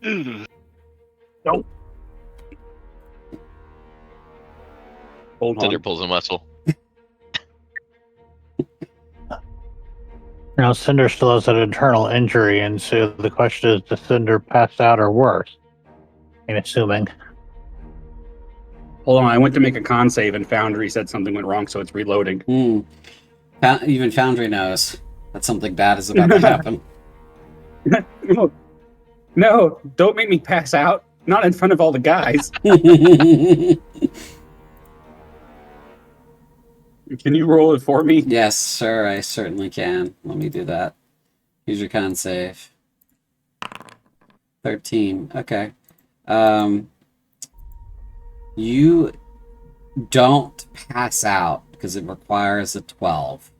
Nope. Hold Cinder on. pulls a muscle. Now, Cinder still has an internal injury, and so the question is, does Cinder pass out or worse? I'm assuming. Hold on. I went to make a con save, and Foundry said something went wrong, so it's reloading. Even Foundry knows that something bad is about to happen. No, don't make me pass out. Not in front of all the guys. Can you roll it for me? Yes, sir, I certainly can. Let me do that. Use your con save. 13. Okay. You don't pass out because it requires a 12.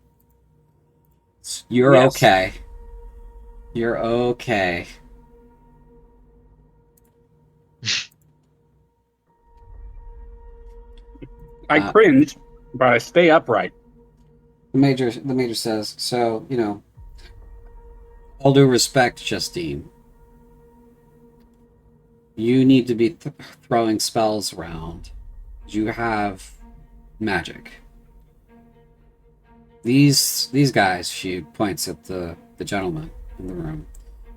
You're Yes. okay. You're okay. I cringe, but I stay upright. The major says, so, all due respect, Justine, you need to be throwing spells around. You have magic. These guys, she points at the gentleman in the room,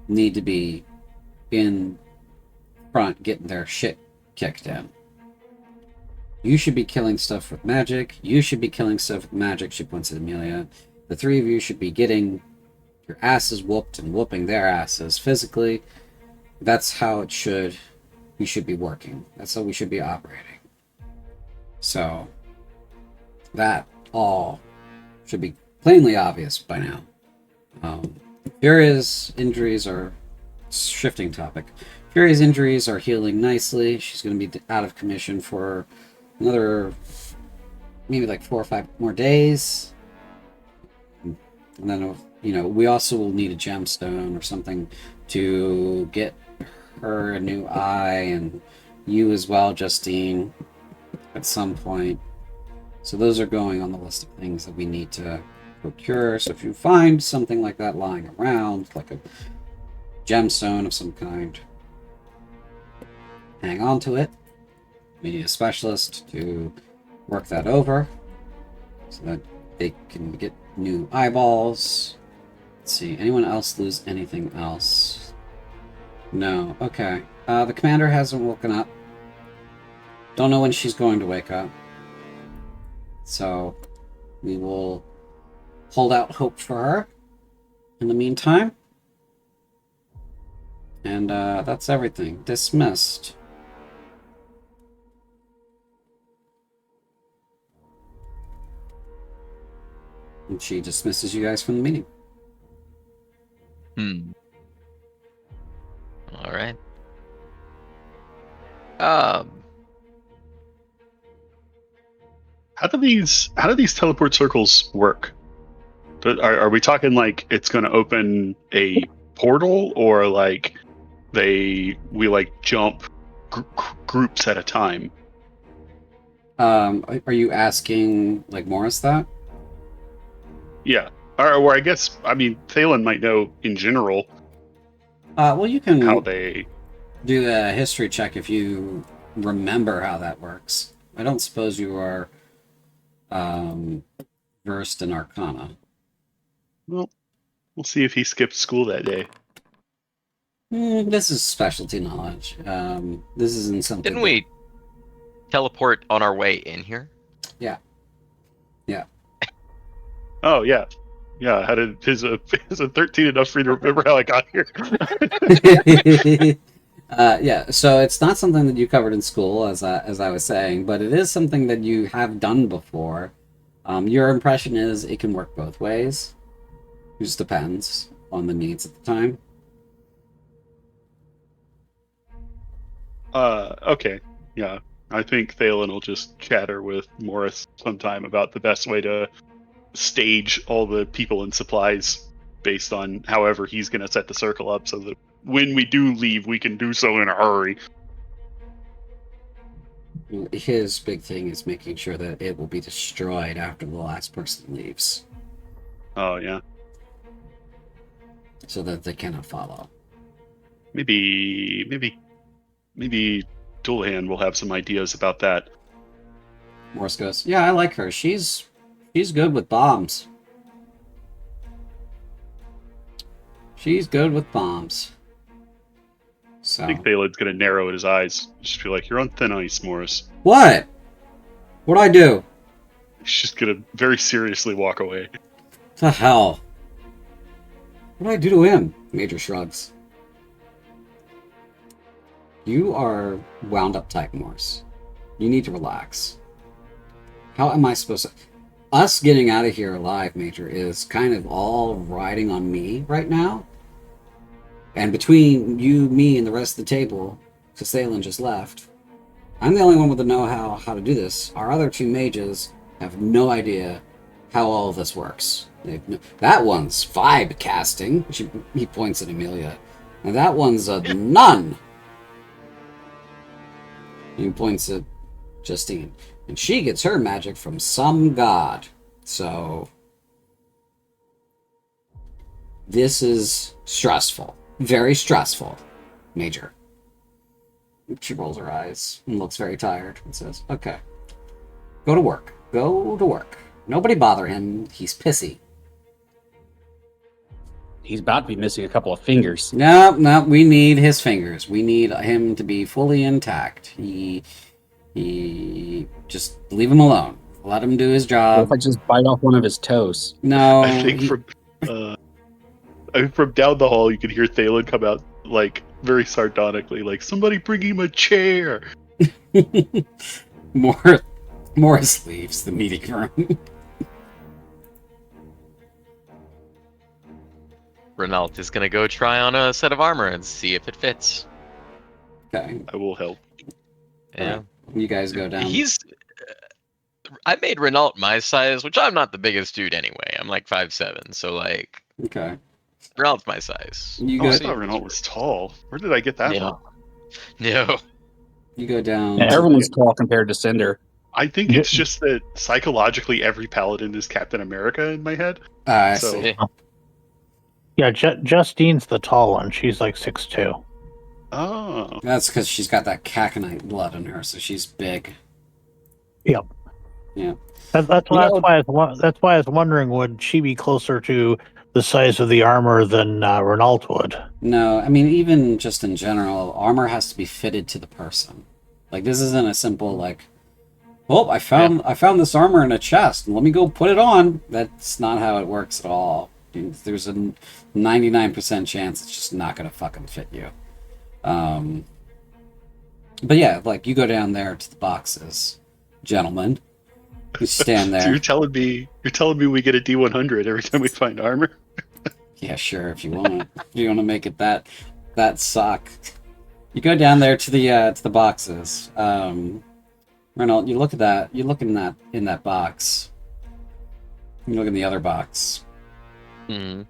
need to be in front getting their shit kicked in. You should be killing stuff with magic. You should be killing stuff with magic, she points at Amelia. The three of you should be getting your asses whooped and whooping their asses physically. That's how we should be working. That's how we should be operating. So, that all should be plainly obvious by now. Furia's injuries are... Shifting topic. Furia's injuries are healing nicely. She's going to be out of commission for another maybe like 4 or 5 more days. And then, we also will need a gemstone or something to get her a new eye, and you as well, Justine, at some point. So those are going on the list of things that we need to procure. So if you find something like that lying around, like a gemstone of some kind, hang on to it. We need a specialist to work that over so that they can get new eyeballs. Let's see, anyone else lose anything else? No, okay. The commander hasn't woken up. Don't know when she's going to wake up. So we will hold out hope for her in the meantime. And that's everything. Dismissed. And she dismisses you guys from the meeting. All right. How do these teleport circles work? Are we talking like it's going to open a portal, or like we jump groups at a time? Are you asking like Morris that? Yeah. Or I guess, Thalen might know in general. Well, you can how they do a history check if you remember how that works. I don't suppose you are versed in Arcana. Well, we'll see if he skipped school that day. This is specialty knowledge. This isn't something. Didn't we teleport on our way in here? Yeah. Oh yeah. Yeah, is a 13 enough for you to remember how I got here? Yeah, so it's not something that you covered in school, as I was saying, but it is something that you have done before. Your impression is it can work both ways. It just depends on the needs at the time. Okay. Yeah. I think Thalen will just chatter with Morris sometime about the best way to stage all the people and supplies based on however he's going to set the circle up so that when we do leave, we can do so in a hurry. His big thing is making sure that it will be destroyed after the last person leaves. Oh, yeah. So that they cannot follow. Maybe Dualhand will have some ideas about that. Morse goes, yeah, I like her. She's good with bombs. She's good with bombs. So. I think Thalen's gonna narrow his eyes. Just be like, "You're on thin ice, Morris." What? What'd I do? He's just gonna very seriously walk away. What the hell? What did I do to him? Major shrugs. You are wound up tight, Morse. You need to relax. How am I supposed to... Us getting out of here alive, Major, is kind of all riding on me right now. And between you, me, and the rest of the table, because Thalen just left, I'm the only one with the know-how how to do this. Our other two mages have no idea how all of this works. That one's vibe casting. He points at Amelia. And that one's a nun. He points at Justine. And she gets her magic from some god. So... this is stressful. Very stressful, Major. She rolls her eyes and looks very tired and says, okay. Go to work. Go to work. Nobody bother him. He's pissy. He's about to be missing a couple of fingers. No, we need his fingers. We need him to be fully intact. He just leave him alone. Let him do his What job. if I just bite off one of his toes? No. I think from down the hall, you could hear Thalen come out, like, very sardonically, like, "Somebody bring him a chair!" Morris leaves the meeting room. Renault is gonna go try on a set of armor and see if it fits. Okay. I will help. Yeah. You guys go down. I made Renault my size, which I'm not the biggest dude anyway. I'm like 5'7", so like. Okay. Renault's my size. You Oh, go. I thought Renault was tall. Where did I get that from? No. You go down. Yeah, everyone's tall compared to Cinder. I think it's just that psychologically every paladin is Captain America in my head. I So- see. Yeah, Justine's the tall one. She's like 6'2". Oh. That's because she's got that caconite blood in her, so she's big. Yep. Yeah. That's why I was wondering, would she be closer to the size of the armor than Renault would? No, I mean, even just in general, armor has to be fitted to the person. Like, this isn't a simple, like, oh, I found this armor in a chest, and let me go put it on. That's not how it works at all. There's a 99% chance it's just not going to fucking fit you. But yeah, like, you go down there to the boxes, gentlemen. You stand there. So you're telling me we get a D100 every time we find armor? Yeah, sure. If you want to make it that suck, you go down there to the boxes. Renault, you look at that. You look in that box. You look in the other box. Hmm.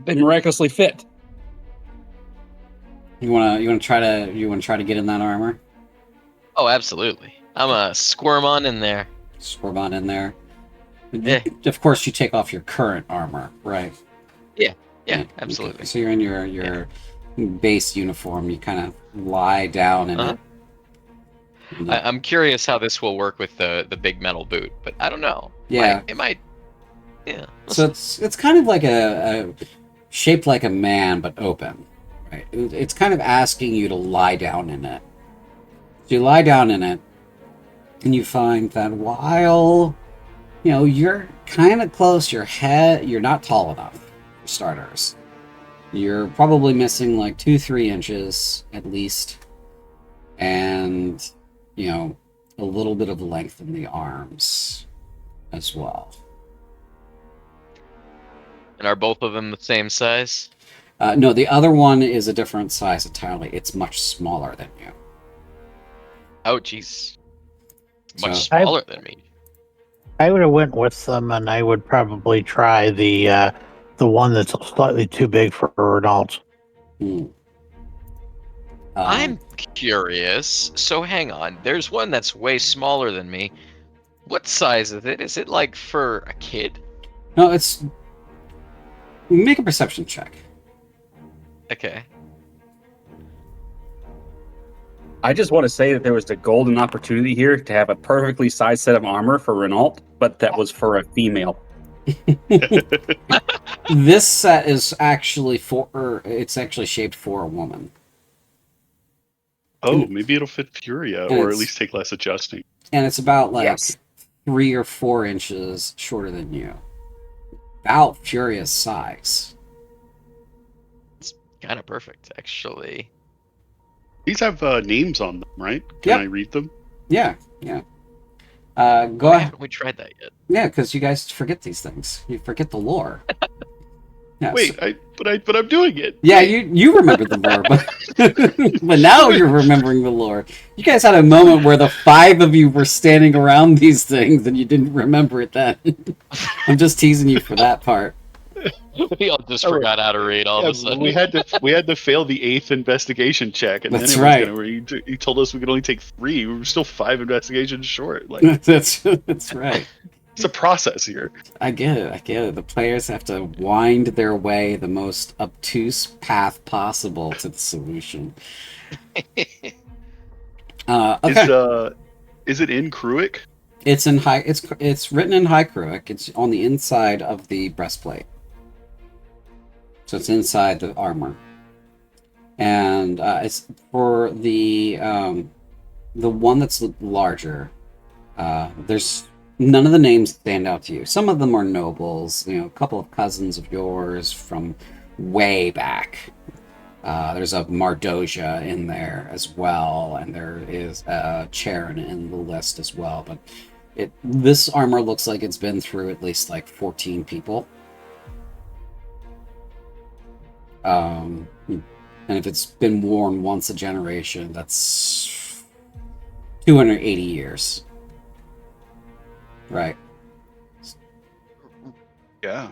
Been miraculously fit. You wanna try to get in that armor? Oh, absolutely. I'm a squirm on in there. Swerve on in there. Yeah. Of course, you take off your current armor, right? Yeah, Okay. absolutely. So you're in your base uniform. You kind of lie down in Uh-huh. it. I'm curious how this will work with the big metal boot, but I don't know. Yeah. It might. Yeah. So it's kind of like a shaped like a man but open, right? It's kind of asking you to lie down in it. So you lie down in it, and you find that while you're kind of close, you're not tall enough for starters. You're probably missing like 2-3 inches at least, and a little bit of length in the arms as well. And are both of them the same size? No, the other one is a different size entirely. It's much smaller than you. Oh, jeez. Much So- smaller than me. I would have went with them, and I would probably try the one that's slightly too big for Renault. Hmm. I'm curious. So hang on. There's one that's way smaller than me. What size is it? Is it like for a kid? No, it's... Make a perception check. Okay. I just want to say that there was a golden opportunity here to have a perfectly sized set of armor for Renault, but that was for a female. This set is actually it's actually shaped for a woman. Oh, maybe it'll fit Furia, and or at it's- least take less adjusting. And it's about like Yes. 3 or 4 inches shorter than you. About Furia's size. Kind of perfect, actually. These have names on them, right? Can Yep. I read them? Yeah. Go Why ahead. haven't we tried that yet? Yeah, because you guys forget these things. You forget the lore. Yeah, Wait, so- but I'm doing it. yeah, you remember the lore, but but now you're remembering the lore. You guys had a moment where the 5 of you were standing around these things and you didn't remember it then. I'm just teasing you for that part. We all just Oh, forgot how to read all Yeah, of a sudden. we had to fail the 8th investigation check, and That's then right. he told us we could only take 3. We were still 5 investigations short. Like That's right. it's a process here. I get it. The players have to wind their way the most obtuse path possible to the solution. Okay. Is it in Kruik? It's in high. It's written in High Kruik. It's on the inside of the breastplate, so it's inside the armor. And it's for the one that's larger. There's none of the names stand out to you. Some of them are nobles. A couple of cousins of yours from way back. There's a Mardoja in there as well, and there is a Charon in the list as well. But this armor looks like it's been through at least like 14 people. And if it's been worn once a generation, that's 280 years. Right. Yeah.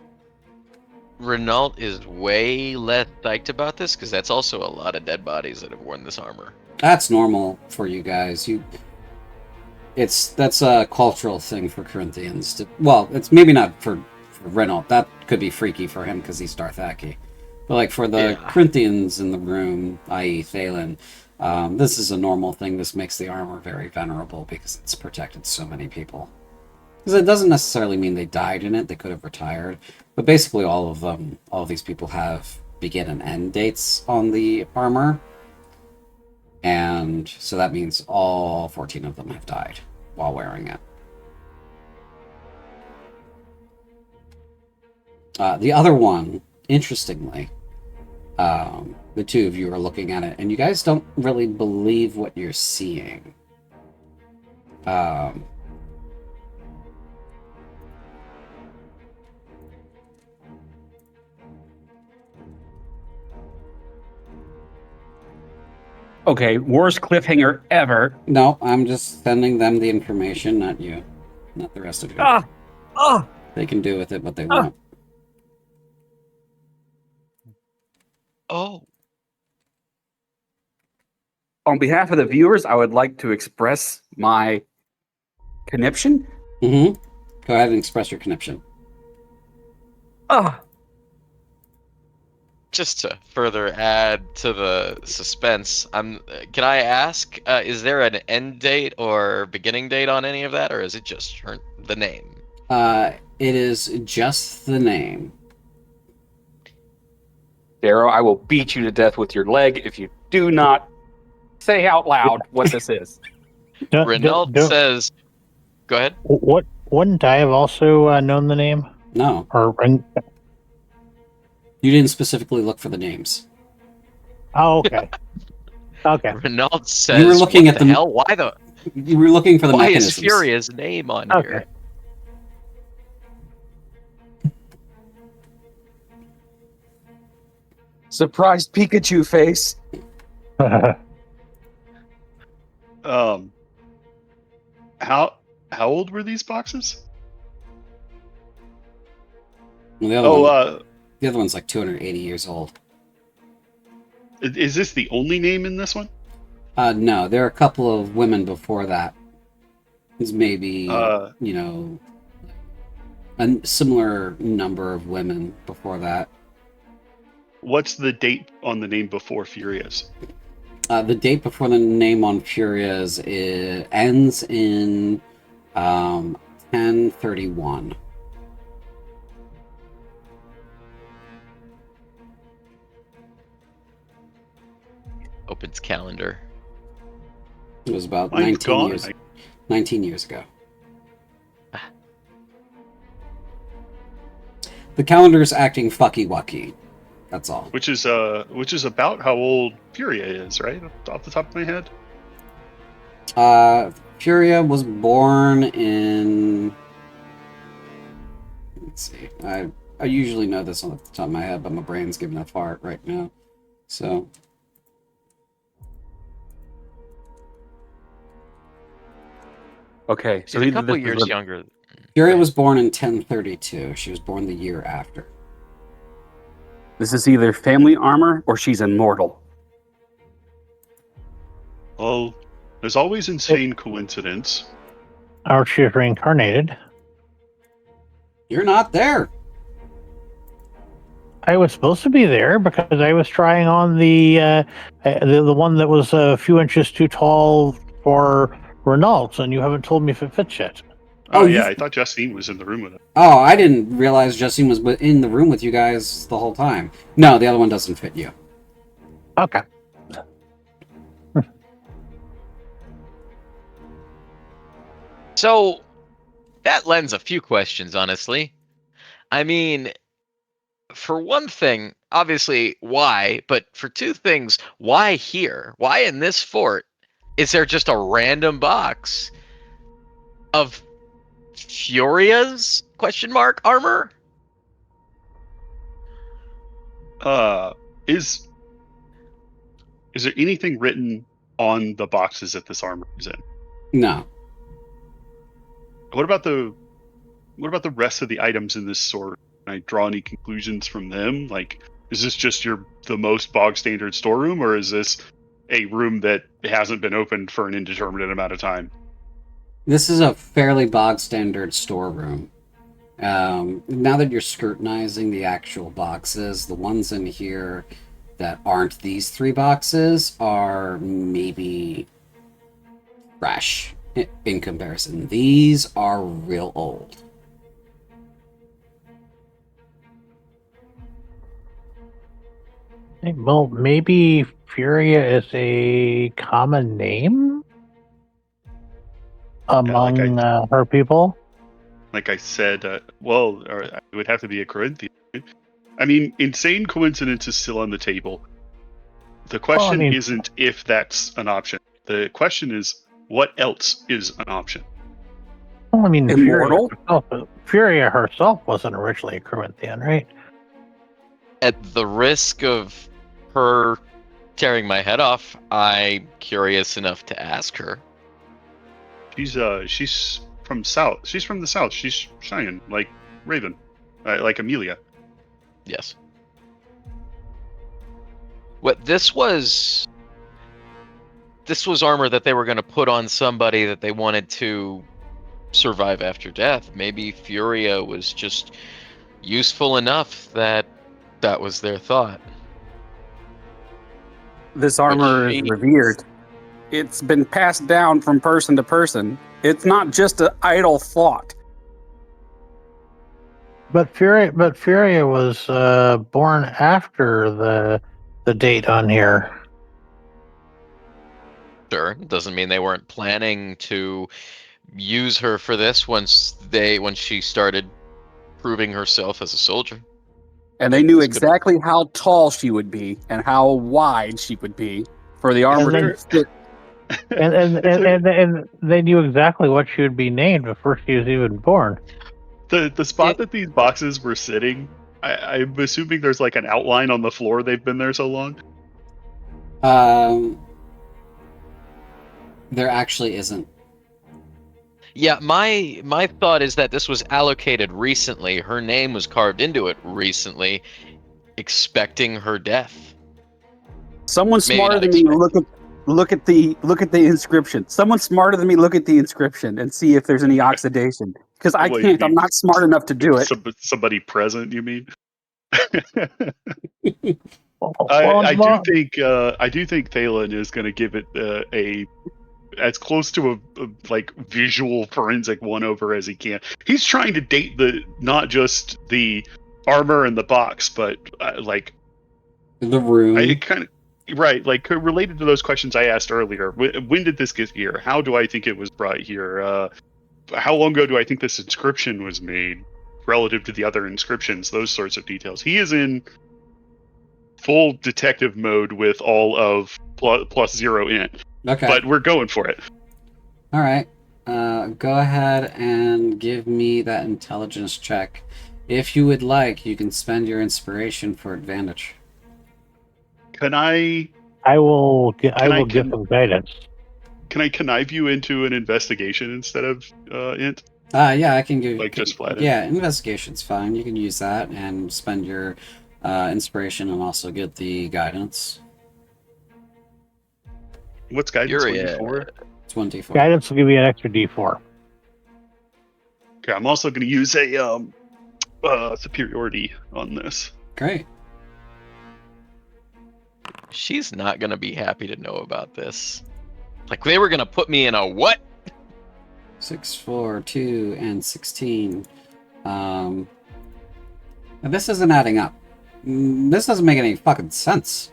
Renault is way less psyched about this because that's also a lot of dead bodies that have worn this armor. That's normal for you guys. That's a cultural thing for Corinthians. It's maybe not for Renault. That could be freaky for him because he's Darthaki. But like for the Corinthians in the room, i.e. Thalen, this is a normal thing. This makes the armor very venerable because it's protected so many people. Because it doesn't necessarily mean they died in it. They could have retired. But basically all of these people have begin and end dates on the armor. And so that means all 14 of them have died while wearing it. The other one, interestingly, the 2 of you are looking at it, and you guys don't really believe what you're seeing. Okay, worst cliffhanger ever. No, I'm just sending them the information, not you. Not the rest of you. They can do with it what they want. Oh, On behalf of the viewers, I would like to express my conniption. Mm-hmm. Go ahead and express your conniption. just to further add to the suspense, can I ask, is there an end date or beginning date on any of that, or is it just the name? It is just the name. Darrow, I will beat you to death with your leg if you do not say out loud what this is. Renault says, go ahead. Wouldn't I have also known the name? No. You didn't specifically look for the names. Oh, okay. Okay. Renault says, you were looking what at the hell? Why the? You were looking for the Why mechanisms. is Furia's name on here? Surprised Pikachu face. How old were these boxes? Well, the other one's like 280 years old. Is this the only name in this one? No, there are a couple of women before that. There's maybe, a similar number of women before that. What's the date on the name before Furious? The date before the name on Furious ends in 10/31. Opens calendar. It was about Mine's 19 gone. years. 19 years ago. The calendar's acting fucky-wucky. That's all. Which is about how old Furia is, right? Off the top of my head. Furia was born in. Let's see. I usually know this on the top of my head, but my brain's giving a fart right now. So. Okay, so She's a either couple this is years a- younger. Furia was born in 1032. She was born the year after. This is either family armor or she's immortal. Well, there's always insane coincidence. Or she's reincarnated. You're not there. I was supposed to be there because I was trying on the one that was a few inches too tall for Renault, and you haven't told me if it fits yet. Oh, Oh, yeah, you- I thought Justine was in the room with it. Oh, I didn't realize Justine was in the room with you guys the whole time. No, the other one doesn't fit you. Okay. So that lends a few questions, honestly. I mean, for one thing, obviously, why? But for two things, why here? Why in this fort? Is there just a random box of Furia's question mark armor? Is there anything written on the boxes that this armor is in? No. What about the rest of the items in this store? Can I draw any conclusions from them? Like, is this just the most bog standard storeroom, or is this a room that hasn't been opened for an indeterminate amount of time? This is a fairly bog standard storeroom. Now that you're scrutinizing the actual boxes, the ones in here that aren't these three boxes are maybe fresh in comparison. These are real old. Well, maybe Furia is a common name among her people. Like I said, or it would have to be a Corinthian. I mean, insane coincidence is still on the table. The question isn't if that's an option. The question is, what else is an option? Well, I mean, Immortal? Furia herself wasn't originally a Corinthian, right? At the risk of her tearing my head off, I'm curious enough to ask her. She's from south. She's from the south. She's Cheyenne, like Raven, like Amelia. Yes. What this was armor that they were going to put on somebody that they wanted to survive after death. Maybe Furia was just useful enough that was their thought. This armor is revered. It's been passed down from person to person. It's not just an idle thought. But Furia was born after the date on here. Sure, doesn't mean they weren't planning to use her for this when she started proving herself as a soldier. And they knew exactly how tall she would be and how wide she would be for the armor to fit. And they knew exactly what she would be named before she was even born. The spot that these boxes were sitting, I'm assuming there's like an outline on the floor. They've been there so long. There actually isn't. Yeah, my thought is that this was allocated recently. Her name was carved into it recently, expecting her death. Someone smarter than me look at the inscription. Someone smarter than me look at the inscription and see if there's any oxidation. Because I can't. I'm not smart enough to do it. Somebody present, you mean? I do think Thalen is going to give it a as close to a like visual forensic one over as he can. He's trying to date not just the armor and the box, but like the room. I kind of right, like related to those questions I asked earlier. When did this get here? How do I think it was brought here? How long ago do I think this inscription was made relative to the other inscriptions? Those sorts of details. He is in full detective mode with all of plus 0 int. Okay. But we're going for it. All right. Go ahead and give me that intelligence check. If you would like, you can spend your inspiration for advantage. Can I will give them guidance. Can I connive you into an investigation instead of int? Yeah, I can give like just flat. Yeah, investigation's fine. You can use that and spend your inspiration and also get the guidance. What's guidance? 1d4? 24. Guidance will give you an extra d4. Okay, I'm also going to use a superiority on this. Great. She's not going to be happy to know about this. Like, they were going to put me in a what? 6, 4, 2, and 16. Now this isn't adding up. This doesn't make any fucking sense.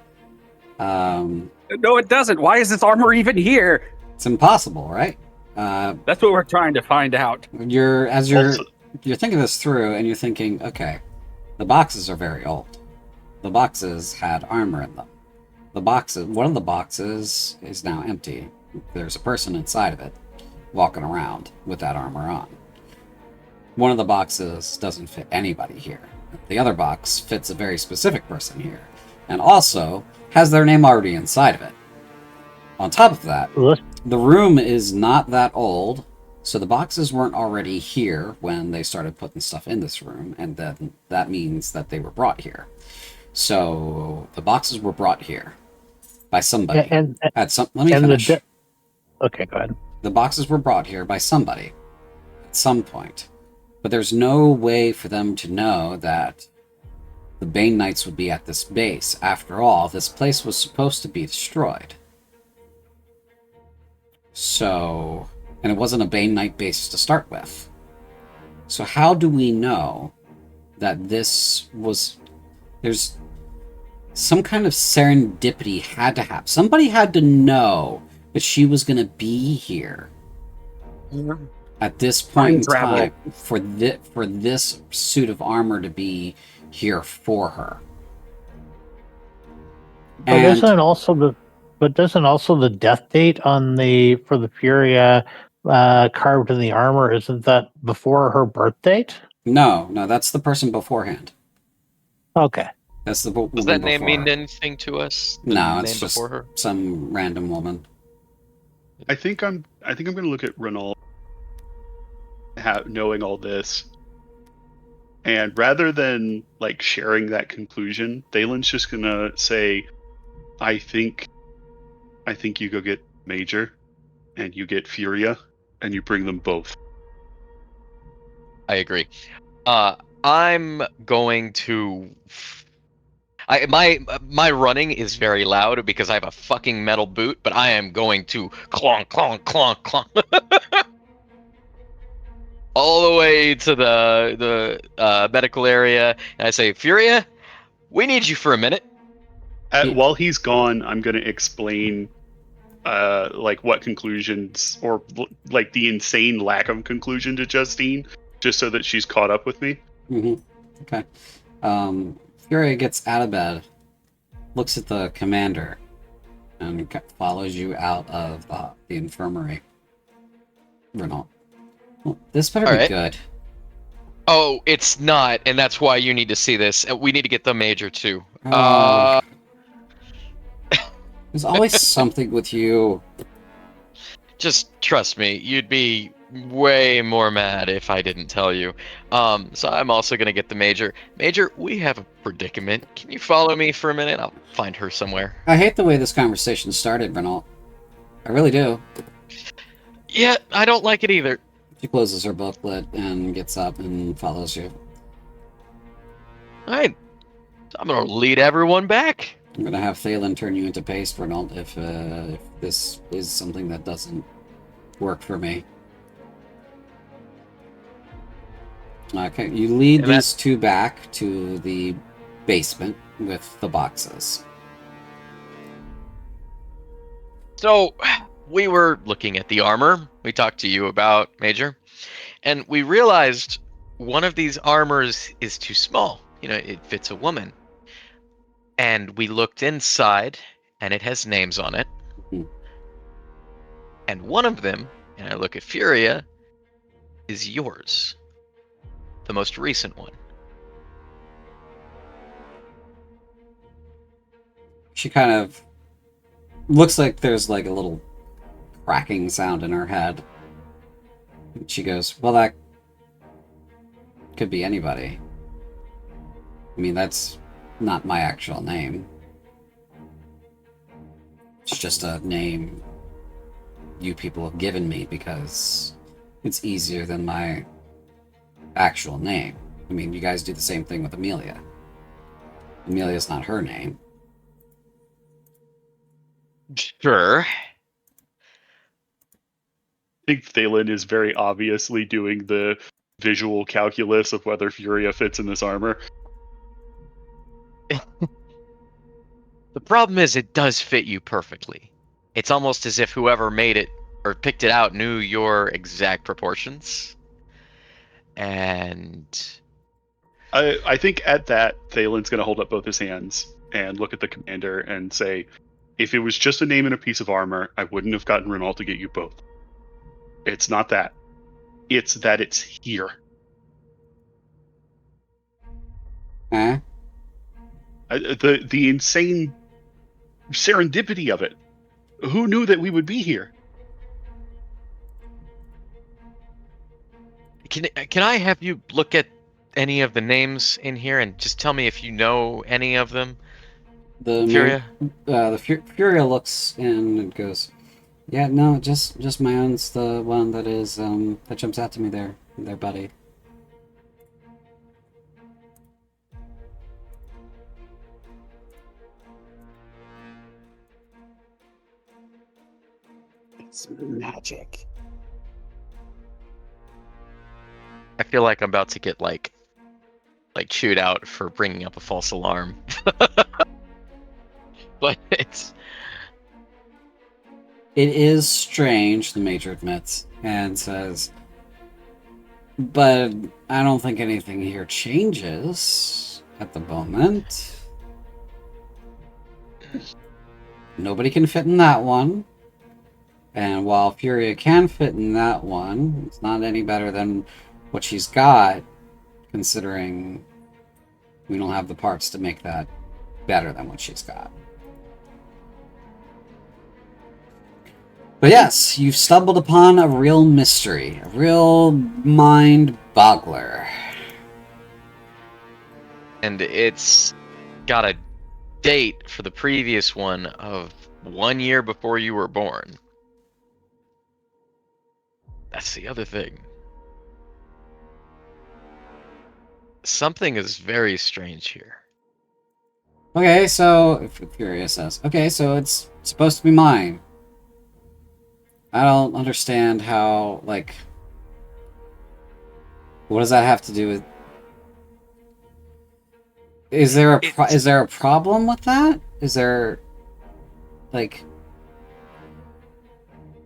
No, it doesn't. Why is this armor even here? It's impossible, right? That's what we're trying to find out. You're thinking this through, and you're thinking, okay, the boxes are very old. The boxes had armor in them. One of the boxes is now empty. There's a person inside of it, walking around with that armor on. One of the boxes doesn't fit anybody here. The other box fits a very specific person here, and also has their name already inside of it. On top of that, the room is not that old, so the boxes weren't already here when they started putting stuff in this room, and then that means that they were brought here. So the boxes were brought here by somebody. Let me finish. Okay, go ahead. The boxes were brought here by somebody at some point, but there's no way for them to know that the Bane Knights would be at this base. After all, this place was supposed to be destroyed. So, and it wasn't a Bane Knight base to start with. So how do we know that this was... There's some kind of serendipity had to happen. Somebody had to know that she was going to be here at this point in time for this suit of armor to be here for her. But doesn't also the death date on for the Furia carved in the armor, isn't that before her birth date? No, that's the person beforehand. Okay. That's the woman. Does that name before mean her. anything to us? No, it's just before her? some random woman. I think I'm going to look at Renault knowing all this. And rather than like sharing that conclusion, Thalen's just going to say, I think you go get Major and you get Furia and you bring them both. I agree. I'm going to... My running is very loud because I have a fucking metal boot, but I am going to clonk, clonk, clonk, clonk. All the way to the medical area, and I say, Furia, we need you for a minute. While he's gone, I'm going to explain like what conclusions, or like the insane lack of conclusion to Justine, just so that she's caught up with me. Mm-hmm. Okay. Furia gets out of bed, looks at the commander, and follows you out of the infirmary. Renault. Well, this better be good. Oh, it's not, and that's why you need to see this. We need to get the Major too. There's always something with you. Just trust me, you'd be way more mad if I didn't tell you. So I'm also gonna get the Major. Major, we have a predicament. Can you follow me for a minute? I'll find her somewhere. I hate the way this conversation started, Renault. I really do. Yeah, I don't like it either. She closes her booklet and gets up and follows you. Alright. I'm gonna lead everyone back. I'm gonna have Thalen turn you into paste, Renault, if this is something that doesn't work for me. Okay, you lead And these two back to the basement with the boxes. So, we were looking at the armor we talked to you about, Major, and we realized one of these armors is too small. You know, it fits a woman. And we looked inside, and it has names on it. Mhm. And one of them, and I look at Furia, is yours. The most recent one. She kind of looks like there's like a little cracking sound in her head. She goes, well, that could be anybody. I mean, that's not my actual name. It's just a name you people have given me because it's easier than my actual name. I mean, you guys do the same thing with Amelia. Amelia's not her name. Sure. I think Thalen is very obviously doing the visual calculus of whether Furia fits in this armor. The problem is it does fit you perfectly. It's almost as if whoever made it or picked it out knew your exact proportions. And I think at that, Thalen's going to hold up both his hands and look at the commander and say, if it was just a name and a piece of armor, I wouldn't have gotten Renault to get you both. It's not that. It's that it's here. Huh? The insane serendipity of it. Who knew that we would be here? can I have you look at any of the names in here and just tell me if you know any of them? Furia? Furia looks in and goes, yeah, no, just my own's the one that is, that jumps out to me there, buddy. It's magic. I feel like I'm about to get like chewed out for bringing up a false alarm. But It is strange, the Major admits, and says, but I don't think anything here changes at the moment. Nobody can fit in that one. And while Furia can fit in that one, it's not any better than what she's got, considering we don't have the parts to make that better than what she's got. But yes, you've stumbled upon a real mystery, a real mind-boggler. and it's got a date for the previous one of 1 year before you were born. That's the other thing. Something is very strange here. Okay, so Furia says, okay, so it's supposed to be mine. I don't understand how, like, what does that have to do with? Is there a problem with that? Is there, like,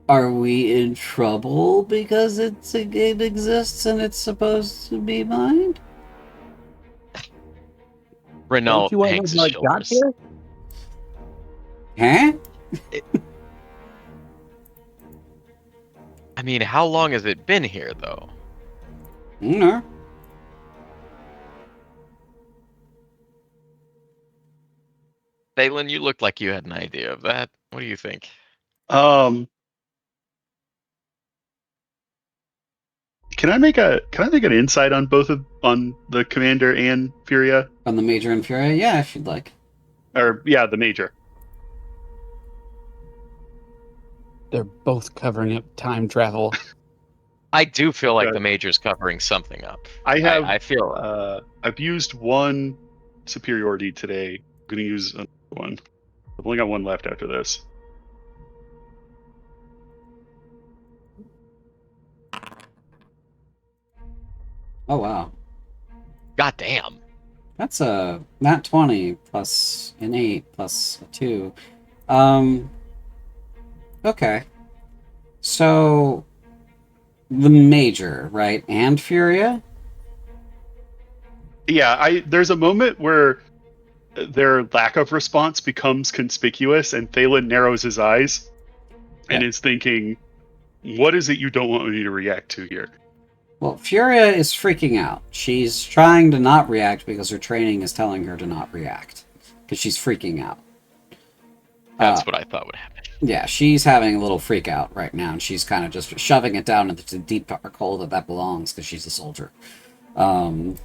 are we in trouble because it exists and it's supposed to be mine? Renault Don't you want hangs to know his how it got shoulders. here? Huh? I mean, how long has it been here, though? No. Thalen, you looked like you had an idea of that. What do you think? Can I make an insight on on the commander and Furia? On the Major and Furia? Yeah, if you'd like. Or yeah, the major. They're both covering up time travel. I do feel like Okay. the Major's covering something up. I I feel I've used one superiority today. I'm going to use another one. I've only got one left after this. Oh, wow. God damn. That's a nat 20 plus an 8 plus a 2. Okay. So, the Major, right? And Furia? Yeah, there's a moment where their lack of response becomes conspicuous, and Thalen narrows his eyes and is thinking, what is it you don't want me to react to here? Well, Furia is freaking out. She's trying to not react because her training is telling her to not react. Because she's freaking out. That's what I thought would happen. Yeah, she's having a little freak out right now, and she's kind of just shoving it down into the deep dark hole that belongs because she's a soldier. The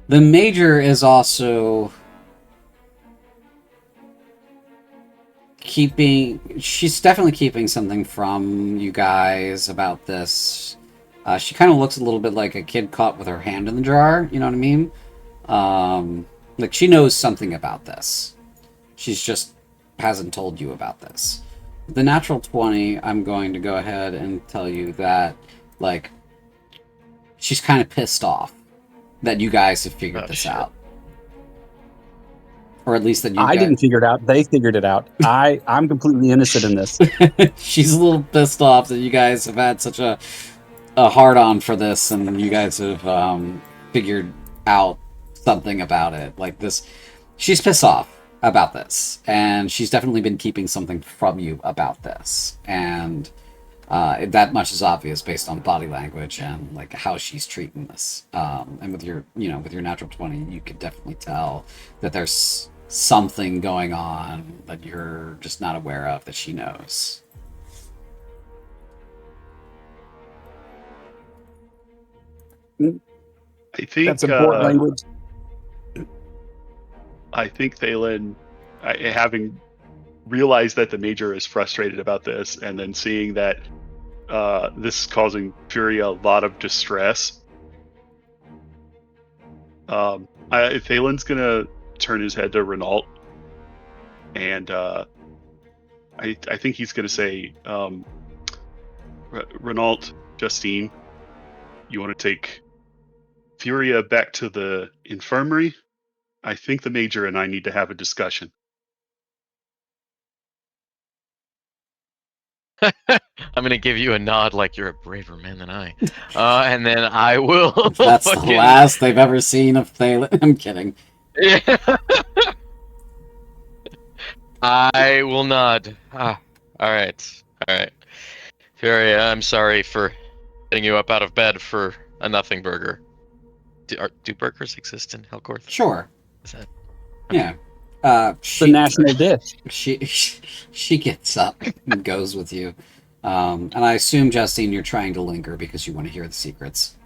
Major is also she's definitely keeping something from you guys about this. She kind of looks a little bit like a kid caught with her hand in the jar, you know what I mean? Like, she knows something about this. She's just hasn't told you about this. The natural 20, I'm going to go ahead and tell you that, like, she's kind of pissed off that you guys have figured this out. Or at least that you I guys... didn't figure it out. They figured it out. I'm completely innocent in this. She's a little pissed off that you guys have had such a hard-on for this, and you guys have figured out something about it. Like this, she's pissed off about this, and she's definitely been keeping something from you about this, and that much is obvious based on body language and like how she's treating this. And with your natural 20, you could definitely tell that there's something going on that you're just not aware of that she knows. I think That's important language. I think Thalen, having realized that the Major is frustrated about this, and then seeing that this is causing Furia a lot of distress, Thalen's gonna turn his head to Renault, and I think he's gonna say, Renault, Justine, you want to take Furia back to the infirmary? I think the Major and I need to have a discussion. I'm gonna give you a nod like you're a braver man than I. And then I will. That's the last they've ever seen of Thalen. I'm kidding. Yeah. I will nod. All right. Furia, I'm sorry for getting you up out of bed for a nothing burger. Do burgers exist in Helcorth? Sure. Is that... Yeah. The national dish. She gets up and goes with you. And I assume, Justine, you're trying to linger because you want to hear the secrets.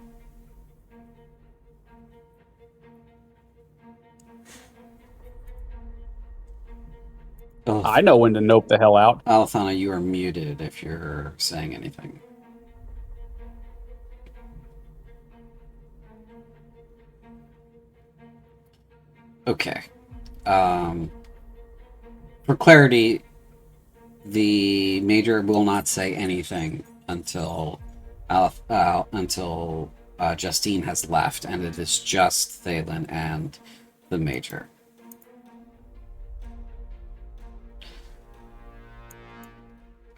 Oh, I know when to nope the hell out. Alethana, you are muted if you're saying anything. Okay. For clarity, the Major will not say anything until Justine has left, and it is just Thalen and the Major.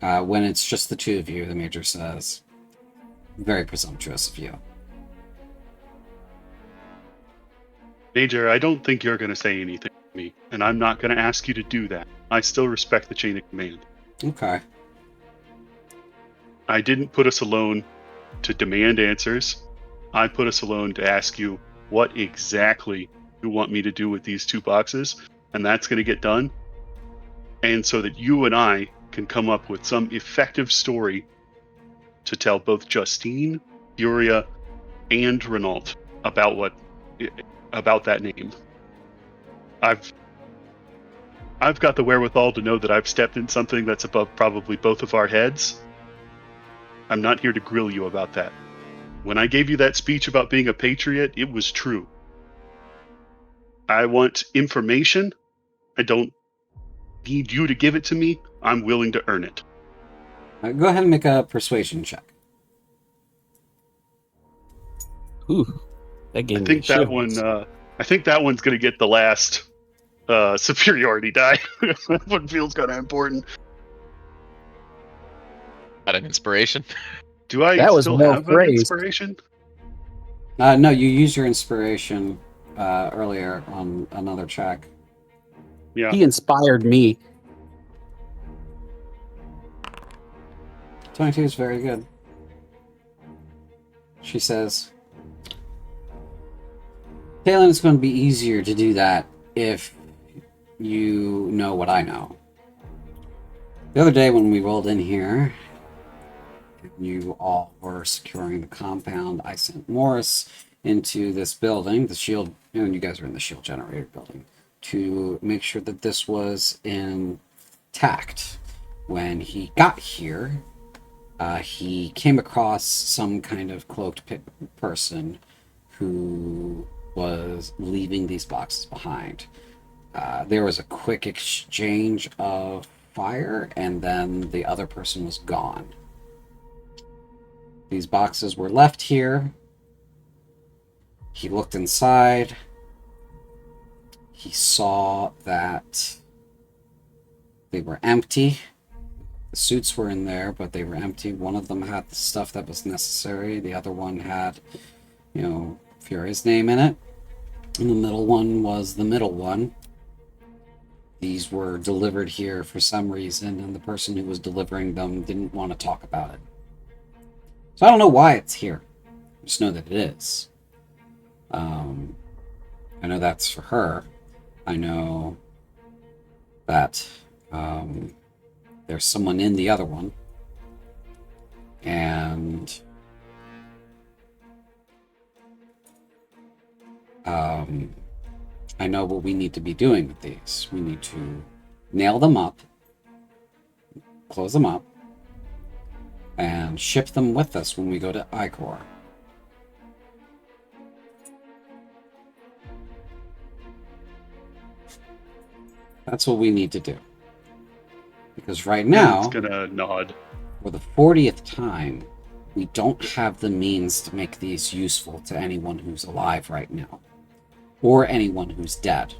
When it's just the two of you, the Major says, "Very presumptuous of you." Major, I don't think you're going to say anything to me, and I'm not going to ask you to do that. I still respect the chain of command. Okay. I didn't put us alone to demand answers. I put us alone to ask you what exactly you want me to do with these 2 boxes, and that's going to get done. And so that you and I can come up with some effective story to tell both Justine, Furia, and Renault about that name. I've got the wherewithal to know that I've stepped in something that's above probably both of our heads. I'm not here to grill you about that. When I gave you that speech about being a patriot, it was true. I want information. I don't need you to give it to me. I'm willing to earn it. Go ahead and make a persuasion check. Ooh, that gave I me think that shivers. one. I think that one's gonna get the last superiority die. That one feels kind of important. Got an inspiration. Do I That was still more have an praise. inspiration? No, you used your inspiration earlier on another check. Yeah. He inspired me. 22 is very good. She says, Talon, it's going to be easier to do that if you know what I know. The other day when we rolled in here, you all were securing the compound, I sent Morris into this building, the shield, and you guys are in the shield generator building, to make sure that this was intact. When he got here, he came across some kind of cloaked person who was leaving these boxes behind. There was a quick exchange of fire, and then the other person was gone. These boxes were left here. He looked inside. He saw that they were empty. The suits were in there, but they were empty. One of them had the stuff that was necessary. The other one had, Fury's name in it. And the middle one was the middle one. These were delivered here for some reason, and the person who was delivering them didn't want to talk about it. So I don't know why it's here. I just know that it is. I know that's for her. I know that there's someone in the other one. And I know what we need to be doing with these. We need to nail them up, close them up, and ship them with us when we go to Icor. That's what we need to do. Because right now, It's gonna nod. for the 40th time, we don't have the means to make these useful to anyone who's alive right now. Or anyone who's dead.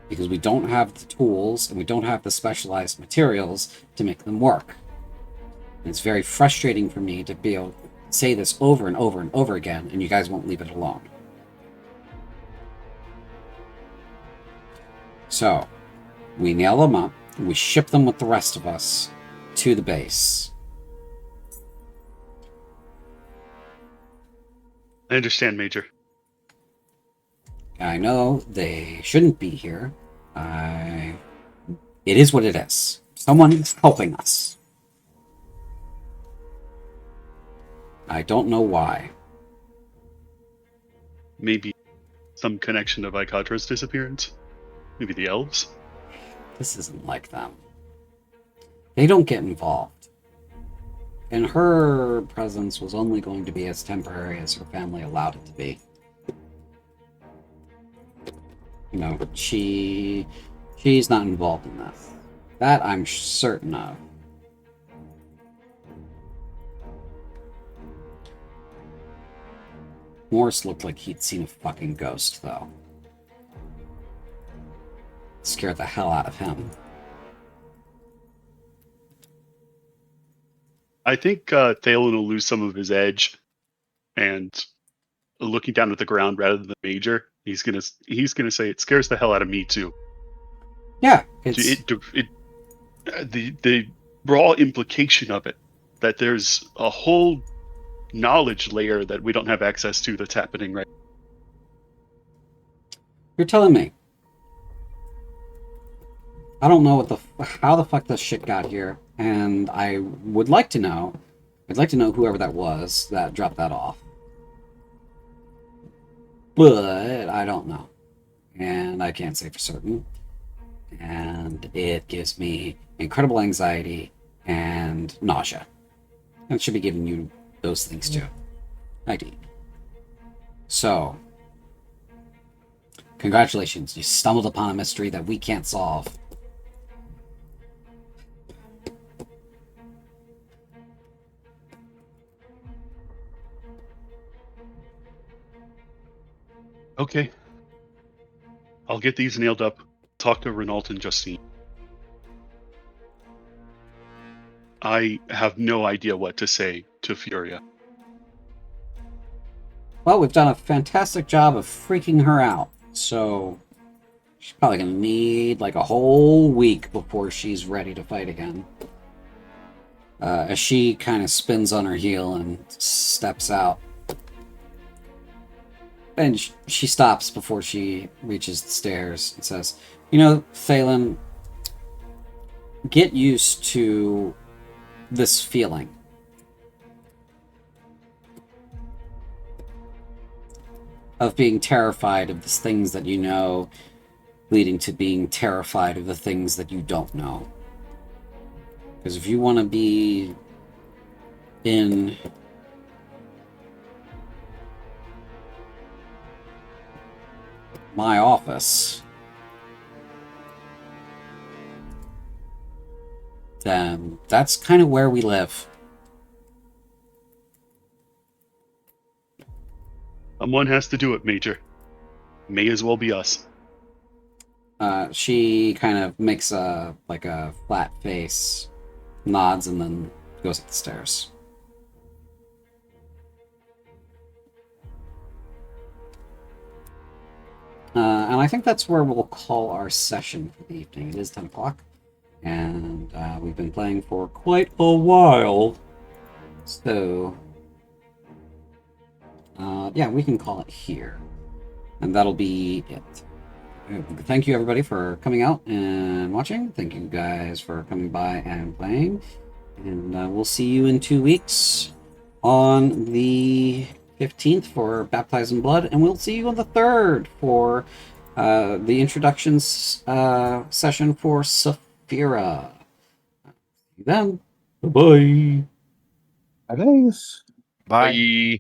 Because we don't have the tools and we don't have the specialized materials to make them work. And it's very frustrating for me to be able to say this over and over and over again, and you guys won't leave it alone. So, we nail them up, and we ship them with the rest of us to the base. I understand, Major. I know they shouldn't be here. It is what it is. Someone's helping us. I don't know why. Maybe some connection to Vykatra's disappearance? Maybe the elves? This isn't like them. They don't get involved. And her presence was only going to be as temporary as her family allowed it to be. She's not involved in this. That I'm certain of. Morris looked like he'd seen a fucking ghost, though. It scared the hell out of him. I think Thalen will lose some of his edge, and looking down at the ground rather than the Major, he's gonna say it scares the hell out of me too. Yeah, the raw implication of it, that there's a whole knowledge layer that we don't have access to that's happening right. You're telling me. I don't know how the fuck this shit got here, and I would like to know. I'd like to know whoever that was that dropped that off. But I don't know. And I can't say for certain. And it gives me incredible anxiety and nausea. And it should be giving you those things too. ID. So, Congratulations, you stumbled upon a mystery that we can't solve. Okay. I'll get these nailed up. Talk to Renault and Justine. I have no idea what to say to Furia. Well, we've done a fantastic job of freaking her out, so she's probably going to need like a whole week before she's ready to fight again. As she kind of spins on her heel and steps out. And she stops before she reaches the stairs and says, "You know, Thalen, get used to this feeling. Of being terrified of the things that you know, leading to being terrified of the things that you don't know. Because if you want to be in my office, then that's kind of where we live." Someone has to do it, Major. May as well be us. She kind of makes a flat face, nods, and then goes up the stairs. And I think that's where we'll call our session for the evening. It is 10 o'clock, and we've been playing for quite a while. So, yeah, we can call it here. And that'll be it. Thank you, everybody, for coming out and watching. Thank you guys for coming by and playing. And we'll see you in 2 weeks on the 15th for Baptized in Blood, and we'll see you on the 3rd for the introductions session for Saphira. See you then. Bye-bye. Thanks. Bye. Bye.